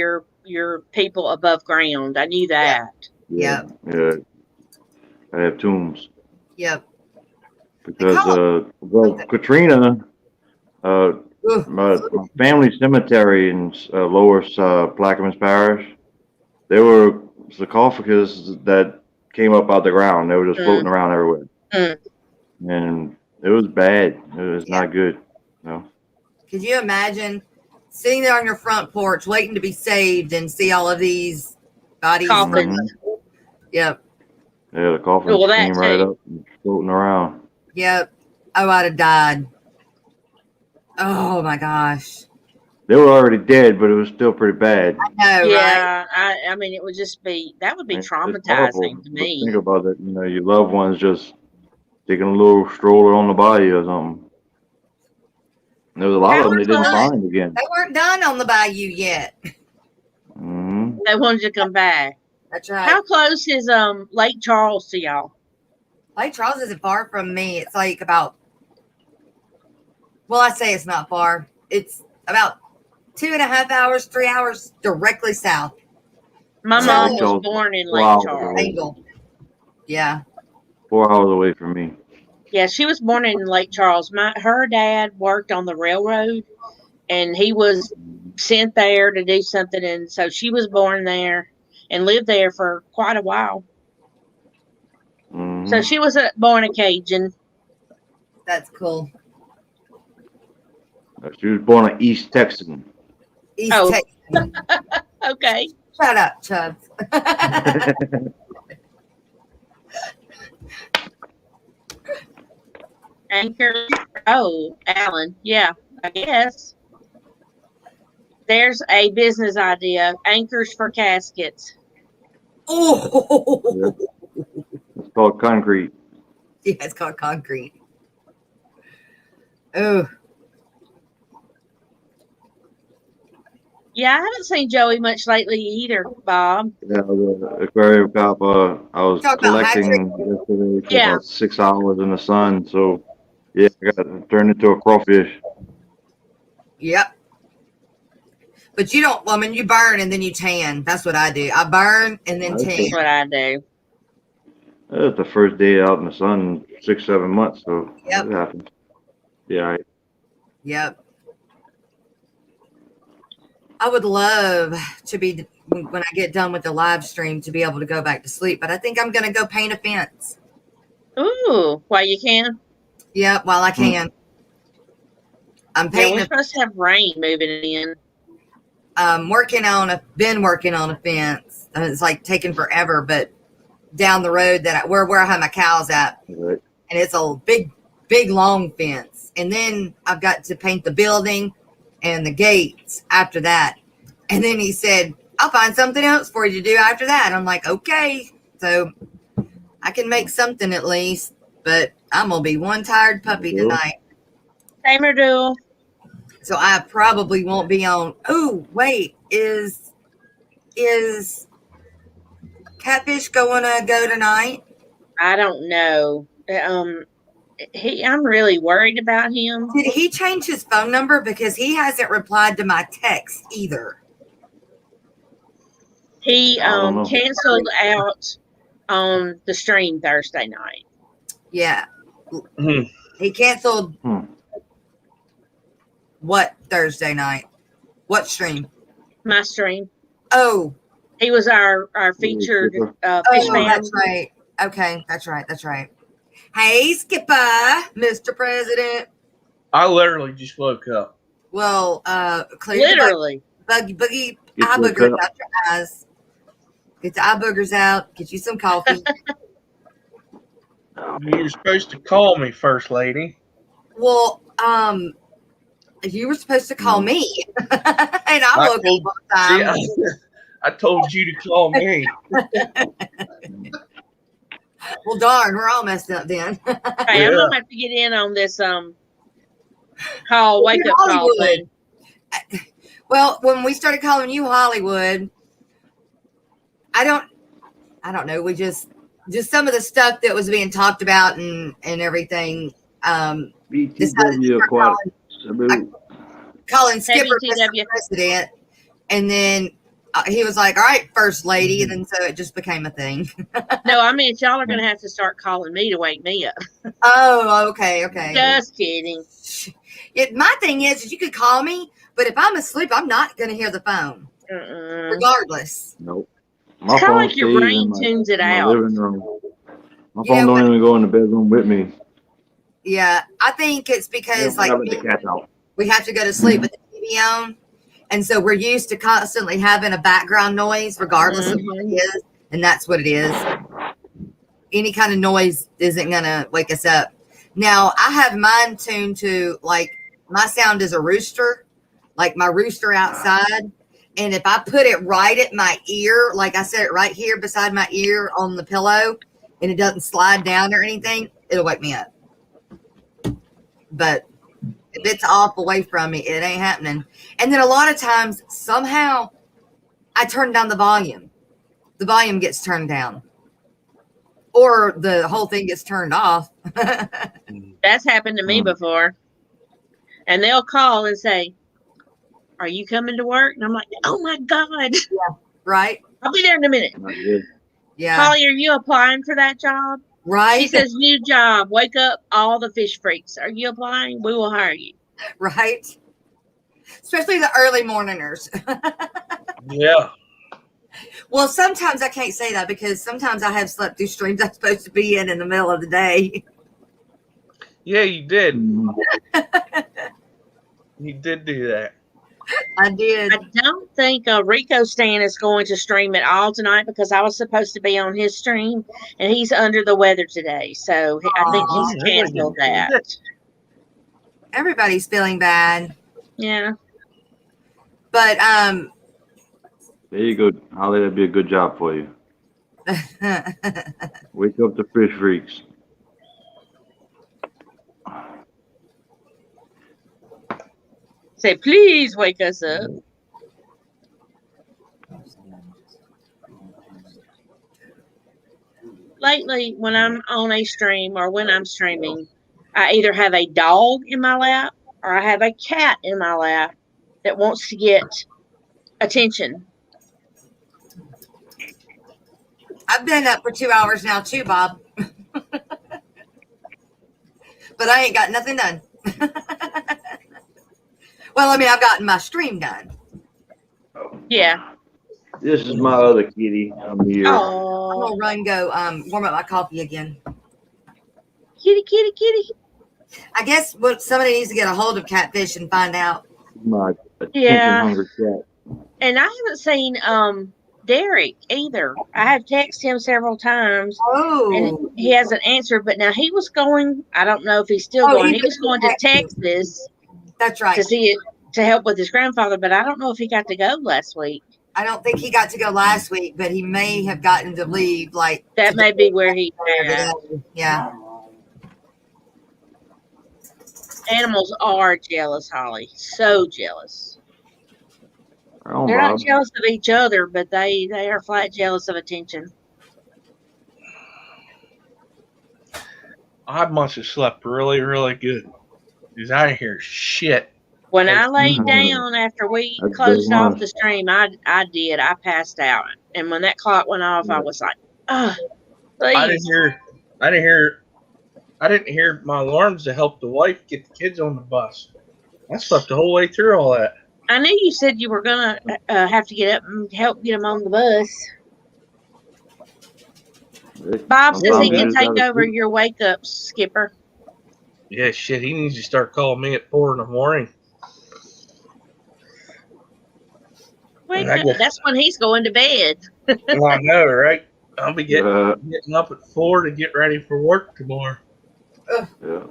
Speaker 3: your people above ground. I knew that.
Speaker 1: Yep.
Speaker 4: Yeah. I have tombs.
Speaker 1: Yep.
Speaker 4: Because Katrina, my family cemetery in Lower Plaquemines Parish, there were sarcophagus that came up out the ground. They were just floating around everywhere. And it was bad. It was not good. No.
Speaker 1: Could you imagine sitting there on your front porch waiting to be saved and see all of these bodies?
Speaker 3: Coffins.
Speaker 1: Yep.
Speaker 4: Yeah, the coffins came right up and floating around.
Speaker 1: Yep. Oh, I'd have died. Oh my gosh.
Speaker 4: They were already dead, but it was still pretty bad.
Speaker 1: I know,
Speaker 3: Yeah,
Speaker 1: right?
Speaker 3: I mean, it would just be, that would be
Speaker 4: It's
Speaker 3: traumatizing to me.
Speaker 4: Think about it. You know, your loved ones just taking a little stroller on the bayou or something. And there was a lot of them they didn't find again.
Speaker 1: They weren't done on the bayou yet.
Speaker 4: Mm-hmm.
Speaker 3: They wanted to come back.
Speaker 1: That's right.
Speaker 3: How close is Lake Charles to y'all?
Speaker 1: Lake Charles isn't far from me. It's like about, well, I say it's not far. It's about 2.5 hours, 3 hours directly south.
Speaker 3: My mom was born in Lake Charles.
Speaker 1: Angle. Yeah.
Speaker 4: 4 hours away from me.
Speaker 3: Yeah, she was born in Lake Charles. Her dad worked on the railroad, and he was sent there to do something, and so she was born there and lived there for quite a while.
Speaker 4: Mm-hmm.
Speaker 3: So she was born a Cajun.
Speaker 1: That's cool.
Speaker 4: She was born an East Texan.
Speaker 1: East Texan.
Speaker 3: Okay.
Speaker 1: Shut up, Chubbs.
Speaker 3: Anchor. Oh, Alan. Yeah, I guess. There's a business idea. Anchors for caskets.
Speaker 1: Oh.
Speaker 4: Yeah. It's called concrete.
Speaker 1: Yeah, it's called concrete. Oh.
Speaker 3: Yeah, I haven't seen Joey much lately either, Bob.
Speaker 4: Yeah, the aquarium cop. I was collecting yesterday for about 6 hours in the sun. So, yeah, I got turned into a crawfish.
Speaker 1: Yep. But you don't, I mean, you burn and then you tan. That's what I do. I burn and then tan.
Speaker 3: That's what I do.
Speaker 4: That's the first day out in the sun in 6-7 months. So,
Speaker 1: yep.
Speaker 4: It happens. Yeah.
Speaker 1: Yep. I would love to be, when I get done with the live stream, to be able to go back to sleep. But I think I'm going to go paint a fence.
Speaker 3: Ooh, while you can?
Speaker 1: Yep, while I can. I'm painting.
Speaker 3: We're supposed to have rain moving in.
Speaker 1: Been working on a fence. It's like taking forever, but down the road where I have my cows at.
Speaker 4: Right.
Speaker 1: And it's a big, long fence. And then I've got to paint the building and the gates after that. And then he said, I'll find something else for you to do after that. I'm like, okay. So I can make something at least, but I'm going to be one tired puppy tonight.
Speaker 3: Tamer do.
Speaker 1: So I probably won't be on. Oh, wait, is Catfish going to go tonight?
Speaker 3: I don't know. I'm really worried about him.
Speaker 1: Did he change his phone number? Because he hasn't replied to my text either.
Speaker 3: He canceled out on the stream Thursday night.
Speaker 1: Yeah. He canceled. What Thursday night? What stream?
Speaker 3: My stream.
Speaker 1: Oh,
Speaker 3: He was our featured fish
Speaker 1: oh,
Speaker 3: family.
Speaker 1: that's right. Okay, that's right. That's right. Hey, Skipper, Mr. President.
Speaker 5: I literally just woke up.
Speaker 1: Well, clear
Speaker 3: Literally.
Speaker 1: buggy
Speaker 4: Get
Speaker 1: eye
Speaker 4: your
Speaker 1: boogers
Speaker 4: cup.
Speaker 1: out your eyes. Get the eye boogers out. Get you some coffee.
Speaker 5: You were supposed to call me, First Lady.
Speaker 1: Well, you were supposed to call me, and I woke up on time.
Speaker 5: I told you to call me.
Speaker 1: Well, darn, we're all messed up then.
Speaker 3: Hey, I'm gonna have to get in on this call wake up call thing.
Speaker 1: Well, when we started calling you Hollywood, I don't know. We just some of the stuff that was being talked about and everything.
Speaker 4: BTW Aquatic.
Speaker 1: Calling Skipper Mr.
Speaker 3: BTW.
Speaker 1: President, and then he was like, "All right, First Lady," and then so it just became a thing.
Speaker 3: No, I mean y'all are gonna have to start calling me to wake me up.
Speaker 1: Oh, okay.
Speaker 3: Just kidding.
Speaker 1: My thing is you could call me, but if I'm asleep, I'm not going to hear the phone, regardless.
Speaker 4: Nope.
Speaker 3: It's kind of like your brain tunes it out.
Speaker 4: Living room. My phone don't even go in the bedroom with me.
Speaker 1: Yeah, I think it's because we have to go to sleep with the TV on, and so we're used to constantly having a background noise, regardless of what it is, and that's what it is. Any kind of noise isn't going to wake us up. Now, I have mine tuned to, like, my sound is a rooster, like my rooster outside. And if I put it right at my ear, like I said it right here beside my ear on the pillow, and it doesn't slide down or anything, it'll wake me up. But if it's off away from me, it ain't happening. And then a lot of times, somehow, I turn down the volume. The volume gets turned down. Or the whole thing gets turned off.
Speaker 3: That's happened to me before. And they'll call and say, "Are you coming to work?" And I'm like, "Oh my God."
Speaker 1: Yeah, right.
Speaker 3: I'll be there in a minute.
Speaker 1: Yeah.
Speaker 3: Holly, are you applying for that job?
Speaker 1: Right.
Speaker 3: She says, "New job. Wake up all the fish freaks. Are you applying? We will hire you."
Speaker 1: Right. Especially the early morningers.
Speaker 5: Yeah.
Speaker 1: Well, sometimes I can't say that because sometimes I have slept through streams I'm supposed to be in the middle of the day.
Speaker 5: Yeah, you did. You did do that.
Speaker 1: I did.
Speaker 3: I don't think Rico Stan is going to stream at all tonight because I was supposed to be on his stream and he's under the weather today. So I think he's canceled that.
Speaker 1: Everybody's feeling bad.
Speaker 3: Yeah.
Speaker 1: But
Speaker 4: there you go, Holly. That'd be a good job for you. Wake up the fish freaks.
Speaker 3: Say, "Please wake us up." Lately, when I'm on a stream or when I'm streaming, I either have a dog in my lap or I have a cat in my lap that wants to get attention.
Speaker 1: I've been up for 2 hours now too, Bob. But I ain't got nothing done. Well, I mean, I've gotten my stream done.
Speaker 3: Yeah.
Speaker 4: This is my other kitty. I'm here.
Speaker 3: Oh,
Speaker 1: I'm gonna run, go warm up my coffee again.
Speaker 3: kitty, kitty, kitty.
Speaker 1: I guess what somebody needs to get a hold of Catfish and find out.
Speaker 4: My attention-hungry cat.
Speaker 3: And I haven't seen Derek either. I have texted him several times.
Speaker 1: Oh,
Speaker 3: And he hasn't answered, but now he was going, I don't know if he's still going. He was going to Texas.
Speaker 1: That's right.
Speaker 3: To see it, to help with his grandfather, but I don't know if he got to go last week.
Speaker 1: I don't think he got to go last week, but he may have gotten to leave. Like
Speaker 3: that may be where he.
Speaker 1: Yeah.
Speaker 3: Animals are jealous, Holly. So jealous.
Speaker 4: Oh,
Speaker 3: They're not jealous of each other, but they are flat jealous of attention.
Speaker 5: I must have slept really, really good. Because I didn't hear shit.
Speaker 3: When I laid down after we closed off the stream, I did. I passed out. And when that clock went off, I was like, "Oh, please."
Speaker 5: I didn't hear my alarms to help the wife get the kids on the bus. I slept the whole way through all that.
Speaker 3: I knew you said you were gonna have to get up and help get them on the bus. Bob says he can take over your wake up, Skipper.
Speaker 5: Yeah, shit. He needs to start calling me at 4 in the morning.
Speaker 3: Wake up. That's when he's going to bed.
Speaker 5: Well, I know, right? I'll be getting up at 4 to get ready for work tomorrow.
Speaker 4: Yeah.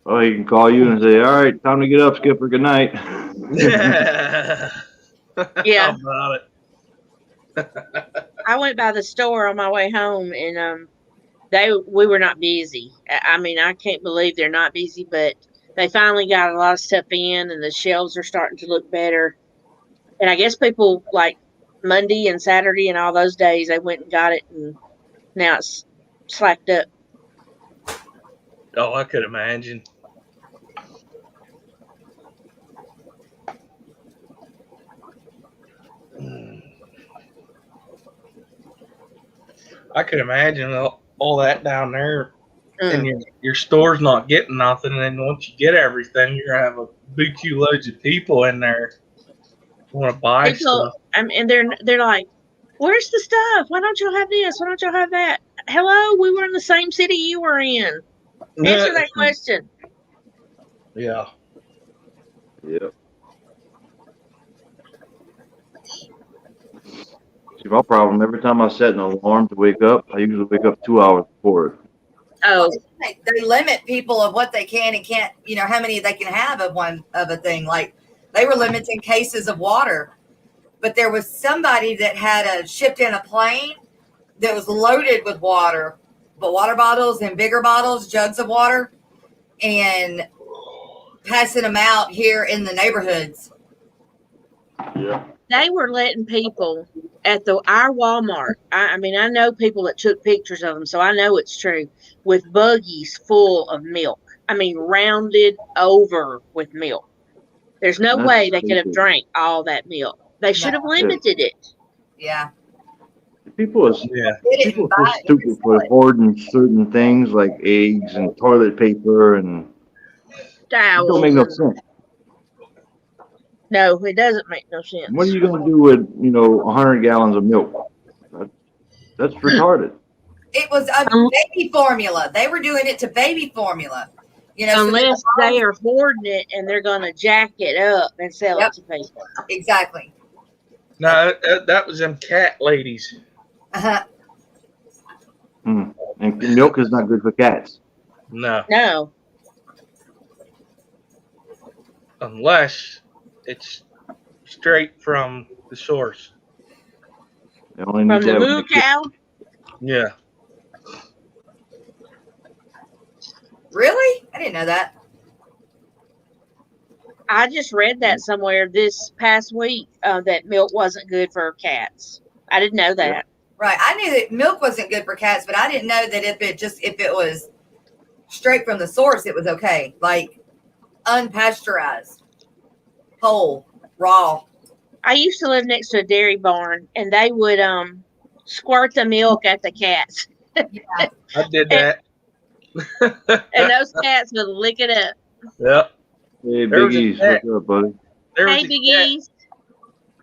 Speaker 4: Oh, he can call you and say, "All right, time to get up, Skipper. Good night."
Speaker 5: Yeah.
Speaker 3: Yeah.
Speaker 5: How about it?
Speaker 3: I went by the store on my way home, and we were not busy. I mean, I can't believe they're not busy, but they finally got a lot of stuff in, and the shelves are starting to look better. And I guess people like Monday and Saturday and all those days, they went and got it, and now it's slacked up.
Speaker 5: Oh, I could imagine. I could imagine all that down there, and your store's not getting nothing. And then once you get everything, you're gonna have a BQ loads of people in there want to buy stuff.
Speaker 3: And they're like, "Where's the stuff? Why don't y'all have this? Why don't y'all have that?" Hello, we were in the same city you were in. Answer that question.
Speaker 5: Yeah.
Speaker 4: Yep. See, my problem, every time I set an alarm to wake up, I usually wake up 2 hours before it.
Speaker 3: Oh.
Speaker 1: They limit people of what they can and can't, how many they can have of a thing. Like they were limiting cases of water, but there was somebody that had shipped in a plane that was loaded with water, but water bottles and bigger bottles, jugs of water, and passing them out here in the neighborhoods.
Speaker 4: Yeah.
Speaker 3: They were letting people at our Walmart. I mean, I know people that took pictures of them, so I know it's true. With buggies full of milk. I mean, rounded over with milk. There's no way they could have drank all that milk. They should have limited it.
Speaker 1: Yeah.
Speaker 4: People are so stupid for hoarding certain things like eggs and toilet paper and
Speaker 3: towels.
Speaker 4: It don't make no sense.
Speaker 3: No, it doesn't make no sense.
Speaker 4: What are you going to do with 100 gallons of milk? That's retarded.
Speaker 1: It was a baby formula. They were doing it to baby formula.
Speaker 3: Unless they are hoarding it and they're going to jack it up and sell it to people.
Speaker 1: Exactly.
Speaker 5: No, that was them cat ladies.
Speaker 1: Uh-huh.
Speaker 4: And milk is not good for cats.
Speaker 5: No.
Speaker 3: No.
Speaker 5: Unless it's straight from the source.
Speaker 4: From the
Speaker 3: moo cow?
Speaker 5: Yeah.
Speaker 1: Really? I didn't know that.
Speaker 3: I just read that somewhere this past week that milk wasn't good for cats. I didn't know that.
Speaker 1: Yeah. Right. I knew that milk wasn't good for cats, but I didn't know that if it was straight from the source, it was okay. Like unpasteurized, whole, raw.
Speaker 3: I used to live next to a dairy barn, and they would squirt the milk at the cats.
Speaker 1: Yeah.
Speaker 5: I did that.
Speaker 3: And those cats would lick it up.
Speaker 5: Yep.
Speaker 4: Hey, Big East, what's up, buddy?
Speaker 3: Hey, Big East.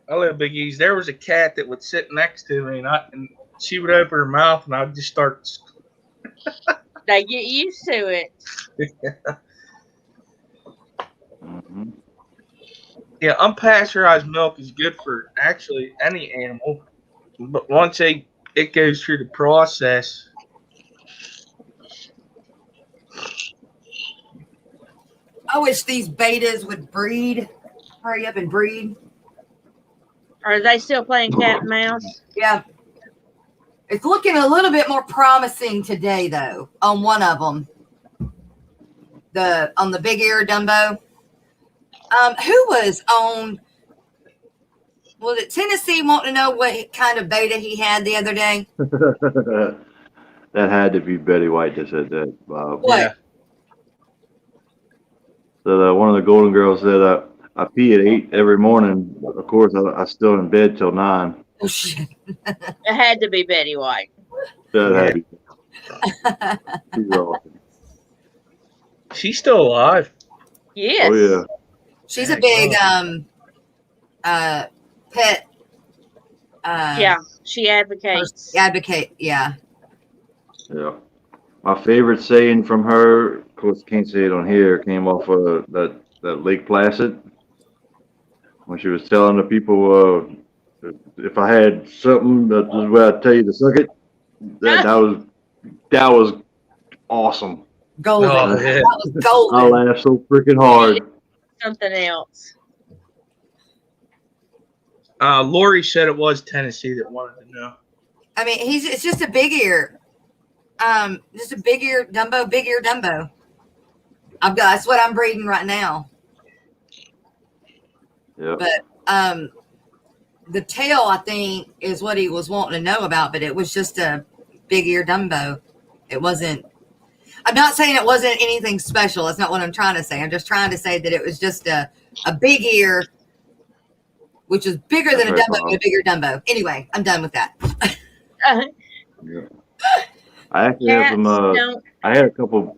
Speaker 5: I live Big East. There was a cat that would sit next to me, and she would open her mouth, and I'd just start.
Speaker 3: They get used to it.
Speaker 4: Mm-hmm.
Speaker 5: Yeah, unpasteurized milk is good for actually any animal, but once it goes through the process.
Speaker 1: I wish these betas would breed. Hurry up and breed.
Speaker 3: Are they still playing cat and mouse?
Speaker 1: Yeah. It's looking a little bit more promising today, though, on one of them. On the big ear Dumbo. Who was on? Was it Tennessee wanting to know what kind of beta he had the other day?
Speaker 4: That had to be Betty White that said that, Bob.
Speaker 1: What?
Speaker 5: Yeah.
Speaker 4: So one of the Golden Girls said, I pee at 8 every morning. Of course, I still in bed till 9.
Speaker 1: Oh, shit.
Speaker 3: It had to be Betty White.
Speaker 4: That had to be. She's awesome.
Speaker 5: She's still alive.
Speaker 3: Yes.
Speaker 4: Oh, yeah.
Speaker 1: She's a big pet.
Speaker 3: Yeah, she advocates.
Speaker 1: Advocate. Yeah.
Speaker 4: Yeah. My favorite saying from her, of course, can't say it on here, came off of that Lake Placid when she was telling the people, if I had something, that is where I tell you to suck it. That was awesome.
Speaker 1: Golden.
Speaker 5: Oh, yeah.
Speaker 1: That was golden.
Speaker 4: I laughed so freaking hard.
Speaker 3: Something else.
Speaker 5: Lori said it was Tennessee that wanted to know.
Speaker 1: I mean, it's just a big ear. Just a big ear Dumbo. That's what I'm breeding right now.
Speaker 4: Yeah.
Speaker 1: But the tail, I think, is what he was wanting to know about, but it was just a big ear Dumbo. It wasn't. I'm not saying it wasn't anything special. That's not what I'm trying to say. I'm just trying to say that it was just a big ear, which is bigger than a Dumbo, but a bigger Dumbo. Anyway, I'm done with that.
Speaker 4: Yeah. I actually have some. I had a couple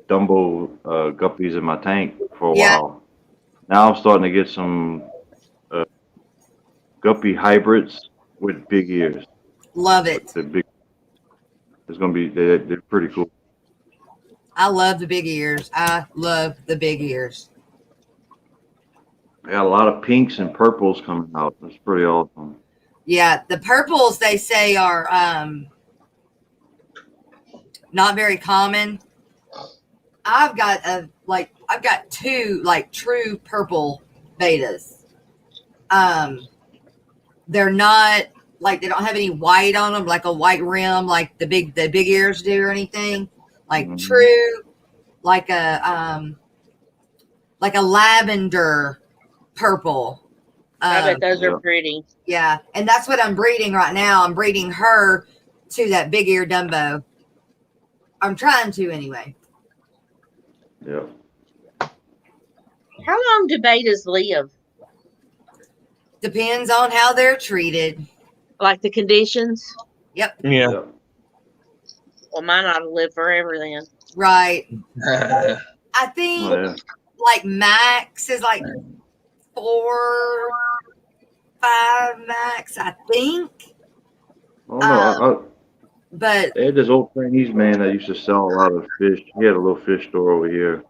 Speaker 4: Dumbo guppies in my tank for a while. Now I'm starting to get some guppy hybrids with big ears.
Speaker 1: Love it.
Speaker 4: They're big. It's gonna be they're pretty cool.
Speaker 1: I love the big ears. I love the big ears.
Speaker 4: I got a lot of pinks and purples coming out. That's pretty awesome.
Speaker 1: Yeah, the purples they say are not very common. I've got two like true purple betas. They're not like, they don't have any white on them, like a white rim, like the big ears do or anything. Like true, like a lavender purple.
Speaker 3: I bet those are pretty.
Speaker 1: Yeah, and that's what I'm breeding right now. I'm breeding her to that big ear Dumbo. I'm trying to anyway.
Speaker 4: Yeah.
Speaker 3: How long do betas live?
Speaker 1: Depends on how they're treated.
Speaker 3: Like the conditions?
Speaker 1: Yep.
Speaker 5: Yeah.
Speaker 3: Well, mine ought to live forever then.
Speaker 1: Right. I think like max is like 4, 5 max, I think.
Speaker 4: Oh no,
Speaker 1: but
Speaker 4: they had this old Chinese man that used to sell a lot of fish. He had a little fish store over here,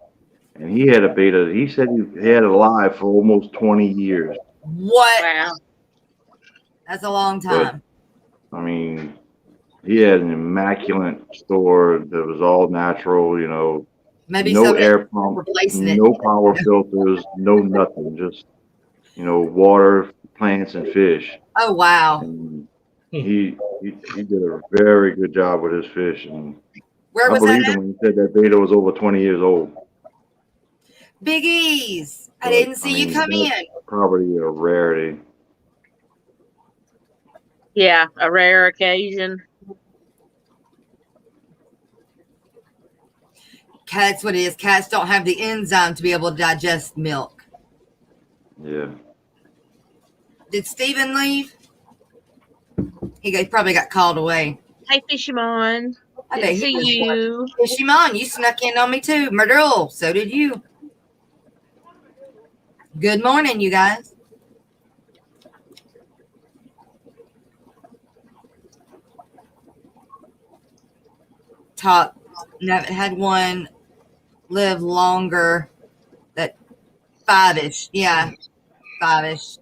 Speaker 4: and he had a beta. He said he had it alive for almost 20 years.
Speaker 1: What?
Speaker 3: Wow.
Speaker 1: That's a long time.
Speaker 4: But, I mean, he had an immaculate store that was all natural, you know.
Speaker 1: Maybe
Speaker 4: no air pump, no
Speaker 1: it.
Speaker 4: power filters, no nothing. Just, you know, water, plants, and fish.
Speaker 1: Oh, wow.
Speaker 4: And he did a very good job with his fish. And
Speaker 1: where was
Speaker 4: I believed him when he said that beta was over 20 years old.
Speaker 1: Big E's. I didn't see you come in.
Speaker 4: Probably a rarity.
Speaker 3: Yeah, a rare occasion.
Speaker 1: That's what it is. Cats don't have the enzyme to be able to digest milk.
Speaker 4: Yeah.
Speaker 1: Did Steven leave? He probably got called away.
Speaker 3: Hey, Fisherman.
Speaker 1: I bet
Speaker 3: see you.
Speaker 1: Fisherman, you snuck in on me too. Murderl, so did you. Good morning, you guys. Never had one live longer. That 5-ish. Yeah. 5-ish.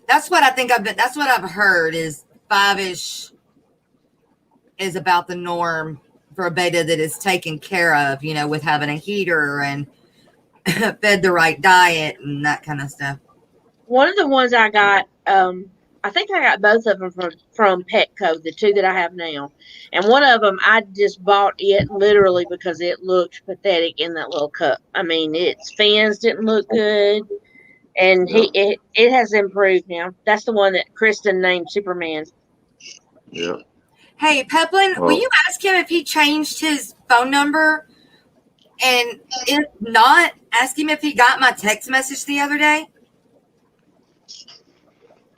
Speaker 1: That's what I think that's what I've heard is 5-ish is about the norm for a beta that is taken care of, you know, with having a heater and fed the right diet and that kind of stuff.
Speaker 3: One of the ones I got, I think I got both of them from Petco, the two that I have now. And one of them, I just bought it literally because it looked pathetic in that little cup. I mean, its fins didn't look good. And it has improved now. That's the one that Kristen named Superman.
Speaker 4: Yeah.
Speaker 1: Hey, Peplin, will you ask him if he changed his phone number? And if not, ask him if he got my text message the other day.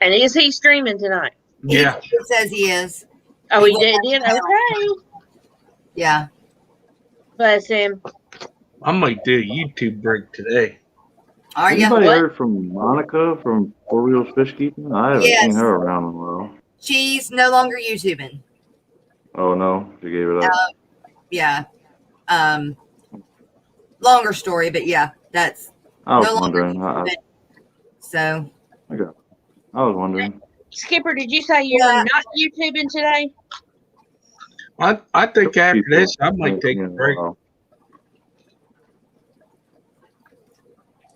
Speaker 3: And is he streaming tonight?
Speaker 5: Yeah.
Speaker 1: He says he is.
Speaker 3: Oh, he did? Okay.
Speaker 1: Yeah.
Speaker 3: Bless him.
Speaker 5: I might do a YouTube break today.
Speaker 1: Are you?
Speaker 4: Anybody heard from Monica from 4 Wheels Fish Keeping? I haven't seen her around in a while.
Speaker 1: She's no longer YouTubing.
Speaker 4: Oh no, she gave it up.
Speaker 1: Yeah. Longer story, but yeah, that's
Speaker 4: I was
Speaker 1: no
Speaker 4: wondering.
Speaker 1: longer YouTubing. So.
Speaker 4: Okay. I was wondering.
Speaker 3: Skipper, did you say you're not YouTubing today?
Speaker 5: I think after this, I might take a break.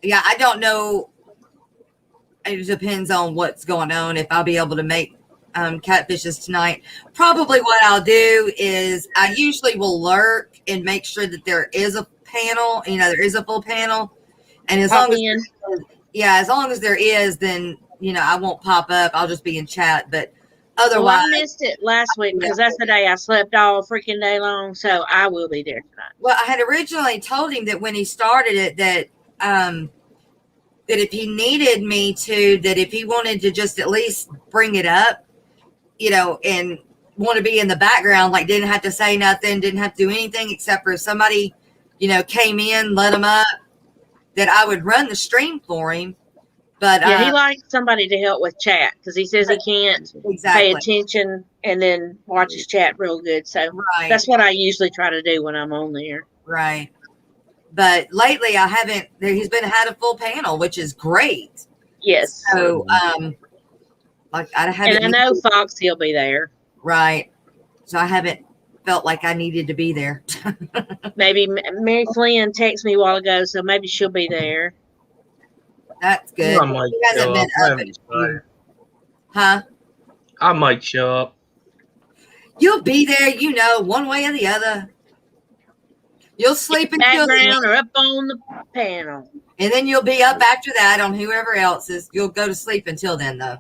Speaker 1: Yeah, I don't know. It depends on what's going on. If I'll be able to make catfishes tonight. Probably what I'll do is I usually will lurk and make sure that there is a panel. You know, there is a full panel. And as long as there is, then, you know, I won't pop up. I'll just be in chat. But otherwise.
Speaker 3: Well, I missed it last week because that's the day I slept all freaking day long. So I will be there tonight.
Speaker 1: Well, I had originally told him that when he started it, that if he needed me to, that if he wanted to just at least bring it up, you know, and want to be in the background, like didn't have to say nothing, didn't have to do anything except for if somebody, you know, came in, let him up, that I would run the stream for him. But
Speaker 3: yeah, he likes somebody to help with chat because he says he can't pay attention and then watch his chat real good. So that's what I usually try to do when I'm on there.
Speaker 1: Right. But lately I haven't, he's had a full panel, which is great.
Speaker 3: Yes.
Speaker 1: So, like I haven't.
Speaker 3: And I know Foxy will be there.
Speaker 1: Right. So I haven't felt like I needed to be there.
Speaker 3: Maybe Mary Flynn texted me a while ago, so maybe she'll be there.
Speaker 1: That's good.
Speaker 5: I might show up.
Speaker 1: Huh?
Speaker 5: I might show up.
Speaker 1: You'll be there, you know, one way or the other. You'll sleep until
Speaker 3: background or up on the panel.
Speaker 1: And then you'll be up after that on whoever else is. You'll go to sleep until then, though.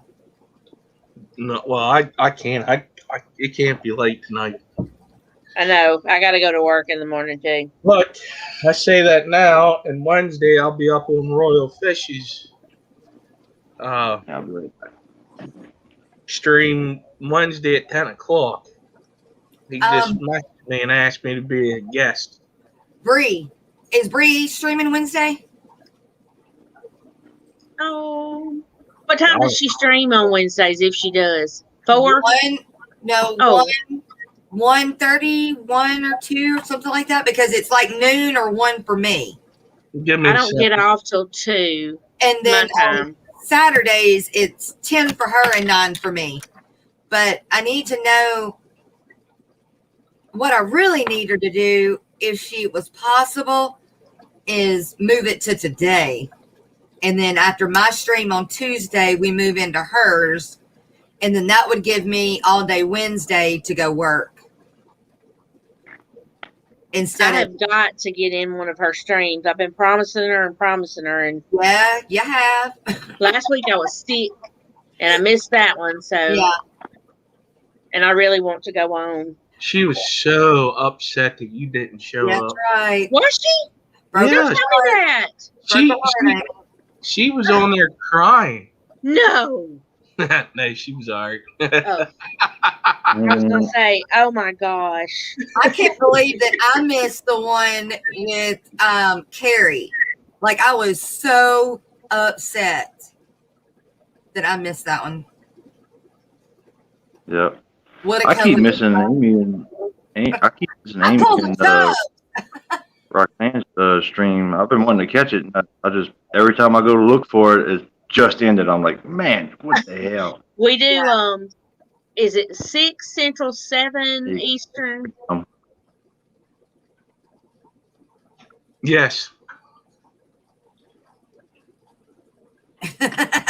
Speaker 5: No, well, I can't. It can't be late tonight.
Speaker 3: I know. I got to go to work in the morning, too.
Speaker 5: Look, I say that now, and Wednesday I'll be up on Royal Fish's stream Wednesday at 10 o'clock. He just messaged me and asked me to be a guest.
Speaker 1: Bree. Is Bree streaming Wednesday?
Speaker 3: Oh. What time does she stream on Wednesdays if she does? 4?
Speaker 1: 1:30, 1 or 2 or something like that, because it's like noon or 1 for me.
Speaker 3: I don't get off till 2.
Speaker 1: And then on Saturdays it's 10 for her and 9 for me. But I need to know what I really need her to do, if it was possible, is move it to today. And then after my stream on Tuesday, we move into hers. And then that would give me all day Wednesday to go work.
Speaker 3: I have got to get in one of her streams. I've been promising her. And
Speaker 1: yeah, you have.
Speaker 3: Last week I was sick and I missed that one. So yeah. And I really want to go on.
Speaker 5: She was so upset that you didn't show up.
Speaker 1: That's right.
Speaker 3: Was she?
Speaker 5: Yeah.
Speaker 3: Don't tell me that.
Speaker 5: She was on there crying.
Speaker 3: No.
Speaker 5: No, she was all right.
Speaker 3: I was going to say, oh my gosh.
Speaker 1: I can't believe that I missed the one with Carrie. Like, I was so upset that I missed that one.
Speaker 4: Yep. I keep missing Amy and Roxanne's stream. I've been wanting to catch it. I just, every time I go to look for it, it's just ended. I'm like, man, what the hell?
Speaker 3: We do, is it 6 Central, 7 Eastern?
Speaker 5: Yes.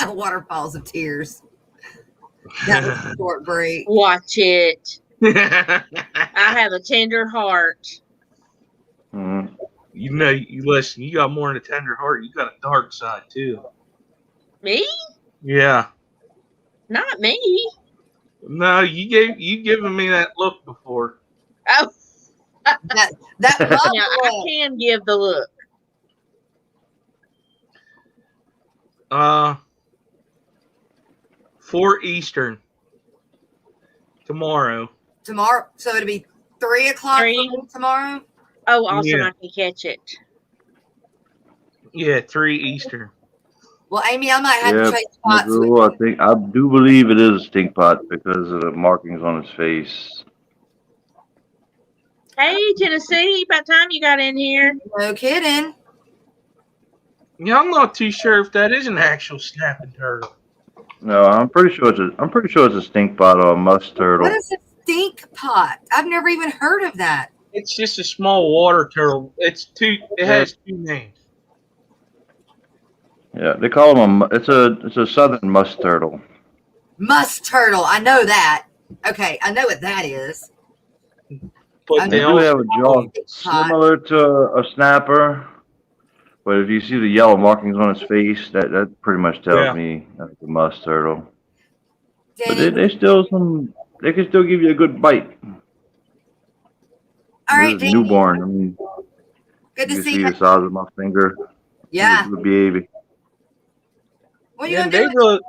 Speaker 1: Waterfalls of tears. That was a short break.
Speaker 3: Watch it. I have a tender heart.
Speaker 4: Mm-hmm.
Speaker 5: You know, you listen, you got more than a tender heart. You got a dark side, too.
Speaker 3: Me?
Speaker 5: Yeah.
Speaker 3: Not me.
Speaker 5: No, you given me that look before.
Speaker 3: Oh.
Speaker 1: that
Speaker 3: yeah, I can give the look.
Speaker 5: 4 Eastern. Tomorrow.
Speaker 1: So it'll be 3 o'clock tomorrow?
Speaker 3: Oh, awesome. Yeah. I can catch it.
Speaker 5: Yeah, 3 Eastern.
Speaker 1: Well, Amy, I might have to trade spots with you.
Speaker 4: I do believe it is a stink pot because of the markings on his face.
Speaker 3: Hey, Tennessee, about time you got in here.
Speaker 1: No kidding.
Speaker 5: Yeah, I'm not too sure if that is an actual snapping turtle.
Speaker 4: No, I'm pretty sure it's a stink pot or a musk turtle.
Speaker 1: What is a stink pot? I've never even heard of that.
Speaker 5: It's just a small water turtle. It has 2 names.
Speaker 4: Yeah, they call them it's a southern musk turtle.
Speaker 1: Musk turtle. I know that. Okay, I know what that is.
Speaker 5: But
Speaker 4: They do have a jaw similar to a snapper, but if you see the yellow markings on his face, that pretty much tells me that's a musk turtle. But they can still give you a good bite.
Speaker 1: All right,
Speaker 4: this is newborn. I mean,
Speaker 1: good to
Speaker 4: you
Speaker 1: see
Speaker 4: see
Speaker 1: you.
Speaker 4: the size of my finger.
Speaker 1: Yeah.
Speaker 4: Good baby.
Speaker 1: What are you gonna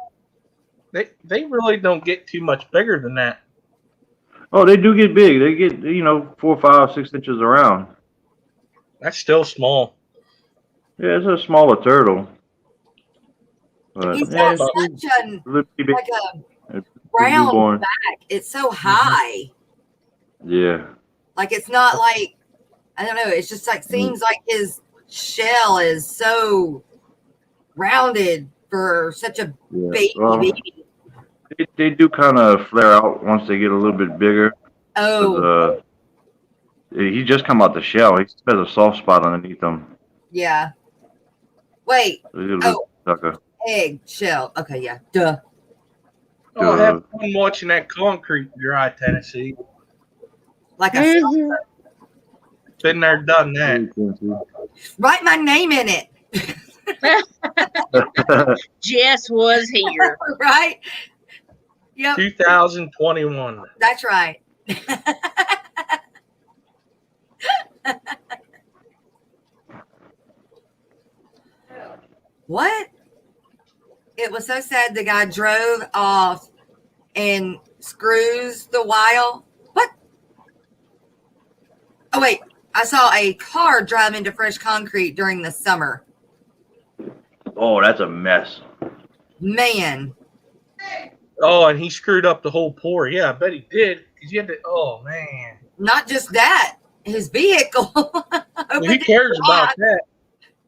Speaker 1: do?
Speaker 5: They really don't get too much bigger than that.
Speaker 4: Oh, they do get big. They get 4, 5, 6 inches around.
Speaker 5: That's still small.
Speaker 4: Yeah, it's a smaller turtle. But
Speaker 1: He's got such a round
Speaker 4: newborn
Speaker 1: back. It's so high.
Speaker 4: Yeah.
Speaker 1: Like it's not like I don't know. It's just like seems like his shell is so rounded for such a baby.
Speaker 4: Well, they do kind of flare out once they get a little bit bigger.
Speaker 1: Oh.
Speaker 4: He just come out the shell. He has a soft spot underneath him.
Speaker 1: Yeah. Wait.
Speaker 4: Sucker.
Speaker 1: Egg shell. Okay. Yeah. Duh.
Speaker 5: Oh, have fun watching that concrete dry, Tennessee.
Speaker 1: Like a
Speaker 5: been there, done that.
Speaker 1: Write my name in it.
Speaker 3: Jess was here.
Speaker 1: Right? Yep.
Speaker 5: 2021.
Speaker 1: That's right. What? It was so sad the guy drove off and screws the wheel. What? Oh, wait. I saw a car drive into fresh concrete during the summer.
Speaker 4: Oh, that's a mess.
Speaker 1: Man.
Speaker 5: Oh, and he screwed up the whole pour. Yeah, I bet he did. Because you had to, oh, man.
Speaker 1: Not just that. His vehicle.
Speaker 5: Who cares about that?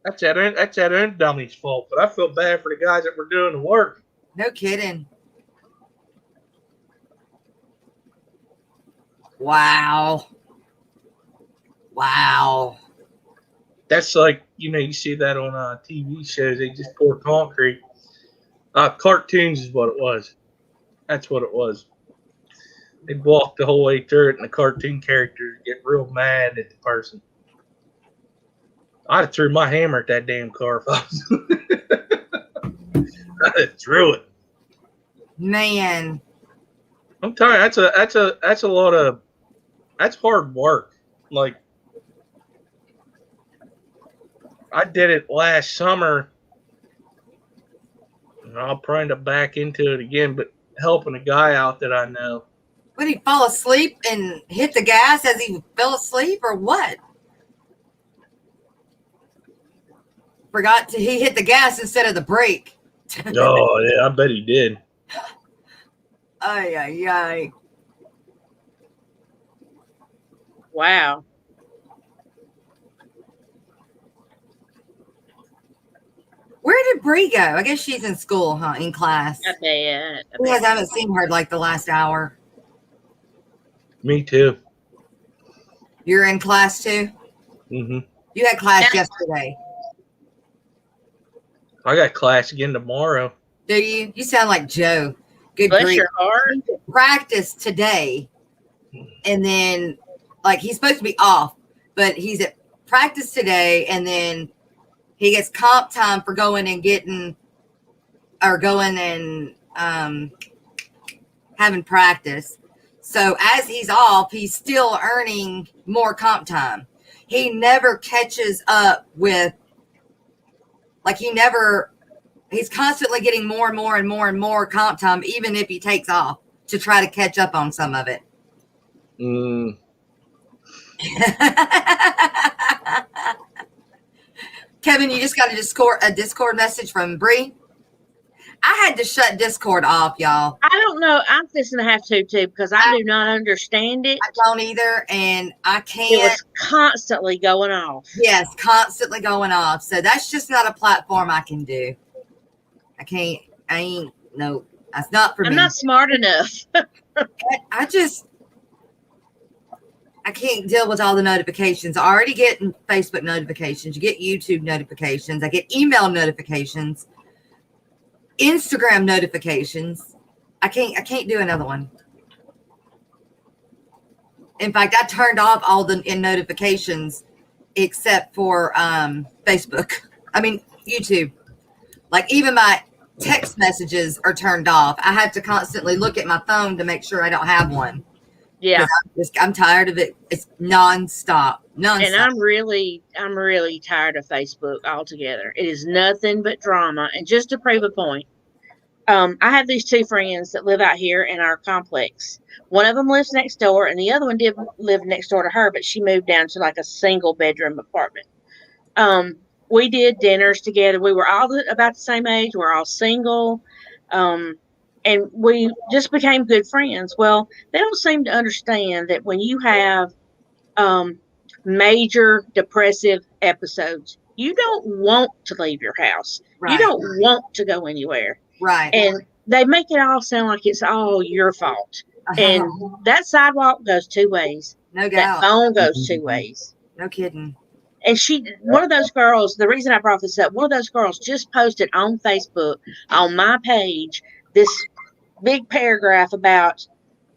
Speaker 5: That's that own dummy's fault. But I feel bad for the guys that were doing the work.
Speaker 1: No kidding. Wow. Wow.
Speaker 5: That's like, you see that on TV shows. They just pour concrete. Cartoons is what it was. That's what it was. They walk the whole way through it, and the cartoon characters get real mad at the person. I'd have threw my hammer at that damn car if I was. I'd have threw it.
Speaker 1: Man.
Speaker 5: I'm telling you, that's a lot of, that's hard work. Like, I did it last summer, and I'll probably end up back into it again, but helping a guy out that I know.
Speaker 1: Would he fall asleep and hit the gas as he fell asleep, or what? He hit the gas instead of the brake.
Speaker 5: Oh, yeah, I bet he did.
Speaker 1: Ay, ay, ay.
Speaker 3: Wow.
Speaker 1: Where did Bree go? I guess she's in school, huh? In class.
Speaker 3: I bet.
Speaker 1: Because I haven't seen her like the last hour.
Speaker 5: Me too.
Speaker 1: You're in class too?
Speaker 5: Mm-hmm.
Speaker 1: You had class yesterday.
Speaker 5: I got class again tomorrow.
Speaker 1: Do you? You sound like Joe. Good
Speaker 3: Bless
Speaker 1: grief.
Speaker 3: your heart.
Speaker 1: Practice today. And then, like, he's supposed to be off, but he's at practice today. And then he gets comp time for going and having practice. So as he's off, he's still earning more comp time. He never catches up with, like, he's constantly getting more and more and more and more comp time, even if he takes off to try to catch up on some of it. Kevin, you just got a Discord message from Bree. I had to shut Discord off, y'all.
Speaker 3: I don't know. I'm fixing to have to too because I do not understand it.
Speaker 1: I don't either, and I can't.
Speaker 3: It was constantly going off.
Speaker 1: Yes, constantly going off. So that's just not a platform I can do. I can't. I ain't. No, that's not for me.
Speaker 3: I'm not smart enough.
Speaker 1: I can't deal with all the notifications. I already get Facebook notifications. You get YouTube notifications. I get email notifications. Instagram notifications. I can't do another one. In fact, I turned off all the notifications except for Facebook. I mean, YouTube. Like even my text messages are turned off. I have to constantly look at my phone to make sure I don't have one.
Speaker 3: Yeah.
Speaker 1: I'm tired of it. It's nonstop.
Speaker 3: And I'm really tired of Facebook altogether. It is nothing but drama. And just to prove a point, I have these two friends that live out here in our complex. One of them lives next door, and the other one did live next door to her, but she moved down to like a single bedroom apartment. We did dinners together. We were all about the same age. We're all single. And we just became good friends. Well, they don't seem to understand that when you have major depressive episodes, you don't want to leave your house. Right. You don't want to go anywhere.
Speaker 1: Right.
Speaker 3: And they make it all sound like it's all your fault. And that sidewalk goes two ways.
Speaker 1: No doubt.
Speaker 3: That phone goes two ways.
Speaker 1: No kidding.
Speaker 3: And one of those girls, the reason I brought this up, one of those girls just posted on Facebook, on my page, this big paragraph about,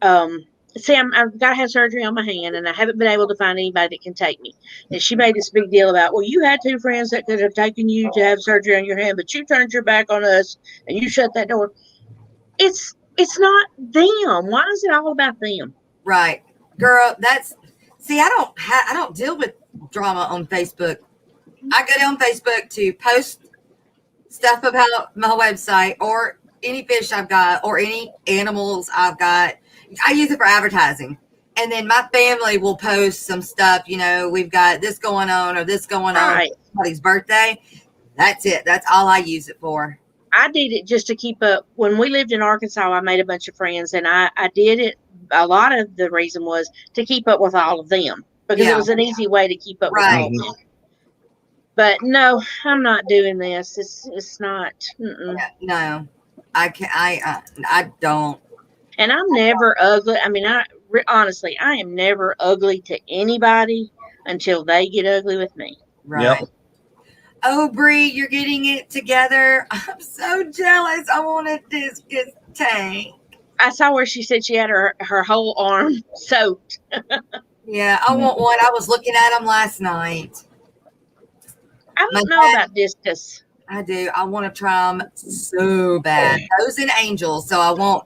Speaker 3: I've got to have surgery on my hand and I haven't been able to find anybody that can take me. And she made this big deal about, well, you had two friends that could have taken you to have surgery on your hand, but you turned your back on us and you shut that door. It's not them. Why is it all about them?
Speaker 1: Right. Girl, I don't deal with drama on Facebook. I go on Facebook to post stuff about my website or any fish I've got or any animals I've got. I use it for advertising. And then my family will post some stuff, we've got this going on or this going on. Somebody's birthday. That's it. That's all I use it for.
Speaker 3: I did it just to keep up. When we lived in Arkansas, I made a bunch of friends and I did it. A lot of the reason was to keep up with all of them because it was an easy way to keep up with all of them. But no, I'm not doing this. It's not.
Speaker 1: No, I don't.
Speaker 3: And I'm never ugly. I mean, honestly, I am never ugly to anybody until they get ugly with me.
Speaker 1: Right. Yep. Oh, Bree, you're getting it together. I'm so jealous. I want a discus tank.
Speaker 3: I saw where she said she had her whole arm soaked.
Speaker 1: Yeah, I want one. I was looking at them last night.
Speaker 3: I don't know about discus.
Speaker 1: I do. I want to try them so bad. Those and angels. So I won't,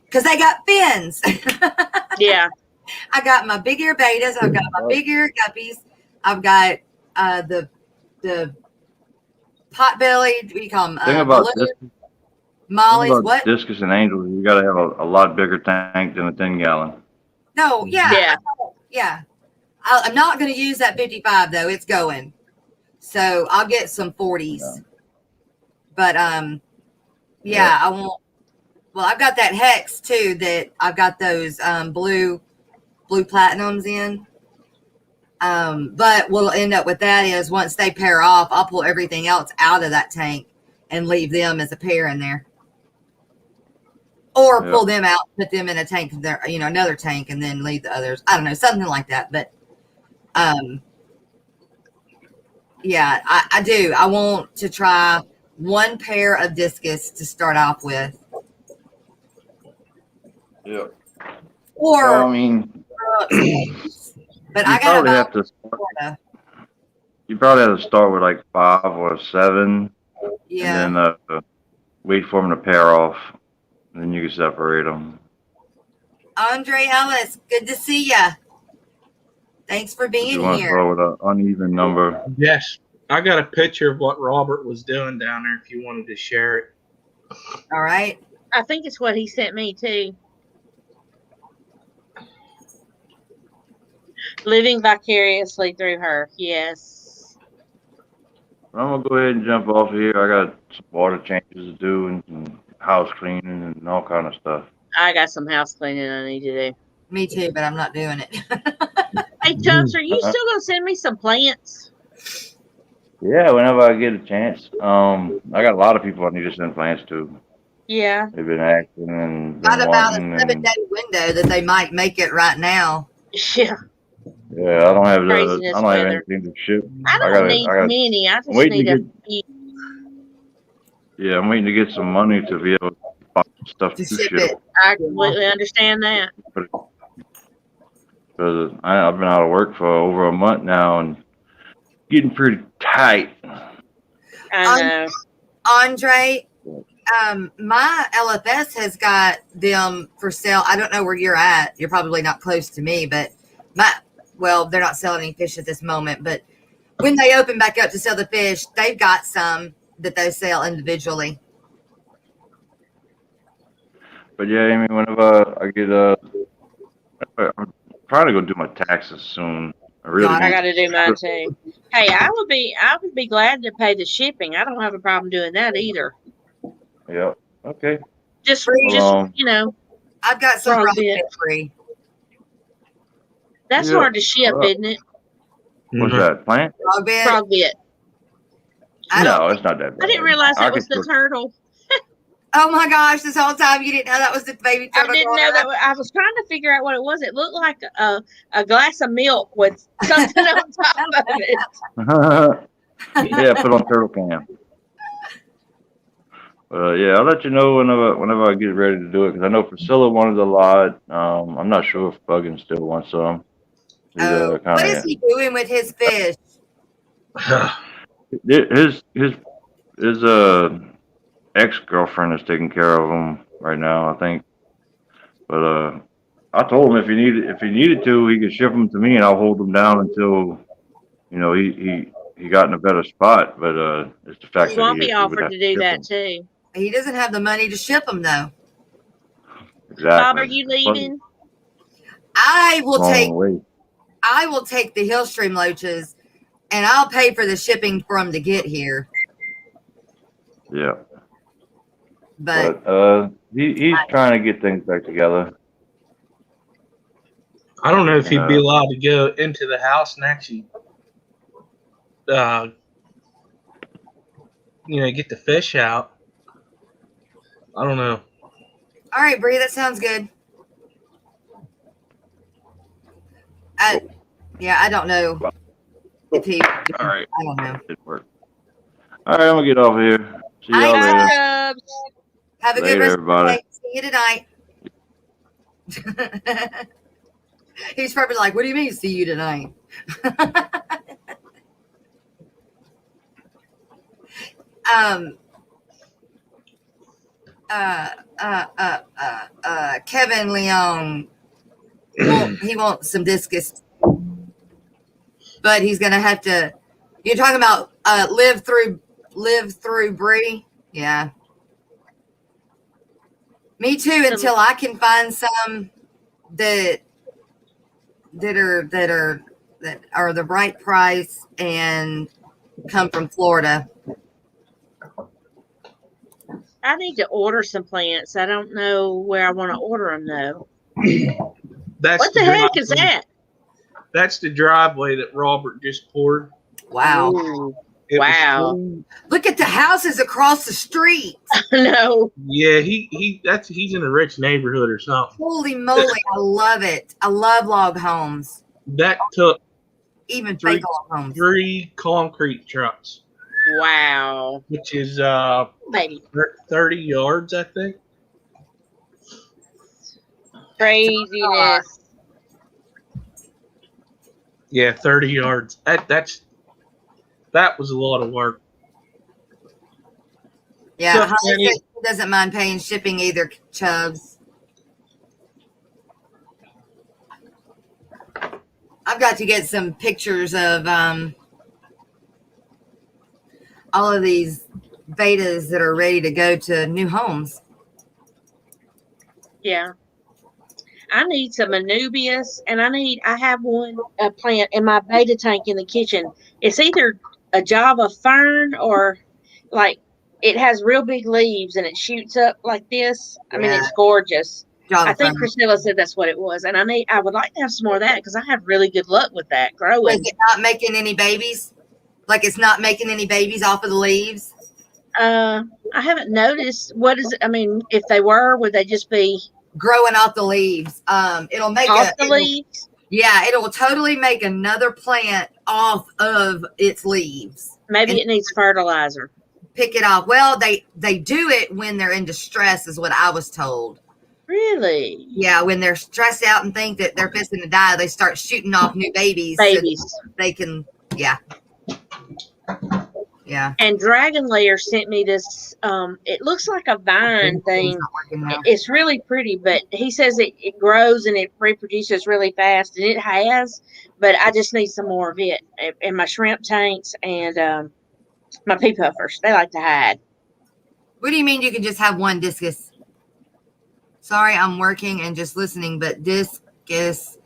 Speaker 1: because they got fins.
Speaker 3: Yeah.
Speaker 1: I got my big ear betas. I've got my big ear guppies. I've got the pot bellied. What do you call them?
Speaker 4: Thing about
Speaker 1: Molly's. What?
Speaker 4: Discus and angels, you got to have a lot bigger tank than a 10-gallon.
Speaker 1: No. Yeah. Yeah. I'm not going to use that 55 though. It's going. So I'll get some 40s. Yeah. But I won't. Well, I've got that hex too. That I've got those blue platinums in. But what'll end up with that is once they pair off, I'll pull everything else out of that tank and leave them as a pair in there. Or pull them out, put them in a tank, another tank, and then leave the others. I don't know, something like that. But I do. I want to try one pair of discus to start off with.
Speaker 4: Yeah.
Speaker 1: Or
Speaker 4: well, I mean,
Speaker 1: but I gotta
Speaker 4: have to. You probably have to start with like 5 or 7.
Speaker 1: Yeah.
Speaker 4: And then wait for them to pair off, and then you can separate them.
Speaker 1: Andre Ellis, good to see ya. Thanks for being
Speaker 4: you want
Speaker 1: here.
Speaker 4: To throw with an uneven number.
Speaker 5: Yes, I got a picture of what Robert was doing down there. If you wanted to share it.
Speaker 1: All right.
Speaker 3: I think it's what he sent me too. Living vicariously through her. Yes.
Speaker 4: I'm gonna go ahead and jump off here. I got some water changes to do and some house cleaning and all kind of stuff.
Speaker 3: I got some house cleaning I need to do.
Speaker 1: Me too, but I'm not doing it.
Speaker 3: Hey, Chubbs, are you still gonna send me some plants?
Speaker 4: Yeah, whenever I get a chance. I got a lot of people I need to send plants to.
Speaker 3: Yeah.
Speaker 4: They've been asking and
Speaker 1: Got
Speaker 4: been
Speaker 1: about a
Speaker 4: wanting.
Speaker 1: 7-day window that they might make it right now.
Speaker 3: Yeah.
Speaker 4: Yeah, I don't have
Speaker 3: Craziness
Speaker 4: I don't have
Speaker 3: weather.
Speaker 4: anything to ship.
Speaker 3: I don't need many. I just
Speaker 4: waiting
Speaker 3: need
Speaker 4: to
Speaker 3: a
Speaker 4: get.
Speaker 3: few.
Speaker 4: Yeah, I'm waiting to get some money to be able to buy stuff
Speaker 1: To
Speaker 4: to
Speaker 1: ship
Speaker 4: ship.
Speaker 1: it.
Speaker 3: I completely understand that.
Speaker 4: Because I've been out of work for over a month now and getting pretty tight.
Speaker 3: I know.
Speaker 1: Andre, my LFS has got them for sale. I don't know where you're at. You're probably not close to me, but they're not selling any fish at this moment. But when they open back up to sell the fish, they've got some that they sell individually.
Speaker 4: But yeah, I mean, whenever I get I'm trying to go do my taxes soon.
Speaker 3: I got to do mine too. Hey, I would be glad to pay the shipping. I don't have a problem doing that either.
Speaker 4: Yep. Okay.
Speaker 3: Just you know.
Speaker 1: I've got some free.
Speaker 3: That's hard to ship, isn't it?
Speaker 4: What's that? Plant?
Speaker 3: Frog bit.
Speaker 4: No, it's not that bad.
Speaker 3: I didn't realize that was the turtle.
Speaker 1: Oh my gosh, this whole time you didn't know that was the baby turtle.
Speaker 3: I didn't know that. I was trying to figure out what it was. It looked like a glass of milk with something on top of it.
Speaker 4: Yeah, put on turtle cam. Yeah, I'll let you know whenever I get ready to do it, because I know Priscilla wanted a lot. I'm not sure if Buggin still wants some.
Speaker 1: What is he doing with his fish?
Speaker 4: His ex-girlfriend is taking care of him right now, I think. But I told him if he needed to, he could ship them to me, and I'll hold them down until he got in a better spot. But it's the fact that
Speaker 3: Swampy offered to do that too.
Speaker 1: He doesn't have the money to ship them though.
Speaker 4: Exactly.
Speaker 3: Bob, are you leaving?
Speaker 1: I will take the Hillstream loaches, and I'll pay for the shipping for them to get here.
Speaker 4: Yeah.
Speaker 1: But
Speaker 4: he's trying to get things back together.
Speaker 5: I don't know if he'd be allowed to go into the house and actually, get the fish out. I don't know.
Speaker 1: All right, Bree, that sounds good. I don't know if he.
Speaker 4: All right.
Speaker 1: I don't know.
Speaker 4: It worked. All right, I'm gonna get off here. See y'all later.
Speaker 1: Have a good rest of the day. See you tonight. He's probably like, "What do you mean, see you tonight?" Kevin Leon, he wants some discus, but he's gonna have to. You're talking about live through Bree, yeah. Me too. Until I can find some that are the right price and come from Florida.
Speaker 3: I need to order some plants. I don't know where I want to order them though. What the heck is that?
Speaker 5: That's the driveway that Robert just poured.
Speaker 1: Wow.
Speaker 3: Ooh, wow.
Speaker 1: Look at the houses across the street.
Speaker 3: No.
Speaker 5: Yeah, he's in a rich neighborhood or something.
Speaker 1: Holy moly, I love it. I love log homes.
Speaker 5: That took
Speaker 1: even fake log homes.
Speaker 5: 3 concrete trucks.
Speaker 3: Wow.
Speaker 5: Which is 30 yards, I think.
Speaker 3: Craziness.
Speaker 5: Yeah, 30 yards. That was a lot of work.
Speaker 1: Yeah, Holly doesn't mind paying shipping either, Chubbs. I've got to get some pictures of all of these betas that are ready to go to new homes.
Speaker 3: Yeah. I need some anubias, and I have a plant in my beta tank in the kitchen. It's either a Java fern, or like it has real big leaves and it shoots up like this. I mean, it's gorgeous.
Speaker 1: Java
Speaker 3: I think
Speaker 1: fern.
Speaker 3: Priscilla said that's what it was, and I would like to have some more of that because I have really good luck with that growing.
Speaker 1: Was it not making any babies? Like it's not making any babies off of the leaves?
Speaker 3: I haven't noticed. What is it? I mean, if they were, would they just be
Speaker 1: growing off the leaves? It'll make
Speaker 3: off the leaves.
Speaker 1: Yeah, it will totally make another plant off of its leaves.
Speaker 3: Maybe it needs fertilizer.
Speaker 1: Pick it off. Well, they do it when they're in distress, is what I was told.
Speaker 3: Really?
Speaker 1: Yeah, when they're stressed out and think that they're fixing to die, they start shooting off new babies. So they can, yeah. Yeah.
Speaker 3: And Dragon Lair sent me this, it looks like a vine thing. It's really pretty, but he says it grows and it reproduces really fast, and it has, but I just need some more of it in my shrimp tanks and my pea puffers. They like to hide.
Speaker 1: What do you mean you can just have one discus? Sorry, I'm working and just listening, but discus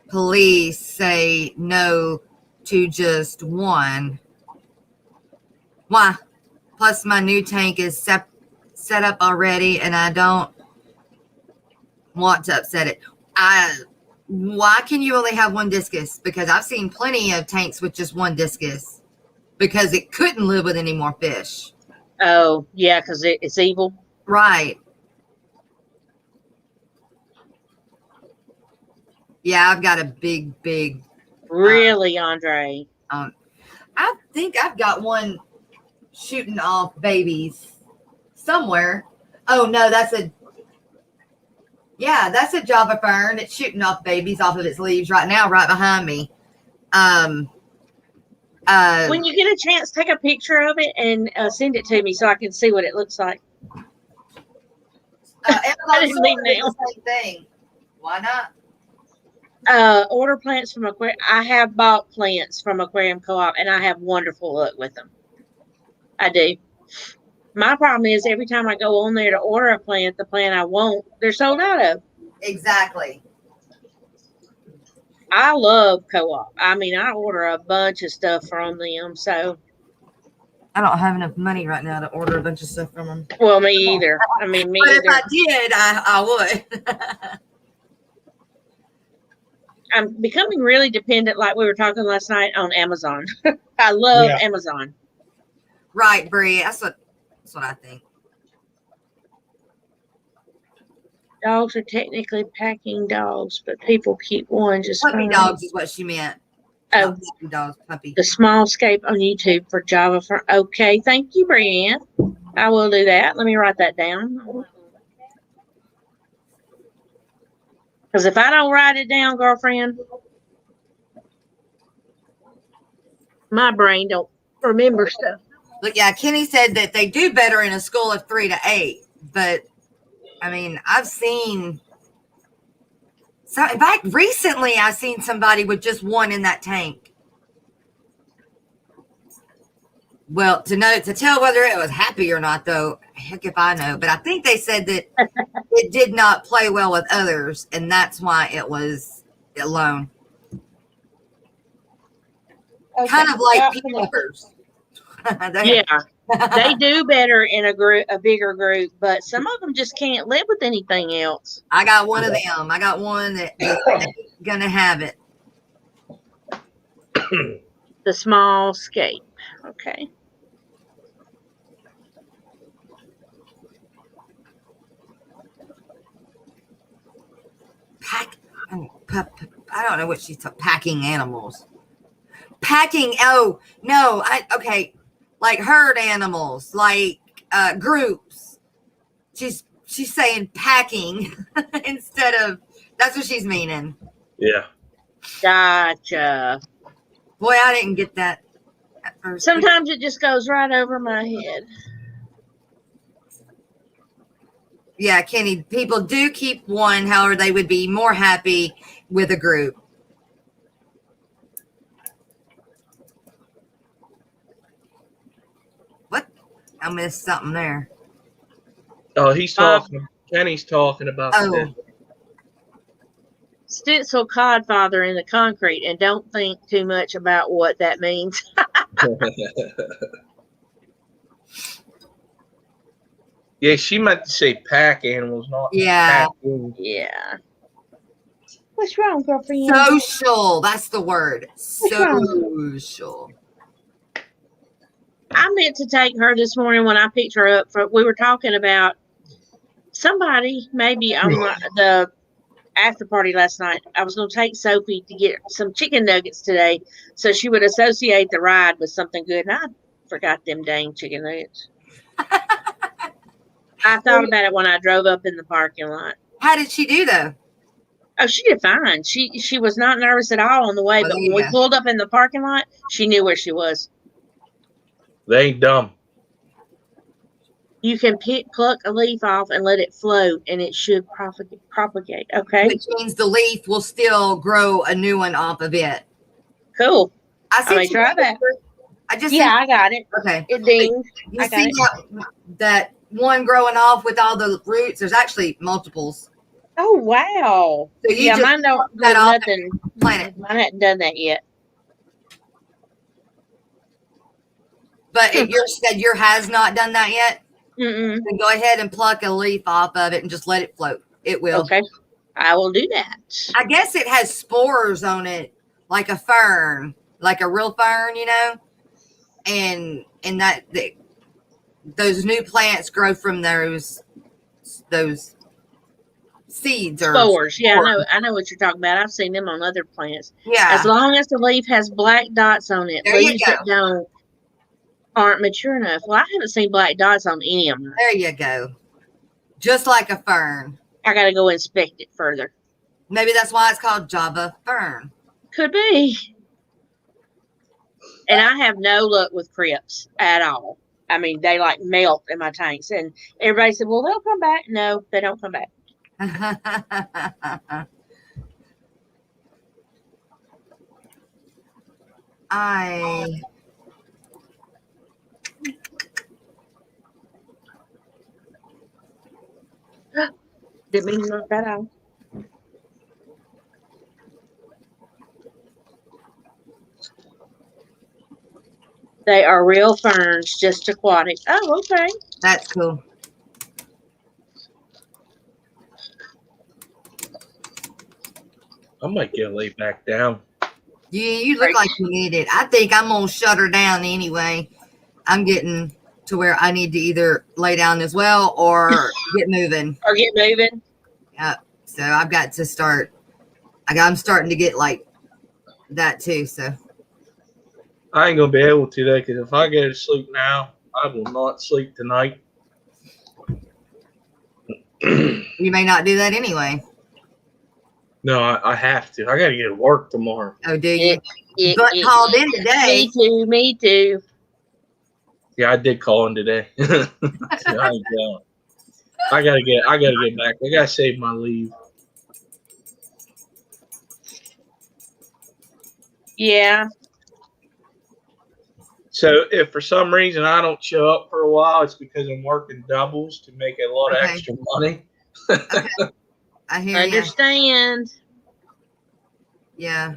Speaker 1: police say no to just one. Why? Plus, my new tank is set up already, and I don't want to upset it. Why can you only have one discus? Because I've seen plenty of tanks with just one discus because it couldn't live with any more fish.
Speaker 3: Oh, yeah, because it's evil.
Speaker 1: Right. Yeah, I've got a big.
Speaker 3: Really, Andre?
Speaker 1: I think I've got one shooting off babies somewhere. Oh no, that's a Java fern. It's shooting off babies off of its leaves right now, right behind me.
Speaker 3: When you get a chance, take a picture of it and send it to me so I can see what it looks like.
Speaker 1: I didn't mean the same thing. Why not?
Speaker 3: Order plants from Aquarium. I have bought plants from Aquarium Co-op, and I have wonderful luck with them. I do. My problem is every time I go on there to order a plant, the plant I want, they're sold out of.
Speaker 1: Exactly.
Speaker 3: I love Co-op. I mean, I order a bunch of stuff from them, so.
Speaker 1: I don't have enough money right now to order a bunch of stuff from them.
Speaker 3: Well, me either. I mean, me either.
Speaker 1: But if I did, I would.
Speaker 3: I'm becoming really dependent, like we were talking last night, on Amazon. I love Amazon.
Speaker 1: Right, Bree. That's what I think.
Speaker 3: Dogs are technically packing dogs, but people keep one just
Speaker 1: puppy dogs is what she meant.
Speaker 3: Oh,
Speaker 1: puppy dogs, puppy.
Speaker 3: The Small Scape on YouTube for Java. Okay, thank you, Brianne. I will do that. Let me write that down. Because if I don't write it down, girlfriend, my brain don't remember stuff.
Speaker 1: Look, yeah, Kenny said that they do better in a school of 3 to 8, but I mean, I've seen. So, in fact, recently I've seen somebody with just one in that tank. Well, to tell whether it was happy or not, though, heck if I know. But I think they said that it did not play well with others, and that's why it was alone. Okay. Kind of like peacekeepers.
Speaker 3: Yeah, they do better in a bigger group, but some of them just can't live with anything else.
Speaker 1: I got one of them. I got one that is gonna have it.
Speaker 3: The Small Scape. Okay.
Speaker 1: I don't know what she's talking. Packing animals. Packing. Oh no. Okay. Like herd animals, like groups. She's saying packing instead of. That's what she's meaning.
Speaker 5: Yeah.
Speaker 3: Gotcha.
Speaker 1: Boy, I didn't get that at first.
Speaker 3: Sometimes it just goes right over my head.
Speaker 1: Yeah, Kenny, people do keep one. However, they would be more happy with a group. What? I missed something there.
Speaker 5: Oh, he's talking. Kenny's talking about this.
Speaker 3: Stencil codfather in the concrete, and don't think too much about what that means.
Speaker 5: Yeah, she meant to say pack animals, not
Speaker 1: Yeah.
Speaker 5: pack food.
Speaker 3: Yeah. What's wrong, girlfriend?
Speaker 1: Social. That's the word.
Speaker 3: What's wrong?
Speaker 1: Social.
Speaker 3: I meant to take her this morning when I picked her up. We were talking about somebody maybe on the after party last night. I was going to take Sophie to get some chicken nuggets today so she would associate the ride with something good. And I forgot them dang chicken nuggets. I thought about it when I drove up in the parking lot.
Speaker 1: How did she do though?
Speaker 3: Oh, she did fine. She was not nervous at all on the way, but when we pulled up in the parking lot, she knew where she was.
Speaker 5: They ain't dumb.
Speaker 3: You can pluck a leaf off and let it float, and it should propagate. Okay.
Speaker 1: Which means the leaf will still grow a new one off of it.
Speaker 3: Cool.
Speaker 1: I
Speaker 3: may try that. I got it.
Speaker 1: Okay.
Speaker 3: It dinged.
Speaker 1: You see that one growing off with all the roots? There's actually multiples.
Speaker 3: Oh wow!
Speaker 1: So
Speaker 3: mine don't do nothing.
Speaker 1: Plant it.
Speaker 3: Mine hadn't done that yet.
Speaker 1: But you said your has not done that yet.
Speaker 3: Mm-mm.
Speaker 1: Then go ahead and pluck a leaf off of it and just let it float. It will.
Speaker 3: Okay, I will do that.
Speaker 1: I guess it has spores on it, like a fern, like a real fern, you know. And those new plants grow from those seeds or
Speaker 3: spores. Yeah, I know what you're talking about. I've seen them on other plants.
Speaker 1: Yeah.
Speaker 3: As long as the leaf has black dots on it, leaves that aren't mature enough. Well, I haven't seen black dots on any of them.
Speaker 1: There you go. Just like a fern.
Speaker 3: I got to go inspect it further.
Speaker 1: Maybe that's why it's called Java fern.
Speaker 3: Could be. And I have no luck with crips at all. I mean, they like melt in my tanks. And everybody said, well, they'll come back. No, they don't come back. Didn't mean to knock that out. They are real ferns, just aquatic. Oh, okay.
Speaker 1: That's cool.
Speaker 5: I might get laid back down.
Speaker 1: You look like you need it. I think I'm going to shut her down anyway. I'm getting to where I need to either lay down as well or get moving. Yeah. So I've got to start. I'm starting to get like that too. So
Speaker 5: I ain't going to be able to though, because if I go to sleep now, I will not sleep tonight.
Speaker 1: You may not do that anyway.
Speaker 5: No, I have to. I got to get to work tomorrow.
Speaker 1: Oh, do you? But called in today.
Speaker 3: Me too.
Speaker 5: Yeah, I did call in today. I gotta get back. I gotta save my leave.
Speaker 3: Yeah.
Speaker 5: So if for some reason I don't show up for a while, it's because I'm working doubles to make a lot of extra money.
Speaker 1: Okay. I hear you.
Speaker 3: Understand.
Speaker 1: Yeah.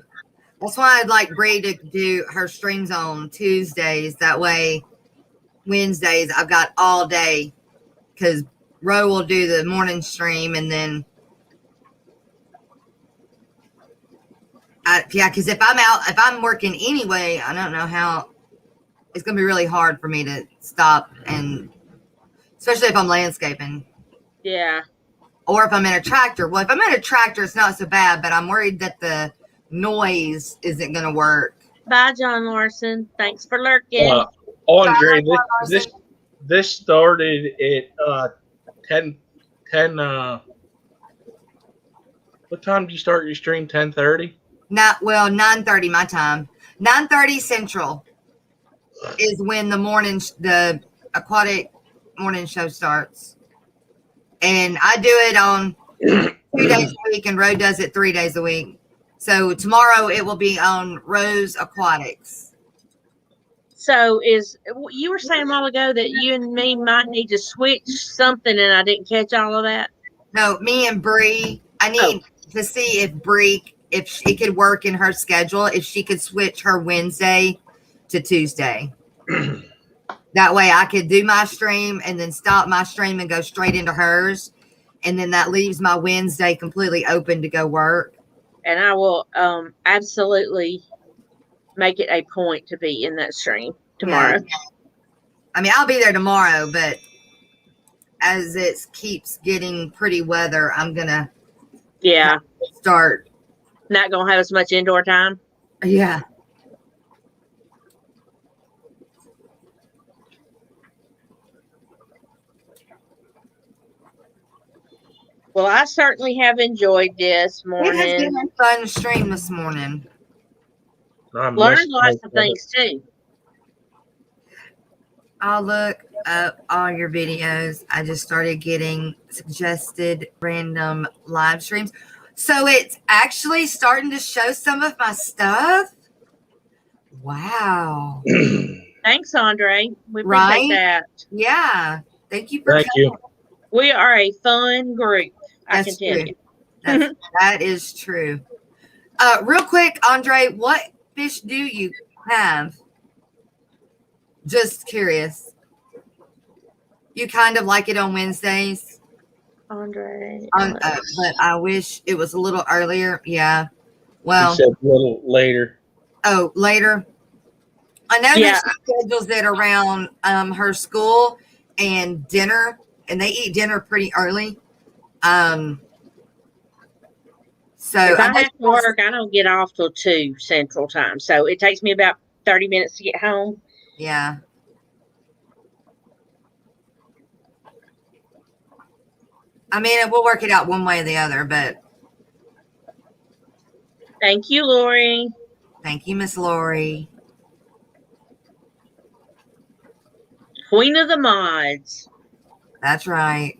Speaker 1: That's why I'd like Bree to do her streams on Tuesdays. That way, Wednesdays, I've got all day. Because Ro will do the morning stream and then. Because if I'm working anyway, I don't know how. It's going to be really hard for me to stop. And especially if I'm landscaping.
Speaker 3: Yeah.
Speaker 1: Or if I'm in a tractor. Well, if I'm in a tractor, it's not so bad, but I'm worried that the noise isn't going to work.
Speaker 3: Bye, John Larson. Thanks for lurking.
Speaker 5: Andre, this started at 10. What time do you start your stream? 10:30?
Speaker 1: 9:30 my time. 9:30 Central is when the aquatic morning show starts. And I do it on 2 days a week, and Ro does it 3 days a week. So tomorrow it will be on Rose Aquatics.
Speaker 3: So you were saying a while ago that you and me might need to switch something, and I didn't catch all of that?
Speaker 1: No, me and Bree. I need to see if she could work in her schedule, if she could switch her Wednesday to Tuesday. That way I could do my stream and then stop my stream and go straight into hers. And then that leaves my Wednesday completely open to go work.
Speaker 3: And I will absolutely make it a point to be in that stream tomorrow.
Speaker 1: Yeah. I mean, I'll be there tomorrow, but as it keeps getting pretty weather, I'm going to start.
Speaker 3: Not going to have as much indoor time?
Speaker 1: Yeah.
Speaker 3: Well, I certainly have enjoyed this morning.
Speaker 1: It has been a fun stream this morning.
Speaker 3: Learned lots of things too.
Speaker 1: I'll look up all your videos. I just started getting suggested random live streams. So it's actually starting to show some of my stuff. Wow.
Speaker 3: Thanks, Andre. We appreciate that.
Speaker 1: Yeah. Thank you for coming.
Speaker 5: you.
Speaker 3: We are a fun group. I can tell you.
Speaker 1: That is true. Real quick, Andre, what fish do you have? Just curious. You kind of like it on Wednesdays?
Speaker 3: Andre.
Speaker 1: But I wish it was a little earlier. Yeah. Well.
Speaker 5: You said a little later.
Speaker 1: Oh, later. I know that she schedules it around her school and dinner, and they eat dinner pretty early. So
Speaker 3: if I have to work, I don't get off till 2 Central Time. So it takes me about 30 minutes to get home.
Speaker 1: Yeah. I mean, we'll work it out one way or the other, but.
Speaker 3: Thank you, Lori.
Speaker 1: Thank you, Miss Lori.
Speaker 3: Queen of the mods.
Speaker 1: That's right.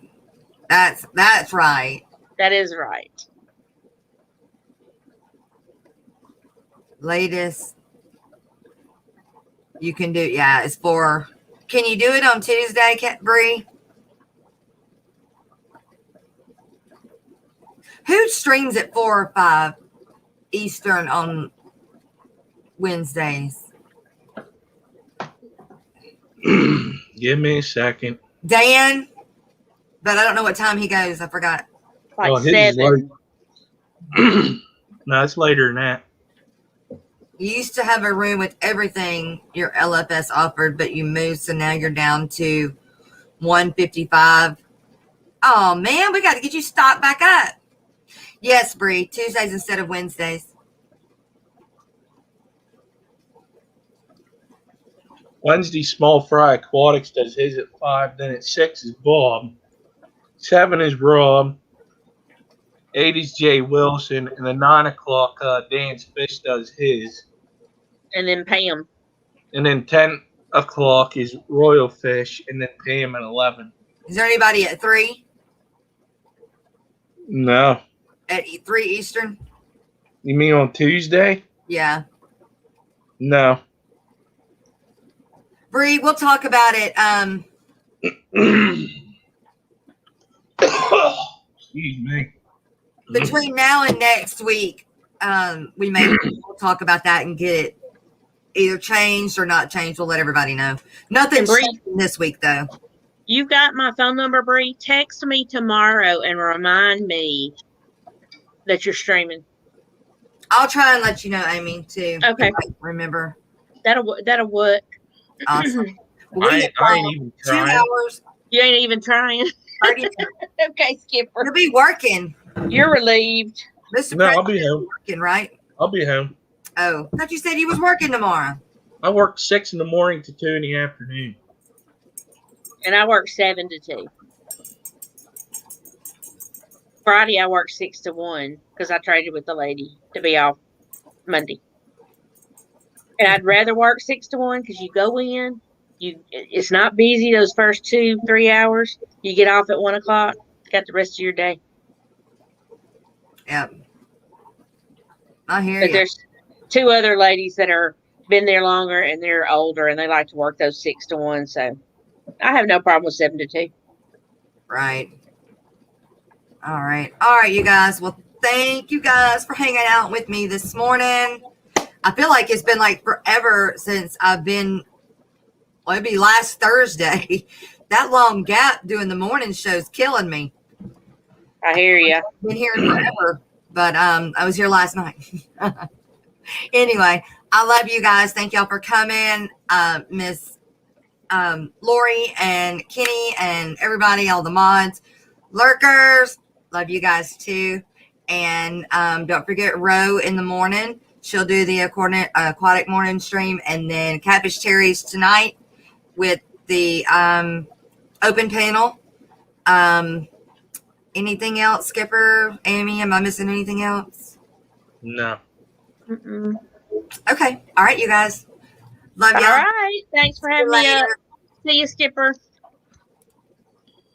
Speaker 1: That's right.
Speaker 3: That is right.
Speaker 1: Latest you can do, it's 4. Can you do it on Tuesday, Bree? Who streams at 4 or 5 Eastern on Wednesdays?
Speaker 5: Give me a second.
Speaker 1: Dan, but I don't know what time he goes. I forgot.
Speaker 3: Like 7.
Speaker 5: No, it's later than that.
Speaker 1: You used to have a room with everything your LFS offered, but you moved, so now you're down to 155. Oh, man, we got to get you stocked back up. Yes, Bree, Tuesdays instead of Wednesdays.
Speaker 5: Wednesday, Small Fry Aquatics does his at 5. Then at 6 is Bob. 7 is Rob. 8 is Jay Wilson. And then 9 o'clock, Dan's Fish does his.
Speaker 3: And then Pam.
Speaker 5: And then 10 o'clock is Royal Fish. And then Pam at 11.
Speaker 1: Is there anybody at 3?
Speaker 5: No.
Speaker 1: At 3 Eastern?
Speaker 5: You mean on Tuesday?
Speaker 1: Yeah.
Speaker 5: No.
Speaker 1: Bree, we'll talk about it.
Speaker 5: Excuse me.
Speaker 1: Between now and next week, we'll talk about that and get it either changed or not changed. We'll let everybody know. Nothing's changing this week, though.
Speaker 3: You got my phone number, Bree. Text me tomorrow and remind me that you're streaming.
Speaker 1: I'll try and let you know, Amy, too.
Speaker 3: Okay.
Speaker 1: Remember.
Speaker 3: That'll work.
Speaker 1: Awesome.
Speaker 5: I ain't even trying.
Speaker 1: 2 hours.
Speaker 3: You ain't even trying. Okay, Skipper.
Speaker 1: You'll be working.
Speaker 3: You're relieved.
Speaker 1: Mr.
Speaker 5: No, I'll
Speaker 1: President,
Speaker 5: be home.
Speaker 1: working, right?
Speaker 5: I'll be home.
Speaker 1: Oh, I thought you said you was working tomorrow.
Speaker 5: I work 6 in the morning to 2 in the afternoon.
Speaker 3: And I work 7 to 2. Friday, I work 6 to 1 because I traded with the lady to be off Monday. And I'd rather work 6 to 1 because you go in, it's not busy those first 2-3 hours. You get off at 1 o'clock, got the rest of your day.
Speaker 1: Yep. I hear
Speaker 3: But
Speaker 1: you.
Speaker 3: there's 2 other ladies that are been there longer and they're older and they like to work those 6 to 1. So I have no problem with 7 to 2.
Speaker 1: Right. All right, you guys. Well, thank you guys for hanging out with me this morning. I feel like it's been like forever since I've been, well, it'd be last Thursday. That long gap doing the morning show's killing me.
Speaker 3: I hear you.
Speaker 1: Been here forever, but I was here last night. Anyway, I love you guys. Thank y'all for coming. Miss Lori and Kenny and everybody, all the mods, lurkers, love you guys too. And don't forget Ro in the morning. She'll do the aquatic morning stream, and then Catfish Terry's tonight with the open panel. Anything else, Skipper, Amy? Am I missing anything else?
Speaker 5: No.
Speaker 3: Mm-mm.
Speaker 1: Okay. All right, you guys. Love y'all.
Speaker 3: All right. Thanks for having me up. See you, Skipper.